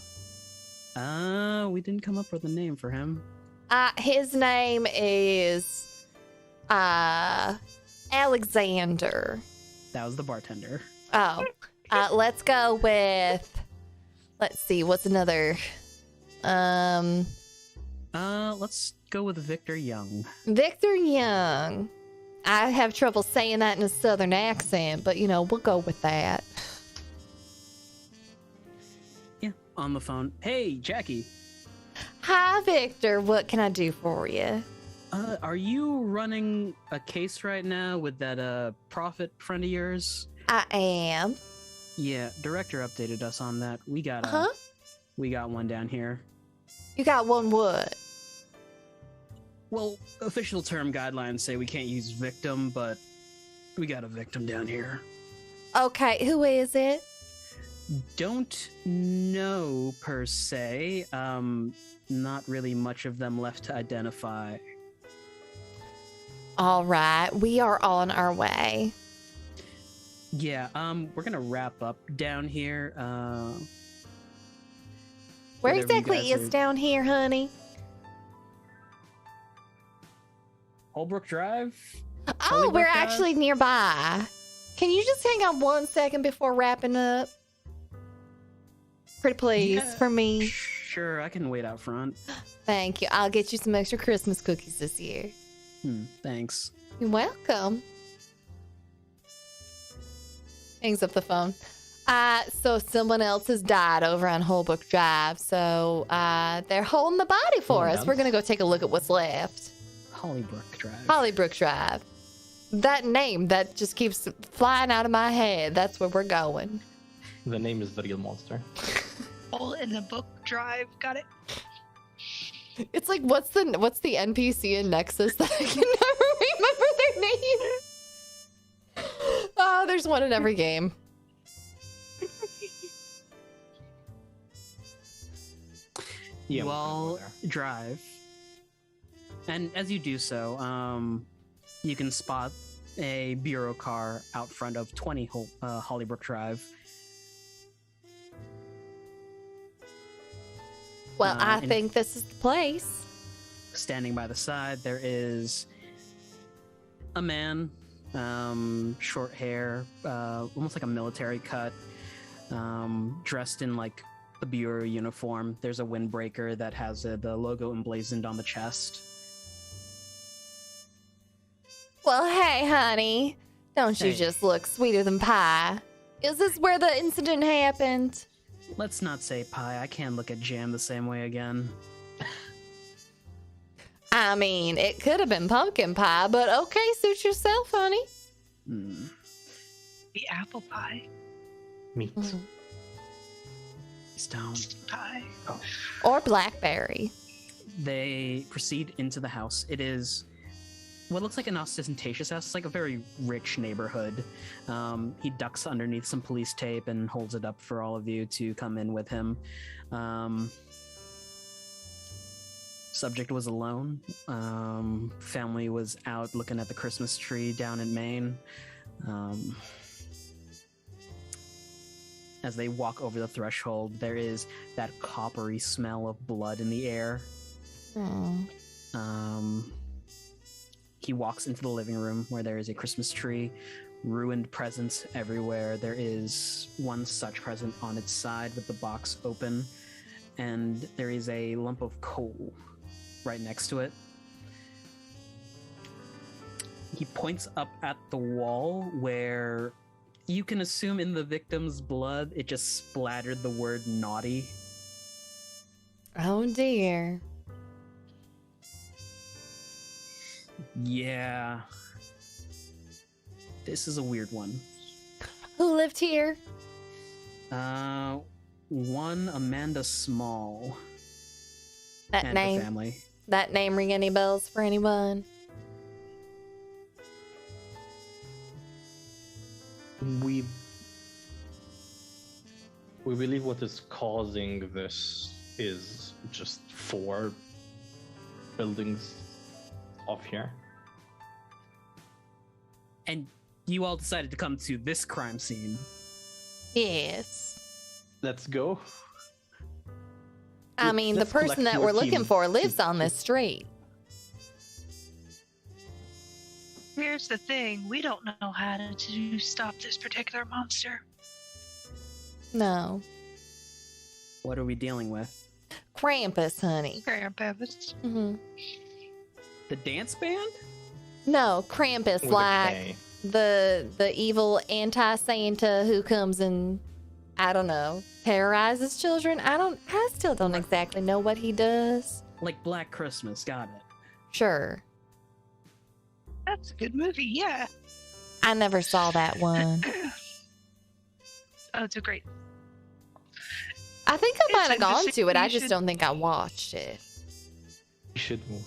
We didn't come up with a name for him. His name is Alexander. That was the bartender. Oh. Let's go with, let's see, what's another? Let's go with Victor Young. Victor Young. I have trouble saying that in a southern accent, but you know, we'll go with that. Yeah, on the phone. Hey, Jackie. Hi, Victor. What can I do for you? Are you running a case right now with that prophet friend of yours? I am. Yeah, director updated us on that. We got Huh? we got one down here. You got one what? Well, official term guidelines say we can't use victim, but we got a victim down here. Okay, who is it? Don't know per se. Not really much of them left to identify. All right, we are on our way. Yeah, we're gonna wrap up down here. Where whatever you exactly guys is are- down here, honey? Holbrook Drive? Oh, Hollybrooke we're Drive? actually nearby. Can you just hang on 1 second before wrapping up? Pretty please, Yeah. for me. Sure, I can wait out front. Thank you. I'll get you some extra Christmas cookies this year. Thanks. You're welcome. Hangs up the phone. So someone else has died over on Holbrook Drive. So they're holding the body for Someone us. else? We're gonna go take a look at what's left. Hollybrooke Drive. Hollybrooke Drive. That name that just keeps flying out of my head. That's where we're going. The name is the real monster. Hole in the book drive. Got it. It's like what's the NPC in Nexus that I can never remember their name? Oh, there's one in every game. Yeah, You we're gonna all go there. drive. And as you do so, you can spot a bureau car out front of 20 Hollybrooke Drive. Well, I and- think this is the place. Standing by the side, there is a man, short hair, almost like a military cut, dressed in like a bureau uniform. There's a windbreaker that has the logo emblazoned on the chest. Well, hey, honey. Don't you Hey. just look sweeter than pie? Is this where the incident happened? Let's not say pie. I can't look at jam the same way again. I mean, it could have been pumpkin pie, but okay, suit yourself, honey. Hmm. The apple pie. Meat. Mhm. Stone. Pie. Or blackberry. They proceed into the house. It is what looks like an ostentatious house. It's like a very rich neighborhood. He ducks underneath some police tape and holds it up for all of you to come in with him. Subject was alone. Family was out looking at the Christmas tree down in Maine. As they walk over the threshold, there is that coppery smell of blood in the air. Mm. He walks into the living room where there is a Christmas tree, ruined presents everywhere. There is one such present on its side with the box open, and there is a lump of coal right next to it. He points up at the wall where you can assume in the victim's blood it just splattered the word naughty. Oh dear. Yeah. This is a weird one. Who lived here? One Amanda Small That and her name. family. That name ring any bells for anyone? We believe what is causing this is just 4 buildings off here. And you all decided to come to this crime scene. Yes. Let's go. I mean, the Let's person collect that your we're looking team. for lives on this street. Here's the thing. We don't know how to stop this particular monster. No. What are we dealing with? Krampus, honey. Krampus. Hmm. The dance band? No, Krampus, With a like K. the evil anti-Santa who comes and, I don't know, terrorizes children. I still don't exactly know what he does. Like Black Christmas, got it. Sure. That's a good movie, yeah. I never saw that one. Oh, it's a great. I think I might have It's gone interesting. to it. I You just should- don't think I watched it. We should move.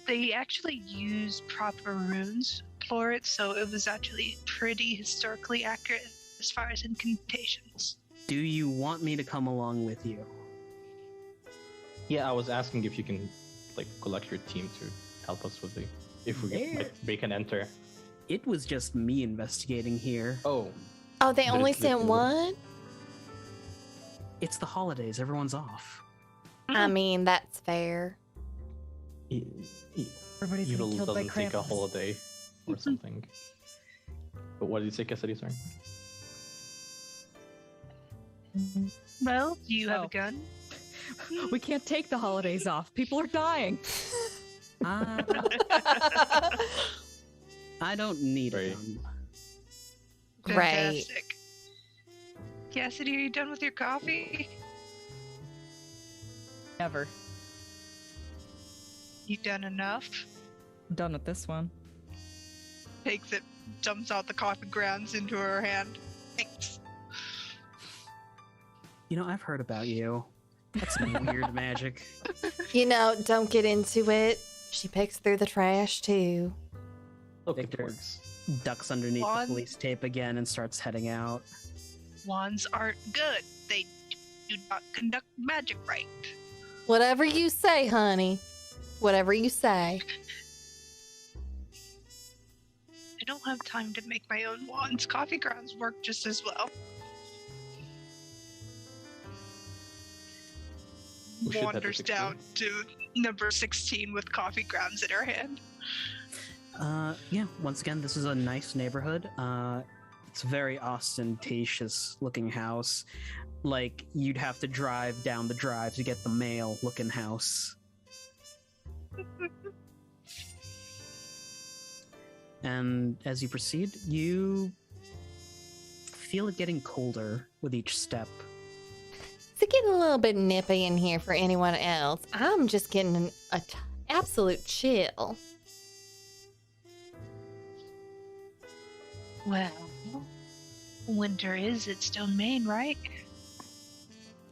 They actually used proper runes for it, so it was actually pretty historically accurate. as far as incantations. Do you want me to come along with you? Yeah, I was asking if you can like collect your team to help us with if we There. like, break and enter. It was just me investigating here. Oh, Oh, they only There's sent the- one? It's the holidays. Everyone's off. I mean, that's fair. Everybody's Evil getting killed by doesn't take a Krampus. holiday or something. But what did you say, Cassidy? Sorry. Well, do you have Oh. a gun? We can't take the holidays off. People are dying. I don't need a Right. gun. Right. Fantastic. Cassidy, are you done with your coffee? Never. You done enough? I'm done with this one. Takes it, dumps out the coffee grounds into her hand. Thanks. You know, I've heard about you. That's some weird magic. You know, don't get into it. She picks through the trash too. Look, Victor. it works. Ducks underneath One. the police tape again and starts heading out. Wands aren't good. They do not conduct magic right. Whatever you say, honey. Whatever you say. I don't have time to make my own wands. Coffee grounds work just as well. We should head to Wanders 16. down to number 16 with coffee grounds in her hand. Yeah, once again, this is a nice neighborhood. It's a very ostentatious looking house. Like, you'd have to drive down the drive to get the male looking house. And as you proceed, you feel it getting colder with each step. It's getting a little bit nippy in here for anyone else. I'm just getting an absolute chill. Well, winter is its domain, right?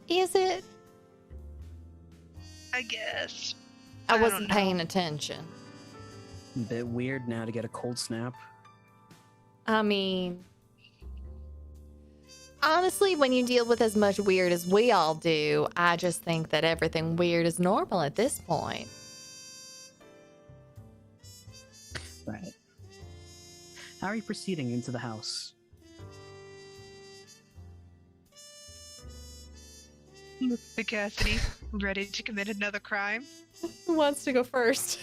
Is it? I guess. I I don't wasn't know. paying attention. A bit weird now to get a cold snap. I mean, honestly, when you deal with as much weird as we all do, I just think that everything weird is normal at this point. Right. How are you proceeding into the house? The Cassidy, ready to commit another crime? Who wants to go first?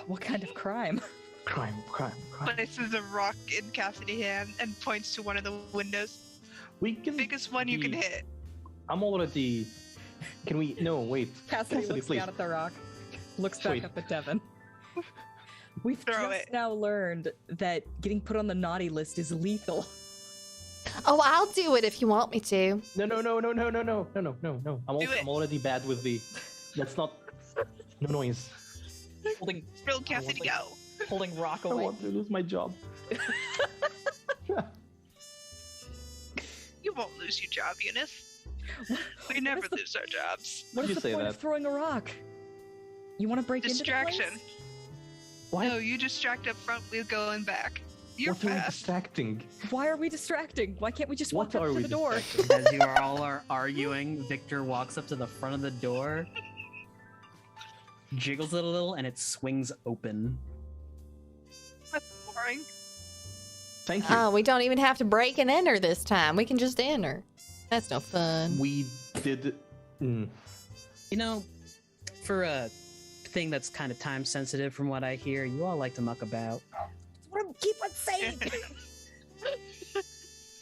What kind of crime? Crime. Places a rock in Cassidy's hand and points to one of the windows. We can. Biggest one you can be- hit. I'm already. Can we? No, wait. Cassidy looks please. down at the rock, looks back Wait. up at Devin. We've Throw just it. now learned that getting put on the naughty list is lethal. Oh, I'll do it if you want me to. No. Do it. I'm already bad with the. Let's not. No noise. Holding Real Cassidy, go. holding rock I away. want to lose my job. You won't lose your job, Eunice. We never is the- lose our jobs. What You is the say point that. of throwing a rock? You want to break Distraction. into the place? What? No, you distract up front, we'll go in back. You're What are we fast. distracting? Why are we distracting? Why can't we just walk What up are to we the door? distracting? As you are all arguing, Victor walks up to the front of the door, jiggles it a little, and it swings open. That's boring. Thank you. Oh, we don't even have to break and enter this time. We can just enter. That's no fun. We did. You know, for a thing that's kind of time sensitive from what I hear, you all like to muck about. What do keep on saying?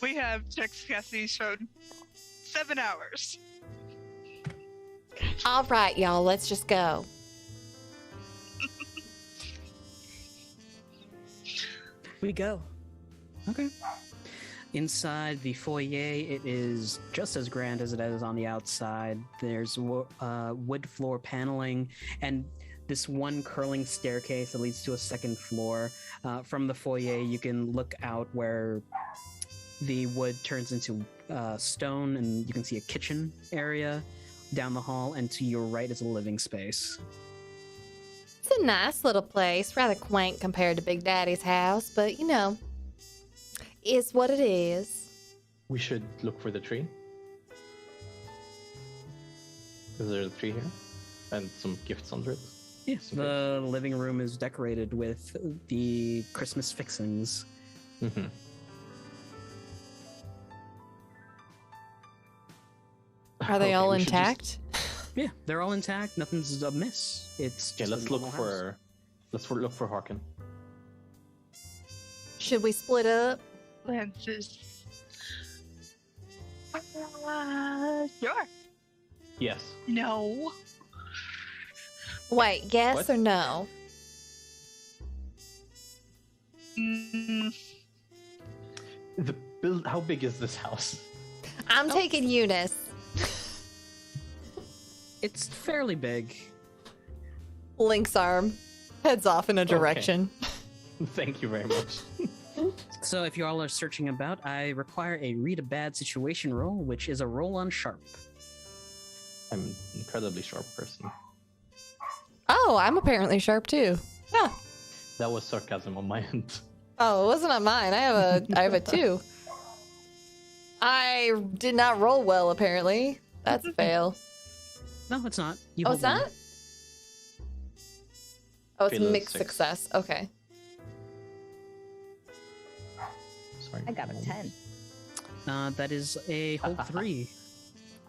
We have checked Cassidy's phone 7 hours. All right, y'all, let's just go. We go. Okay. Inside the foyer, it is just as grand as it is on the outside. There's wood floor paneling and this one curling staircase that leads to a second floor. From the foyer, you can look out where the wood turns into stone, and you can see a kitchen area down the hall, and to your right is a living space. It's a nice little place, rather quaint compared to Big Daddy's house, but you know, is what it is. We should look for the tree. Is there a tree here? And some gifts under it? Yeah, the living room is decorated with the Christmas fixings. Mm-hmm. Are they all intact? Yeah, they're all intact. Nothing's amiss. It's Okay, just let's a look normal house. for look for Harkin. Should we split up? Lances. Sure. Yes. No. Wait, yes What? or no? Mm, The build. How big is this house? I'm taking Eunice. It's fairly big. Link's arm heads off in a direction. Thank you very much. So if you all are searching about, I require a read a bad situation roll, which is a roll on sharp. I'm an incredibly sharp person. Oh, I'm apparently sharp too. Huh. That was sarcasm on my end. Oh, it wasn't on mine. I have a 2. I did not roll well, apparently. That's a fail. No, it's not. You Oh, hold it's not? one. Oh, it's Fail is mixed 6. success. Okay. Sorry. I got a 10. That is a hold 3.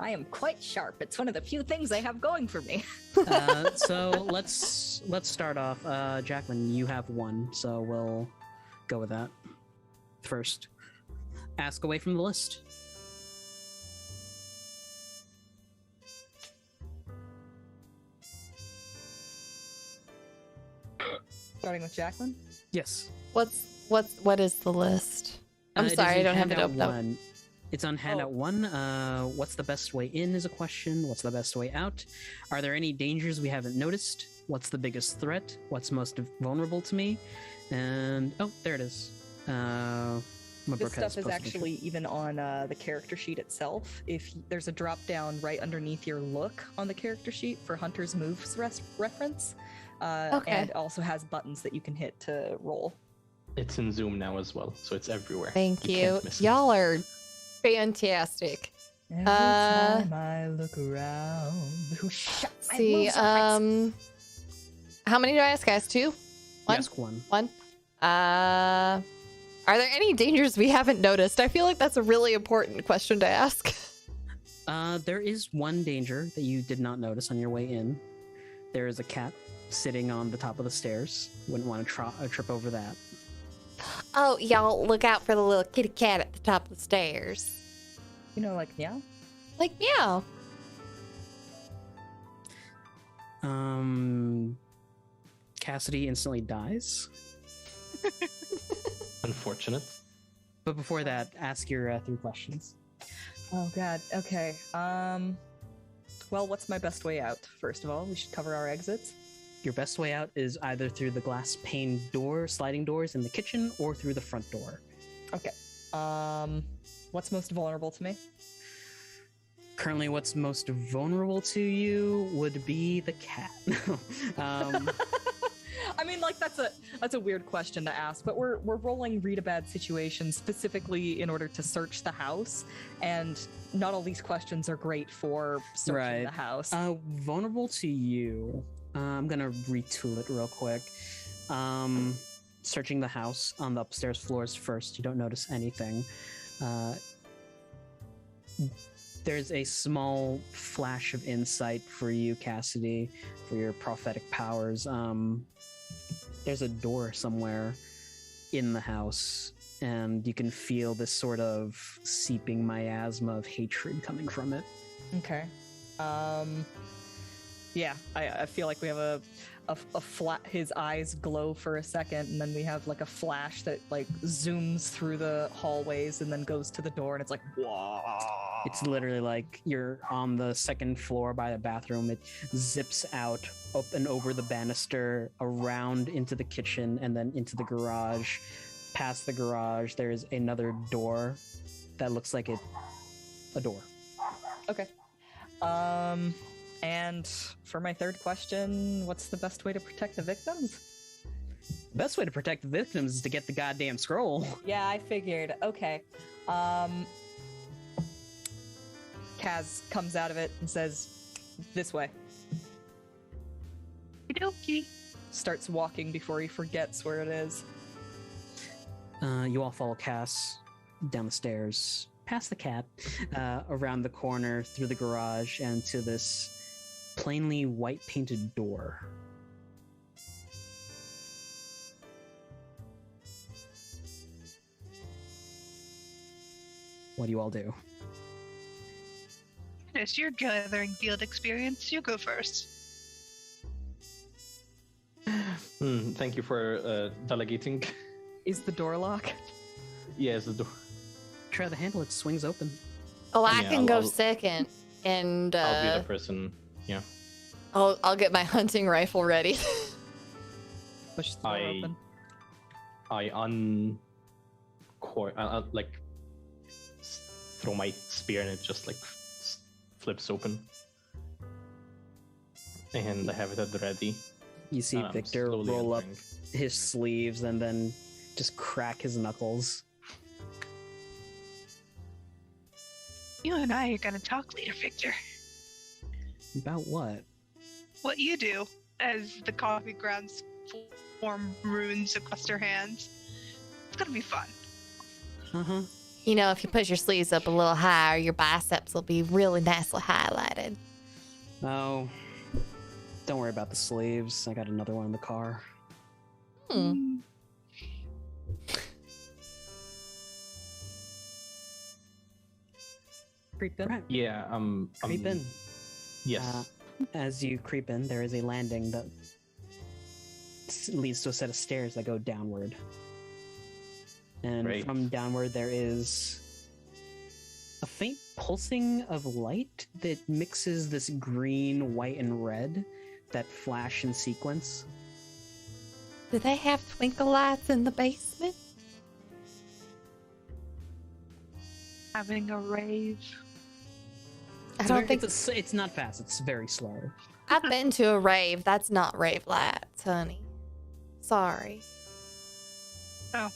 I am quite sharp. It's one of the few things I have going for me. So let's start off. Jacqueline, you have 1, so we'll go with that first. Ask away from the list. Starting with Jacqueline. Yes. What is the list? I'm It is sorry, I in don't have it handout open up. 1. It's on handout 1. What's the best way in is a question. What's the best way out? Are there any dangers we haven't noticed? What's the biggest threat? What's most vulnerable to me? And oh, there it is. This stuff is actually even on the character sheet itself. If there's a drop down right underneath your look on the character sheet for Hunter's Moves reference, Okay. and also has buttons that you can hit to roll. It's in Zoom now as well, so it's everywhere. Thank you. can't miss it. Y'all are fantastic. Every time I look around, who shut my See, moves reference? how many do I ask, guys? 2? 1? Ask 1. 1? Are there any dangers we haven't noticed? I feel like that's a really important question to ask. There is one danger that you did not notice on your way in. There is a cat sitting on the top of the stairs. Wouldn't want to trip over that. Oh, y'all look out for the little kitty cat at the top of the stairs. You know, like, yeah. Like, meow. Cassidy instantly dies. Unfortunate. But before that, ask your 3 questions. Oh god. Okay. Well, what's my best way out? First of all, we should cover our exits. Your best way out is either through the glass pane door, sliding doors in the kitchen, or through the front door. Okay. What's most vulnerable to me? Currently, what's most vulnerable to you would be the cat. I mean, like that's a weird question to ask, but we're rolling read a bad situation specifically in order to search the house, and not all these questions are great for searching the house. Vulnerable to you. I'm gonna retool it real quick. Searching the house on the upstairs floors first. You don't notice anything. There's a small flash of insight for you, Cassidy, for your prophetic powers. There's a door somewhere in the house, and you can feel this sort of seeping miasma of hatred coming from it. Okay. Yeah, I feel like we have a flat. His eyes glow for a second, and then we have like a flash that like zooms through the hallways and then goes to the door, and it's like, whoa. It's literally like you're on the second floor by the bathroom. It zips out up and over the banister, around into the kitchen, and then into the garage. Past the garage, there's another door that looks like a door. Okay. And for my third question, what's the best way to protect the victims? The best way to protect the victims is to get the goddamn scroll. Yeah, I figured. Okay. Kaz comes out of it and says, "This way." Okie Starts walking before he forgets where it is. You all follow Cass down the stairs, past the cat, around the corner, through the garage, and to this plainly white painted door. What do you all do? Yes, you're gathering field experience. You go first. Thank you for delegating. Is the door locked? Yes, the door. Try the handle, it swings open. Oh, I Yeah, can go I'll- second, and I'll be the person. Yeah. I'll get my hunting rifle ready. Push the door open. I throw my spear and it just like flips open. And I have it at the ready. You see and I'm Victor slowly roll up entering. his sleeves and then just crack his knuckles. You and I are gonna talk later, Victor. About what? What you do as the coffee grounds form runes across your hands. It's gonna be fun. Uh-huh. You know, if you push your sleeves up a little higher, your biceps will be really nicely highlighted. Oh, don't worry about the sleeves. I got another one in the car. Creep in. Right. Yeah, Creep in. Yes. As you creep in, there is a landing that leads to a set of stairs that go downward. And Great. from downward, there is a faint pulsing of light that mixes this green, white, and red that flash in sequence. Do they have twinkle lights in the basement? Having a rave. I don't think It's not fast. It's very slow. I've been to a rave. That's not rave lights, honey. Sorry. Oh,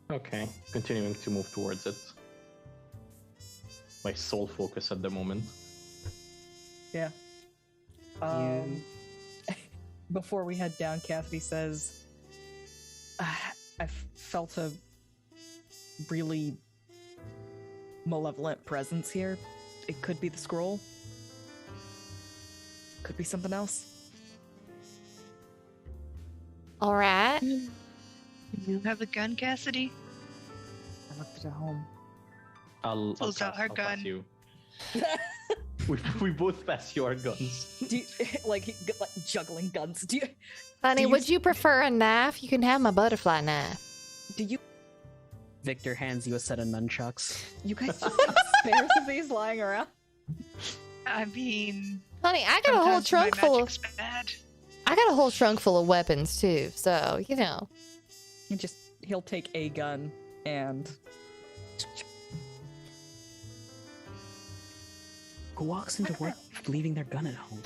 Okay, continuing to move towards it. My sole focus at the moment. Yeah. Before we head down, Cassidy says, I felt a really malevolent presence here. It could be the scroll. Could be something else. All right. you have a gun, Cassidy? I left it at home. I'll Pulls out her pass gun. you. we both pass you our guns. Do you, like juggling guns? Do Honey, you- would you prefer a knife? You can have my butterfly knife. you Victor hands you a set of nunchucks. guys just have spares of these lying around? I mean, Honey, I got a whole sometimes my trunk full of magic's bad. I got a whole trunk full of weapons too, so you know. He'll take a gun and Who walks into work leaving their gun at home?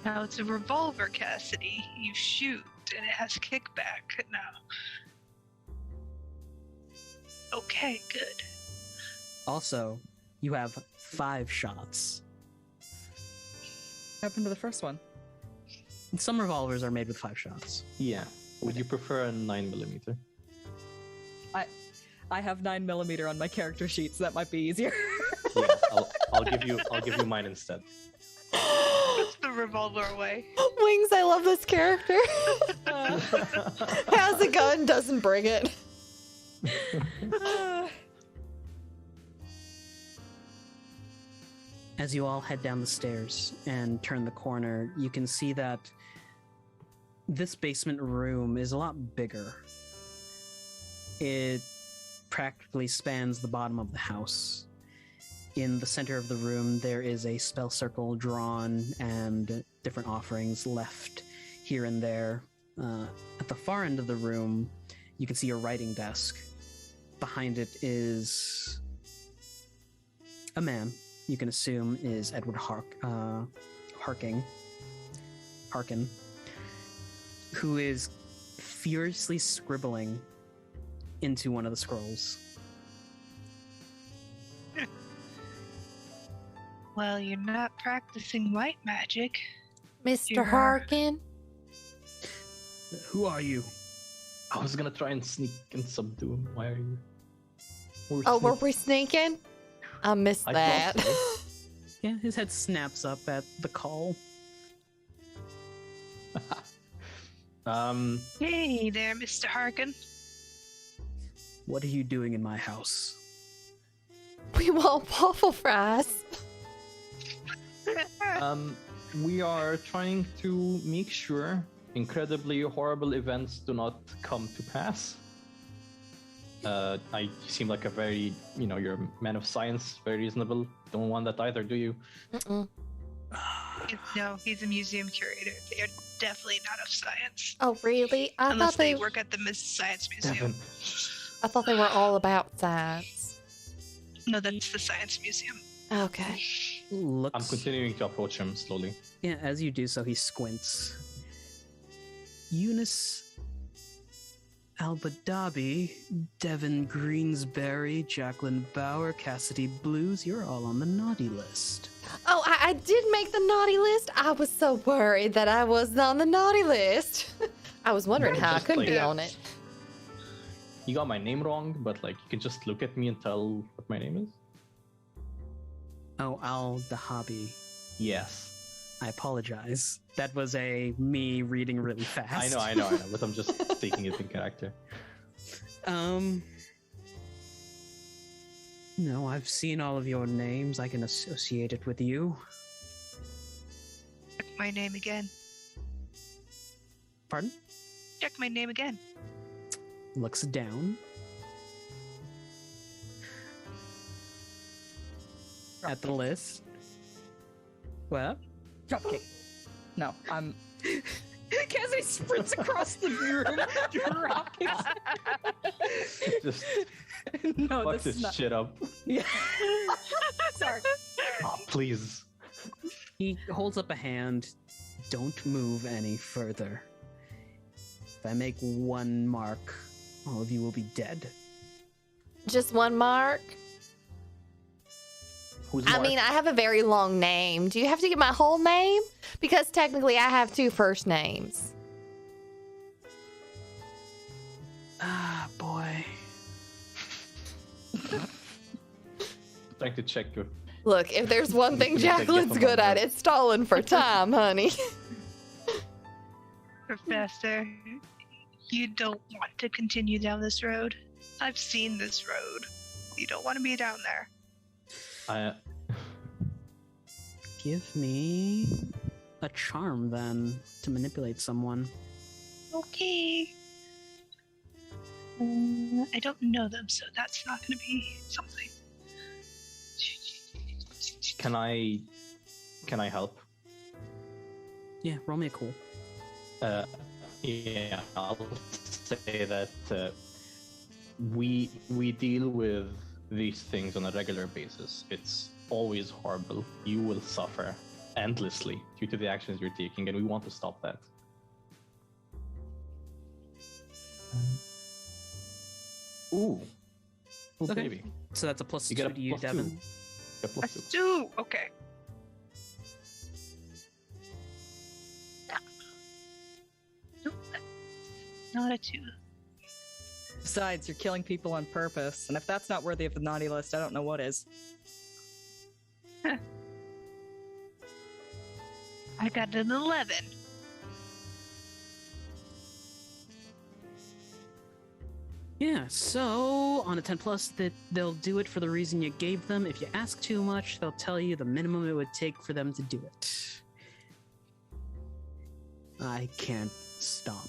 Now it's a revolver, Cassidy. You shoot, and it has kickback now. Okay, good. Also, you have 5 shots. what happened to the first one? And some revolvers are made with 5 shots. Yeah. Would you prefer a 9mm? I have 9mm on my character sheet, so that might be easier. Yeah, I'll give you mine instead. Puts the revolver away. Wings, I love this character. Has a gun, doesn't bring it. As you all head down the stairs and turn the corner, you can see that this basement room is a lot bigger. It practically spans the bottom of the house. In the center of the room, there is a spell circle drawn and different offerings left here and there. At the far end of the room, you can see a writing desk. Behind it is a man. You can assume is Edward Harkin, who is furiously scribbling into one of the scrolls. Well, you're not practicing white magic. Mr. You're- Harkin. Who are you? I was gonna try and sneak and subdue him. Why are you? Were we sneaking? I missed I that. thought Yeah, his head snaps up at the call. Hey there, Mr. Harkin. What are you doing in my house? We want waffle fries. We are trying to make sure incredibly horrible events do not come to pass. You seem like a very, you're a man of science, very reasonable. Don't want that either, do you? Mm-mm. No, he's a museum curator. They are definitely not of science. Oh, really? Unless they work at the Science Museum. Devin. I thought they were all about science. No, that's the Science Museum. Okay. Looks. I'm continuing to approach him slowly. Yeah, as you do so, he squints. Eunice Albadabi, Devin Greensbury, Jacqueline Bauer, Cassidy Blues, you're all on the naughty list. Oh, I did make the naughty list. I was so worried that I wasn't on the naughty list. I was wondering Yeah, how I just couldn't like- be on it. You got my name wrong, but you can just look at me and tell what my name is. Oh, Al-Dahabi. Yes. I apologize. That was me reading really fast. I know, but I'm just taking it in character. No, I've seen all of your names. I can associate it with you. Check my name again. Pardon? Check my name again. Looks down. At the list. What? Dropkick. No, I'm. Cassie sprints across the room, dropkicks. Just No, fuck this this is not. shit up. Yeah. Sorry. Oh, please. He holds up a hand. Don't move any further. If I make one mark, all of you will be dead. Just one mark? Who's I Mark? mean, I have a very long name. Do you have to get my whole name? Because technically I have 2 first names. Ah, boy. Trying to check your. Look, if there's one thing You can take Jacqueline's it good from at, my it's stalling for time, honey. Professor, you don't want to continue down this road. I've seen this road. You don't want to be down there. Give me a charm then to manipulate someone. Okay. I don't know them, so that's not going to be something. Can I help? Yeah, roll me a cool. Yeah, I'll say that we deal with these things on a regular basis. It's always horrible. You will suffer endlessly due to the actions you're taking, and we want to stop that. Ooh. Okay. Baby. So that's a plus You 2 get a to you, plus Devin. 2. A plus 2. Two. Okay. Nope. Not a 2. Besides, you're killing people on purpose, and if that's not worthy of the naughty list, I don't know what is. I got an 11. Yeah, so on a 10 plus, that they'll do it for the reason you gave them. If you ask too much, they'll tell you the minimum it would take for them to do it. I can't stop.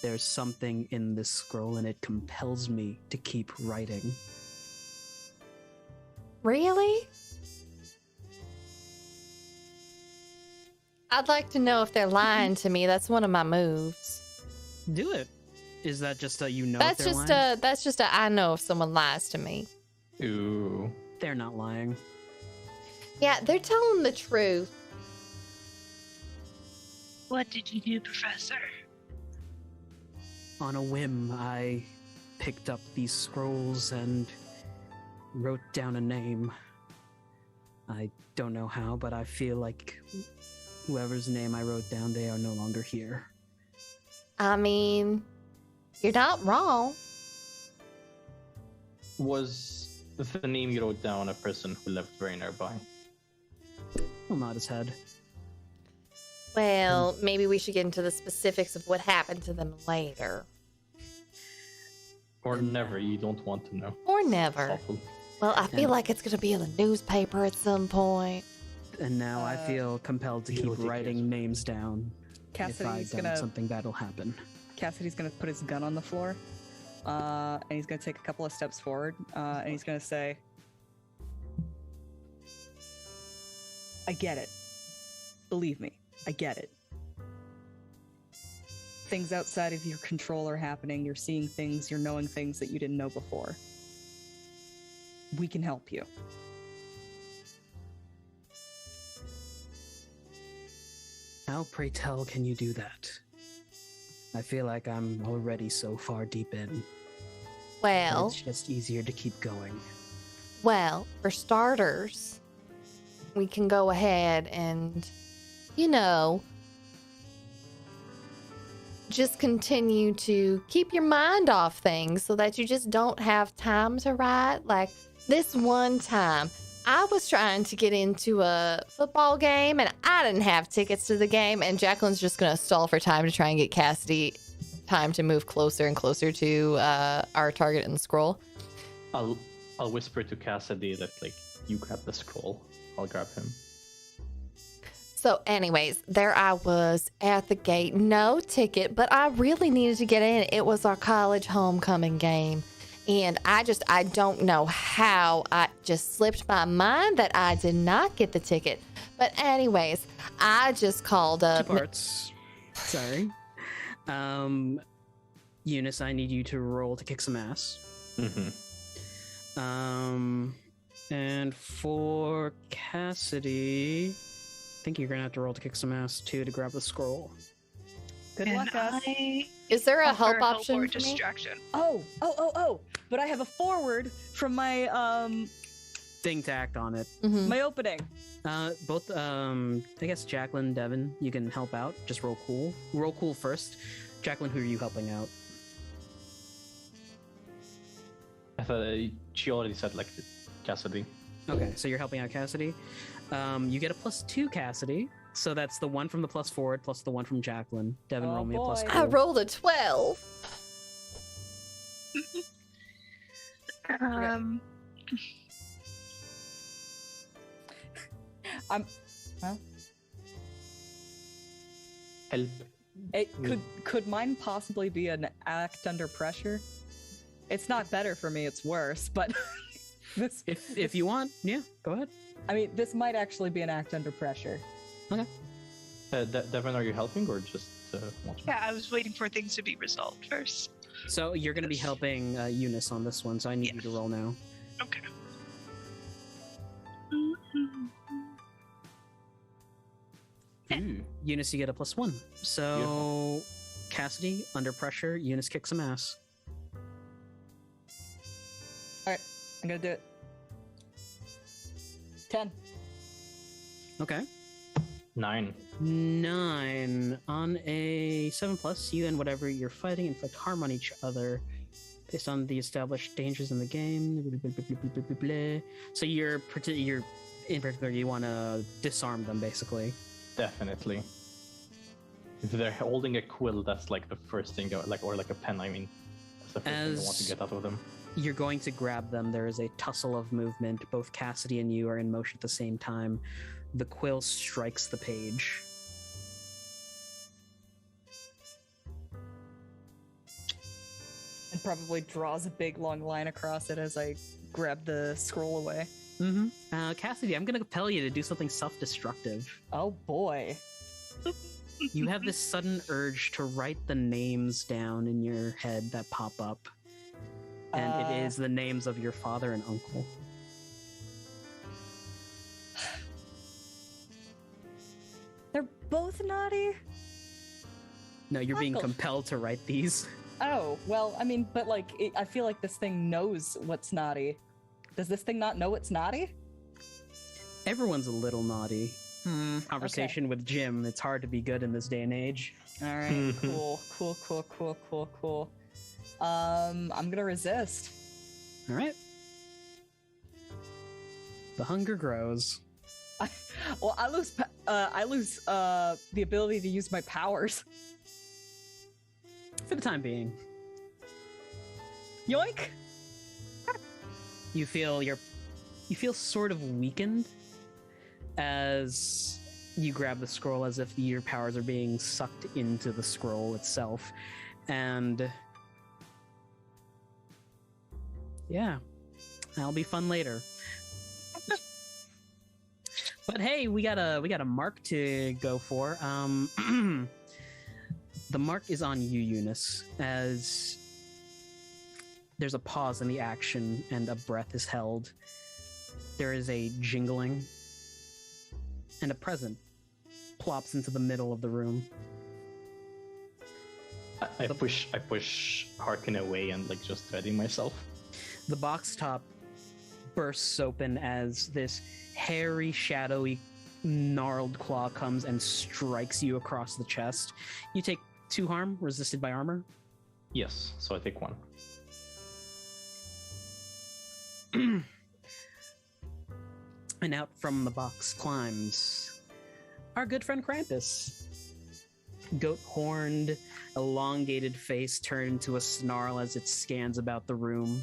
There's something in this scroll and it compels me to keep writing. Really? I'd like to know if they're lying to me. That's one of my moves. Do it. Is that just a That's they're just lying? I know if someone lies to me. Ooh. They're not lying. Yeah, they're telling the truth. What did you do, Professor? on a whim, I picked up these scrolls and wrote down a name. I don't know how, but I feel like whoever's name I wrote down, they are no longer here. I mean, you're not wrong. Was the name you wrote down a person who lived very nearby? I'll nod his head. Well, maybe we should get into the specifics of what happened to them later. Or never, you don't want to know. Or It's never. awful. Well, I feel like it's going to be in the newspaper at some point. And now I feel compelled to you keep don't think writing yes. names down. If I Cassidy's done gonna something bad'll happen. Cassidy's gonna put his gun on the floor, and he's gonna take a couple of steps forward, and he's gonna say, "I get it. Believe me, I get it. Things outside of your control are happening. You're seeing things. You're knowing things that you didn't know before. We can help you." How, pray tell, can you do that? I feel like I'm already so far deep in. Well, It's just easier to keep going. for starters, we can go ahead and, just continue to keep your mind off things so that you just don't have time to write. Like this one time, I was trying to get into a football game and I didn't have tickets to the game, and Jacqueline's just going to stall for time to try and get Cassidy time to move closer and closer to our target and scroll. I'll whisper to Cassidy that you grab the scroll. I'll grab him. So anyways, there I was at the gate, no ticket, but I really needed to get in. It was our college homecoming game. And I don't know how I just slipped my mind that I did not get the ticket. But anyways, I just called up. Two parts. Sorry. Eunice, I need you to roll to kick some ass. Mm-hmm. And for Cassidy, I think you're gonna have to roll to kick some ass too to grab the scroll. Good luck, Cass. Is there a help offer option or for me? distraction. Oh! But I have a forward from my Thing tacked on it. Mhm. my opening. Both, I guess Jacqueline, Devin, you can help out. Just roll cool. Roll cool first. Jacqueline, who are you helping out? I thought she already said Cassidy. Okay, so you're helping out Cassidy. You get a +2, Cassidy. So that's the one from the +4 plus the one from Jacqueline. Devin, Oh, roll me a boy. +2. I rolled a 12. Well, Help. could mine possibly be an act under pressure? It's not better for me, it's worse, but this If you want, yeah, go ahead. I mean, this might actually be an act under pressure. Devin, are you helping or just watching? Yeah, I was waiting for things to be resolved first. So you're going to be helping Eunice on this one, so I need you to roll now. Okay. Ooh. Eunice, you get a +1. So Cassidy, under pressure, Eunice kicks some ass. Alright, I'm gonna do it. 10. Okay. 9. 9 on a 7+. You and whatever you're fighting inflict harm on each other based on the established dangers in the game. So you're in particular, you want to disarm them, basically. Definitely. If they're holding a quill, that's the first thing, or a pen, I mean. That's the first thing I want to get out of them. You're going to grab them. There is a tussle of movement. Both Cassidy and you are in motion at the same time. The quill strikes the page. And probably draws a big long line across it as I grab the scroll away. Mm-hmm. Cassidy, I'm going to tell you to do something self-destructive. Oh boy. You have this sudden urge to write the names down in your head that pop up. And it is the names of your father and uncle. They're both naughty? No, you're being Uncle. compelled to write these. Oh, well, I mean, but like, I feel like this thing knows what's naughty. Does this thing not know it's naughty? Everyone's a little naughty. Conversation with Jim. It's hard to be good in this day and age. All right, cool. I'm gonna resist. All right. The hunger grows. Well, I lose the ability to use my powers. For the time being. Yoink! You feel sort of weakened as you grab the scroll, as if your powers are being sucked into the scroll itself. And yeah, that'll be fun later. But hey, we got a mark to go for. The mark is on you, Eunice, as there's a pause in the action and a breath is held. There is a jingling, and a present plops into the middle of the room. I push Harkin away and like just ready myself. The box top bursts open as this hairy, shadowy, gnarled claw comes and strikes you across the chest. You take 2 harm, resisted by armor. Yes, so I take 1. And out from the box climbs our good friend Krampus. Goat-horned, elongated face turned into a snarl as it scans about the room.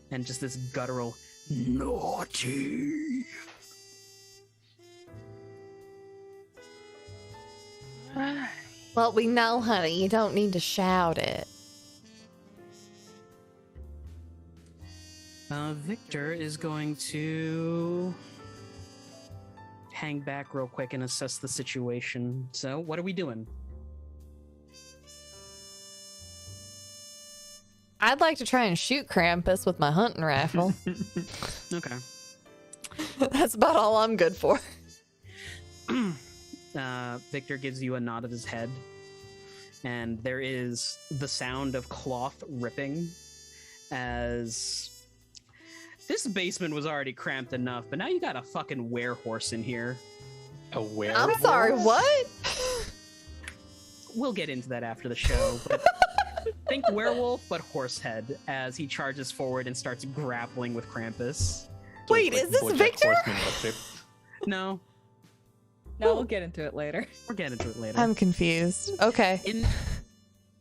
And just this guttural, naughty. Well, we know, honey. You don't need to shout it. Victor is going to hang back real quick and assess the situation. So, what are we doing? I'd like to try and shoot Krampus with my hunting rifle. Okay. That's about all I'm good for. Victor gives you a nod of his head, and there is the sound of cloth ripping as this basement was already cramped enough, but now you got a fucking werehorse in here. A werewolf? I'm sorry, what? We'll get into that after the show, but think werewolf, but horse head, as he charges forward and starts grappling with Krampus. Wait, is this Victor? No. No, we'll get into it later. We'll get into it later. I'm confused. Okay.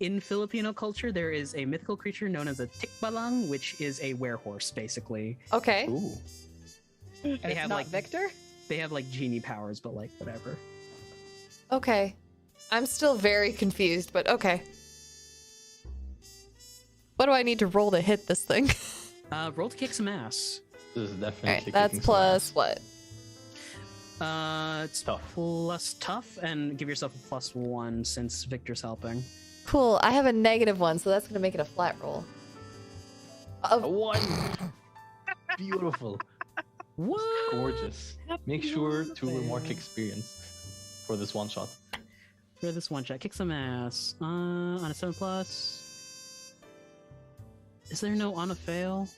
In Filipino culture, there is a mythical creature known as a tikbalang, which is a werehorse, basically. Okay. Ooh. And They it's have, not like- Victor? They have like genie powers, but like whatever. Okay. I'm still very confused, but okay. What do I need to roll to hit this thing? Roll to kick some ass. This is definitely Alright, kicking that's some plus ass. what? It's Tough. plus tough, and give yourself a +1 since Victor's helping. Cool. I have a -1, so that's gonna make it a flat roll. A 1! Beautiful. What? Gorgeous. Make sure to mark experience for this one shot. For this one shot, kick some ass. On a 7+. Is there no on a fail?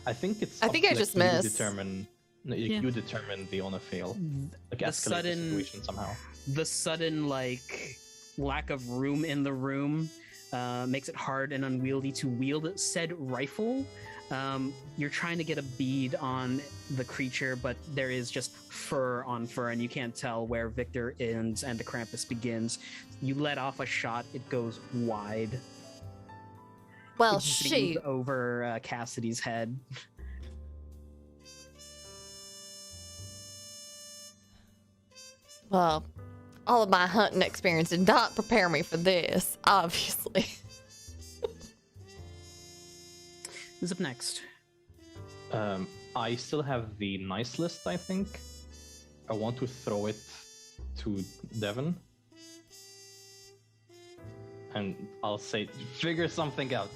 I think it's. I up think to, I like, just you missed. Determine. No, Yeah. you determine the on a fail. Like The escalate sudden- the situation somehow. The sudden like lack of room in the room makes it hard and unwieldy to wield said rifle. You're trying to get a bead on the creature, but there is just fur on fur, and you can't tell where Victor ends and the Krampus begins. You let off a shot, it goes wide. Well, It just shoot. goes over Cassidy's head. Well, all of my hunting experience did not prepare me for this, obviously. Who's up next? I still have the nice list, I think. I want to throw it to Devon. And I'll say, figure something out.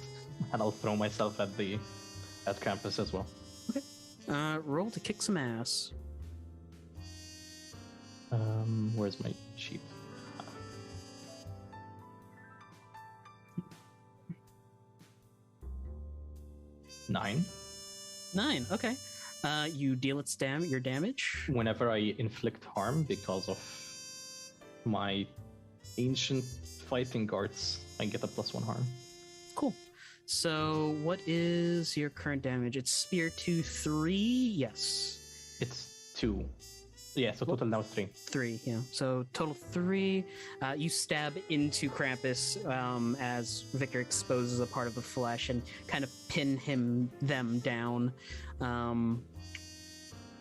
And I'll throw myself at Krampus as well. Roll to kick some ass. Where's my sheet? 9. 9. Okay. You deal its your damage. Whenever I inflict harm because of my ancient fighting guards, I get a +1 harm. Cool. So what is your current damage? It's spear 2, 3. Yes. It's 2. Yeah, so total now 3. 3. Yeah. So total 3. You stab into Krampus as Victor exposes a part of the flesh and kind of pin them down.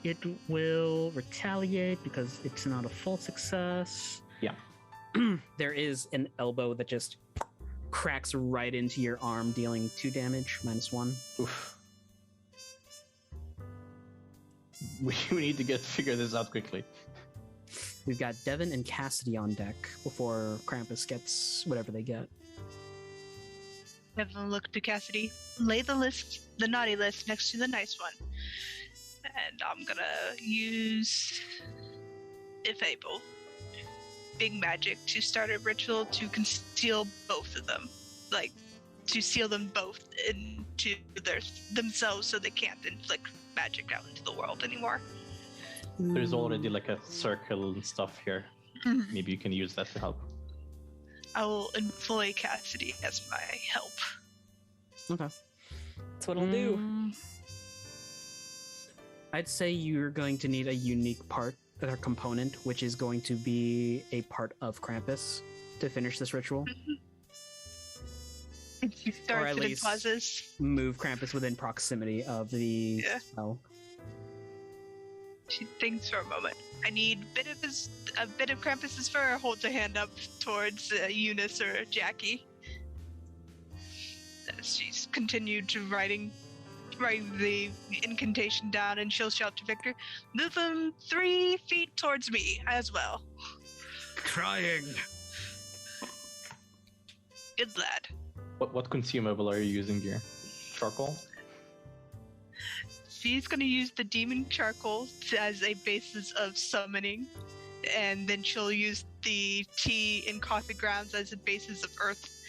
It will retaliate because it's not a full success. Yeah. There is an elbow that just cracks right into your arm, dealing 2 damage, -1. Oof. We need to figure this out quickly. We've got Devin and Cassidy on deck before Krampus gets whatever they get. Devin look to Cassidy. Lay the naughty list next to the nice one. And I'm gonna use, if able, big magic to start a ritual to conceal both of them. Like, to seal them both into themselves so they can't inflict magic out into the world anymore. There's already like a circle and stuff here. Mhm. Maybe you can use that to help. I will employ Cassidy as my help. Okay. That's what I'll do. I'd say you're going to need a unique part or component, which is going to be a part of Krampus to finish this ritual. And she Or starts at it and least pauses. move Krampus within proximity of the Yeah. spell. She thinks for a moment. I need a bit of Krampus's fur. Holds a hand up towards Eunice or Jackie. As she's continued to writing the incantation down, and she'll shout to Victor, "Move him 3 feet towards me as well." Trying. Good lad. What consumable are you using here? Charcoal? She's going to use the demon charcoal as a basis of summoning, and then she'll use the tea and coffee grounds as a basis of earth,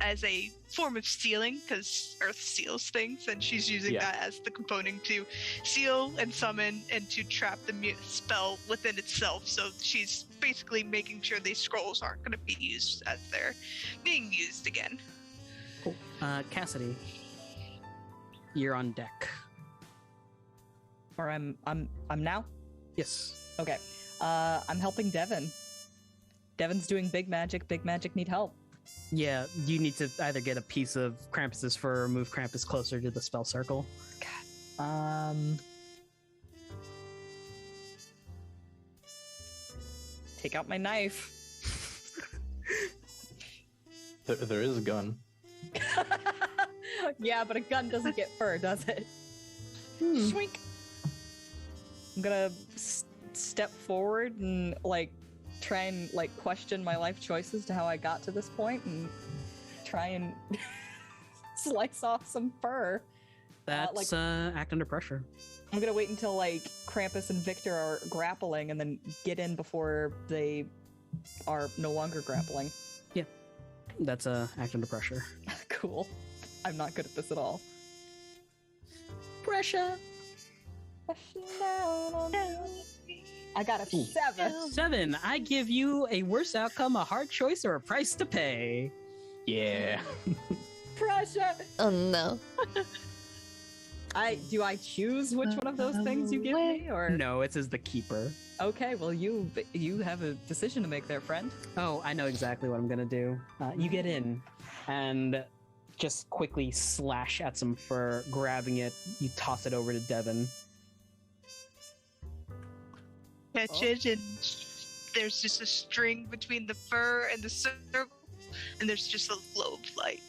as a form of sealing, because earth seals things, and she's using that as the component to seal and summon and to trap the spell within itself. So she's basically making sure these scrolls aren't going to be used as they're being used again. Cool. Cassidy, you're on deck. Or I'm now? Yes. Okay. I'm helping Devin. Devin's doing big magic. Big magic need help. Yeah, you need to either get a piece of Krampus's fur or move Krampus closer to the spell circle. Take out my knife. There is a gun. Yeah, but a gun doesn't get fur, does it? Shwink. I'm gonna step forward and try and question my life choices to how I got to this point and try and slice off some fur. That's act under pressure. I'm gonna wait until Krampus and Victor are grappling and then get in before they are no longer grappling. Yeah, that's act under pressure. Cool. I'm not good at this at all. Pressure. I got a 7. 7. I give you a worse outcome, a hard choice, or a price to pay. Yeah. Pressure. Oh no. Do I choose which one of those things you give me, or No, it says the keeper. Okay, well you have a decision to make there, friend. Oh, I know exactly what I'm gonna do. You get in and just quickly slash at some fur, grabbing it. You toss it over to Devin. Catch it, and there's just a string between the fur and the circle, and there's just a glow of light.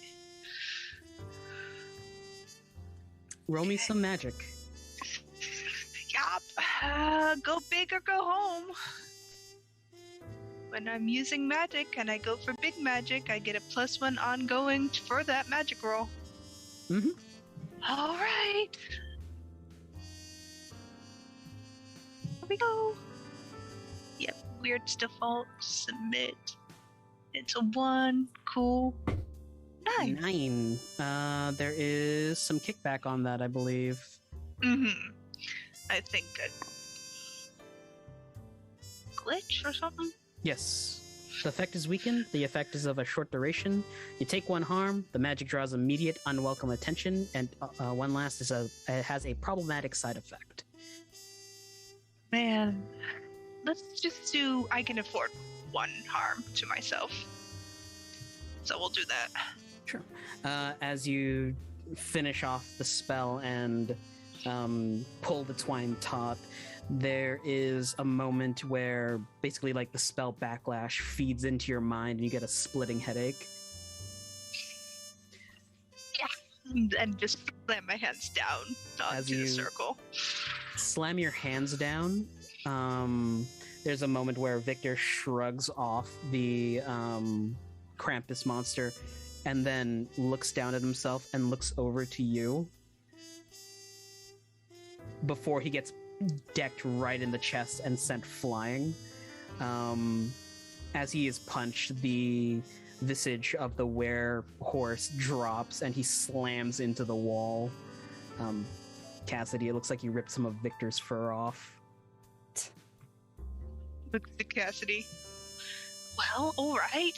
Roll me some magic. Yup. Go big or go home. When I'm using magic and I go for big magic, I get a +1 ongoing for that magic roll. Mm-hmm. All right. Here we go. Yep, weird default, submit. It's a 1, cool. 9. There is some kickback on that, I believe. Mm-hmm. I think a glitch or something? Yes. The effect is weakened. The effect is of a short duration. You take 1 harm. The magic draws immediate, unwelcome attention, and one last is it has a problematic side effect. Man, let's just do. I can afford 1 harm to myself, so we'll do that. Sure. As you finish off the spell and pull the twine taut, there is a moment where basically like the spell backlash feeds into your mind and you get a splitting headache. And just slam my hands down onto the circle. Slam your hands down. There's a moment where Victor shrugs off the Krampus monster and then looks down at himself and looks over to you before he gets decked right in the chest and sent flying. As he is punched, the visage of the werehorse drops and he slams into the wall. Cassidy, it looks like you ripped some of Victor's fur off. Looks to Cassidy. Well, alright.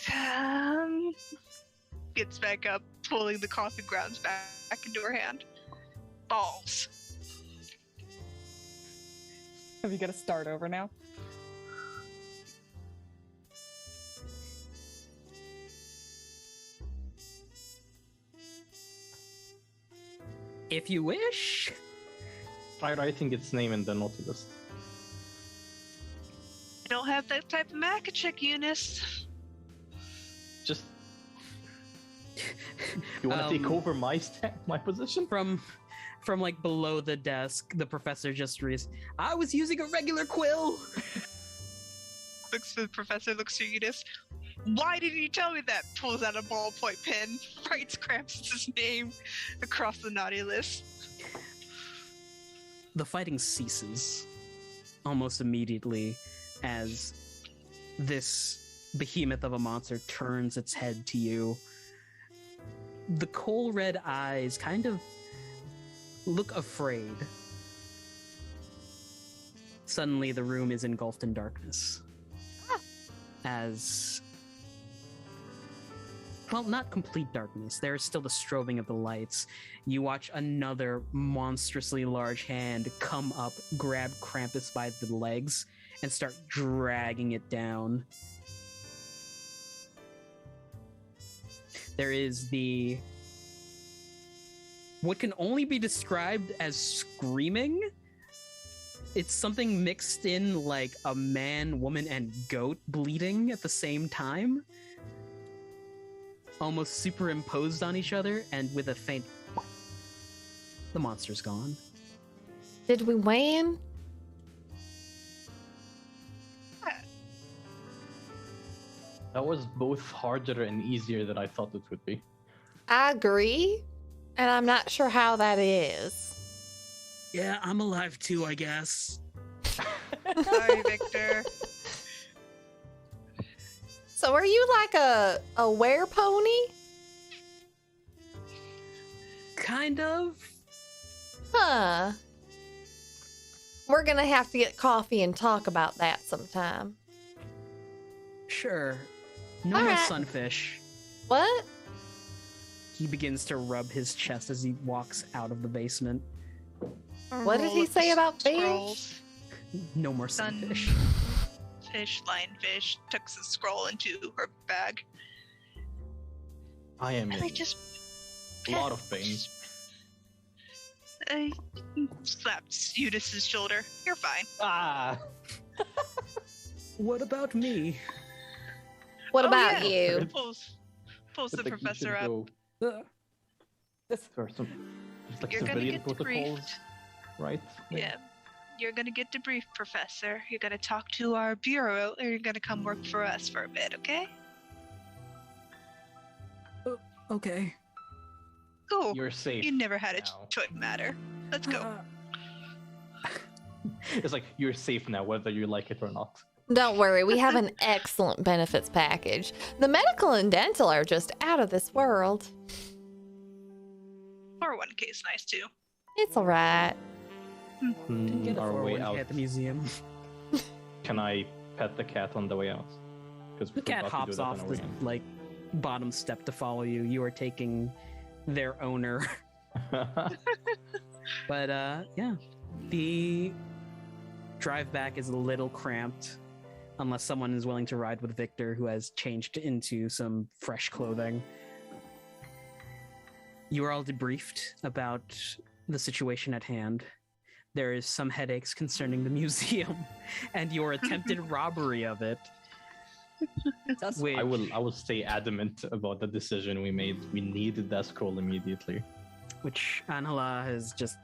Gets back up, pulling the coffee grounds back into her hand. Balls. Have you got to start over now? If you wish. Try writing its name in the naughty list. I don't have that type of magic, Eunice. Just... You want to take over my position? From like below the desk, the professor just reads, I was using a regular quill! Looks to the professor, looks to Eunice. Why didn't you tell me that? Pulls out a ballpoint pen, writes Krampus' name across the naughty list. The fighting ceases almost immediately as this behemoth of a monster turns its head to you. The coal red eyes kind of look afraid. Suddenly, the room is engulfed in darkness. As... Well, not complete darkness. There is still the strobing of the lights. You watch another monstrously large hand come up, grab Krampus by the legs, and start dragging it down. There is the... what can only be described as screaming. It's something mixed in like a man, woman, and goat bleeding at the same time. Almost superimposed on each other, and with a faint... The monster's gone. Did we win? That was both harder and easier than I thought it would be. I agree, and I'm not sure how that is. Yeah, I'm alive too, I guess. Sorry, Victor. So are you like a werepony? Kind of. Huh. We're gonna have to get coffee and talk about that sometime. Sure. No All more right. sunfish. What? He begins to rub his chest as he walks out of the basement. What did he say about fish? Scrolls. No more sunfish. Fish, lionfish, tucks the scroll into her bag. I am And I in just a lot of pain. Slaps Eunice's shoulder. You're fine. Ah! What about me? What Oh, about yeah. you? Pulls the professor up. There's some like You're gonna civilian get protocols, debriefed. right? Yeah. You're gonna get debriefed, Professor. You're gonna talk to our bureau, or you're gonna come work for us for a bit, okay? Okay. Cool. You're safe. You never had a now. choice matter. Let's go. It's like you're safe now, whether you like it or not. Don't worry, we have an excellent benefits package. The medical and dental are just out of this world. 401k is nice too. It's alright. Get a Our way 401k out. at the museum. Can I pet the cat on the way out? Because The cat hops off the bottom step to follow you. You are taking their owner. But yeah, the drive back is a little cramped unless someone is willing to ride with Victor, who has changed into some fresh clothing. You are all debriefed about the situation at hand. There is some headaches concerning the museum and your attempted robbery of it. Which, I will stay adamant about the decision we made. We needed that scroll immediately. which Angela is just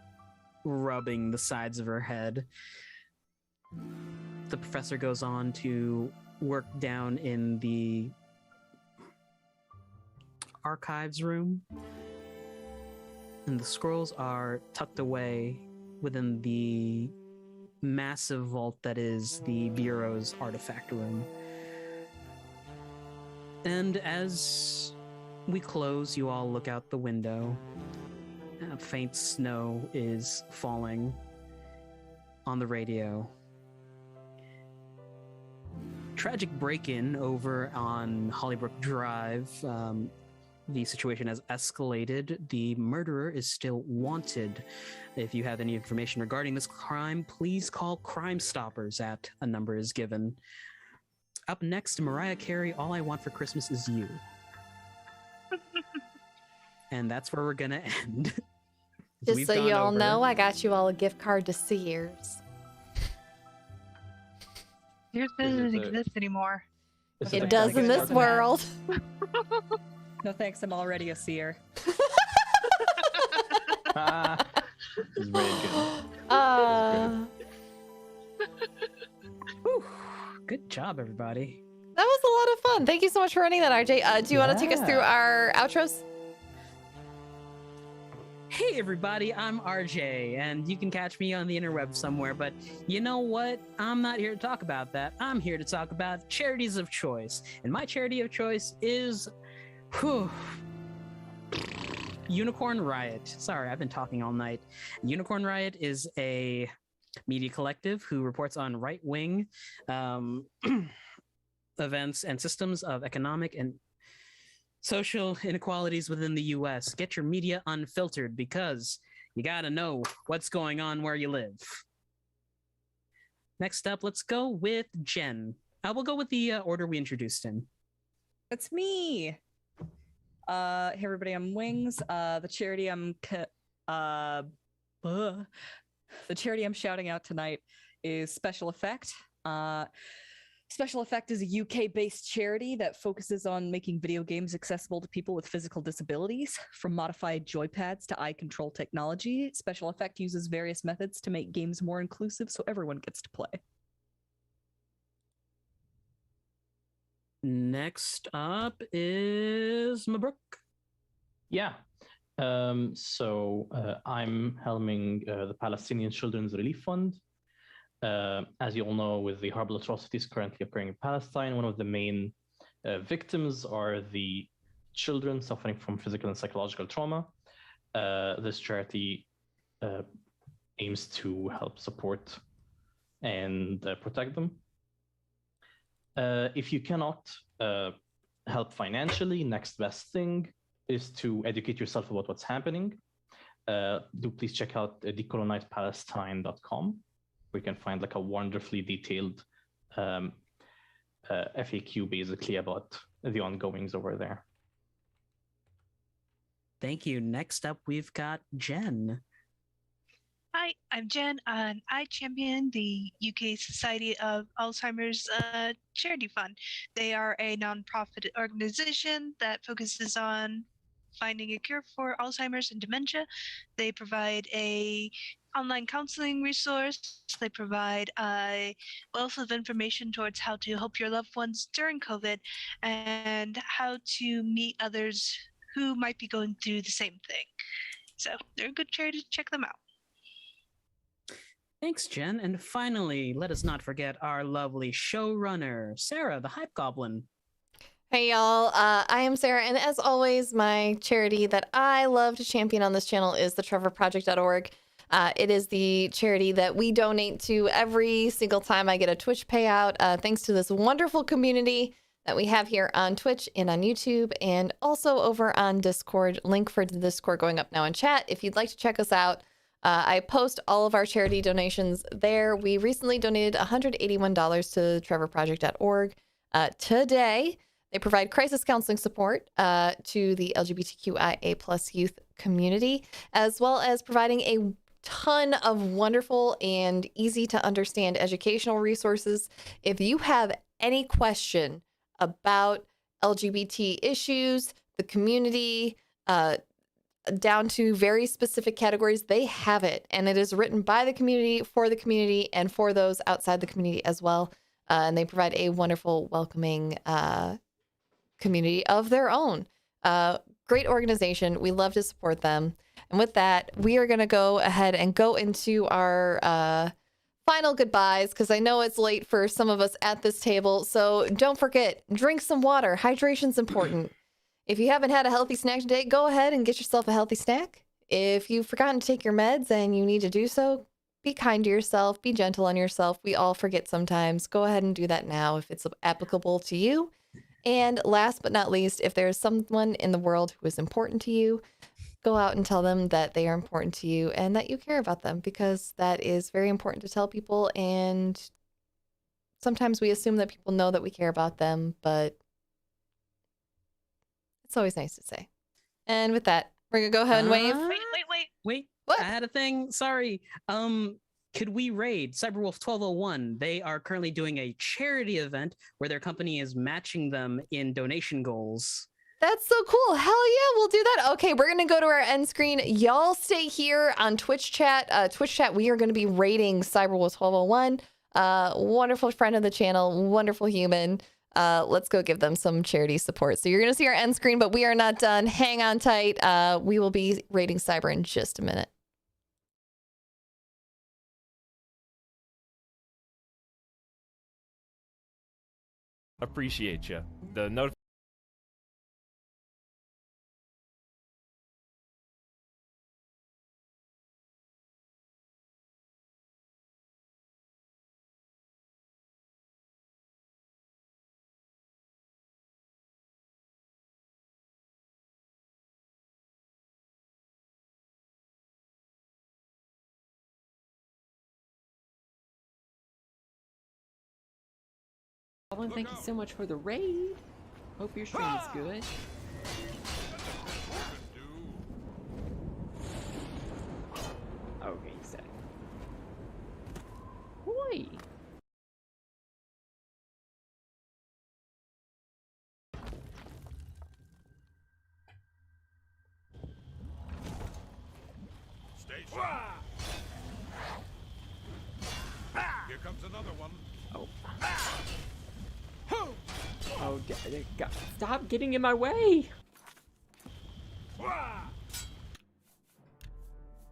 rubbing the sides of her head. The professor goes on to work down in the archives room, and the scrolls are tucked away within the massive vault that is the Bureau's artifact room. And as we close, you all look out the window. Faint snow is falling on the radio. Tragic break-in over on Hollybrooke Drive. The situation has escalated. The murderer is still wanted. If you have any information regarding this crime, please call Crime Stoppers at a number is given. Up next, Mariah Carey, All I Want for Christmas Is You. And that's where we're gonna end. Just We've so gone you all over- know, I got you all a gift card to Sears. Yours Is doesn't it the- exist anymore. Is It a does in this Thanks, world. No thanks, I'm already a seer. It's very good. Whew. Good job, everybody. That was a lot of fun. Thank you so much for running that, RJ. Do you want to take us through our outros? Hey everybody, I'm RJ, and you can catch me on the interweb somewhere, but you know what? I'm not here to talk about that. I'm here to talk about charities of choice. And my charity of choice is Unicorn Riot. Sorry, I've been talking all night. Unicorn Riot is a media collective who reports on right-wing events and systems of economic and social inequalities within the US. Get your media unfiltered because you gotta know what's going on where you live. Next up, let's go with Jen. We'll go with the order we introduced in. That's me. Hey everybody, I'm Wings. The charity I'm shouting out tonight is Special Effect. Special Effect is a UK-based charity that focuses on making video games accessible to people with physical disabilities. From modified joypads to eye control technology, Special Effect uses various methods to make games more inclusive so everyone gets to play. Next up is Mabruk. Yeah. I'm helming the Palestinian Children's Relief Fund. As you all know, with the horrible atrocities currently occurring in Palestine, one of the main victims are the children suffering from physical and psychological trauma. This charity aims to help support and protect them. If you cannot help financially, next best thing is to educate yourself about what's happening. Do please check out decolonizepalestine.com. We can find like a wonderfully detailed FAQ basically about the ongoings over there. Thank you. Next up, we've got Jen. Hi, I'm Jen, and I champion the UK Society of Alzheimer's Charity Fund. They are a nonprofit organization that focuses on finding a cure for Alzheimer's and dementia. They provide a online counseling resource. They provide a wealth of information towards how to help your loved ones during COVID and how to meet others who might be going through the same thing. So they're a good charity to check them out. Thanks, Jen. And finally, let us not forget our lovely showrunner, Sarah, the Hype Goblin. Hey y'all, I am Sarah, and as always, my charity that I love to champion on this channel is the TrevorProject.org. It is the charity that we donate to every single time I get a Twitch payout, thanks to this wonderful community that we have here on Twitch and on YouTube, and also over on Discord. Link for the Discord going up now in chat if you'd like to check us out. I post all of our charity donations there. We recently donated $181 to TrevorProject.org today. They provide crisis counseling support to the LGBTQIA plus youth community, as well as providing a ton of wonderful and easy to understand educational resources. If you have any question about LGBT issues, the community, down to very specific categories, they have it. And it is written by the community, and for those outside the community as well. And they provide a wonderful, welcoming community of their own. Great organization. We love to support them. And with that, we are going to go ahead and go into our final goodbyes, because I know it's late for some of us at this table. So don't forget, drink some water. Hydration's important. If you haven't had a healthy snack today, go ahead and get yourself a healthy snack. If you've forgotten to take your meds and you need to do so, be kind to yourself. Be gentle on yourself. We all forget sometimes. Go ahead and do that now if it's applicable to you. And last but not least, if there's someone in the world who is important to you, go out and tell them that they are important to you and that you care about them, because that is very important to tell people. And sometimes we assume that people know that we care about them, but it's always nice to say. And with that, we're going to go ahead and wave. Wait. What? I had a thing. Sorry. Could we raid Cyberwolf 1201? They are currently doing a charity event where their company is matching them in donation goals. That's so cool. Hell yeah, we'll do that. Okay, we're going to go to our end screen. Y'all stay here on Twitch chat. We are going to be raiding Cyberwolf 1201. Wonderful friend of the channel, wonderful human. Let's go give them some charity support. So you're going to see our end screen, but we are not done. Hang on tight. We will be raiding Cyber in just a minute. Appreciate you. The notification. Goblin, thank you so much for the raid. Hope your stream is good. Okay, set. Boy. Station. Here comes another one. Oh. Oh, God, stop getting in my way!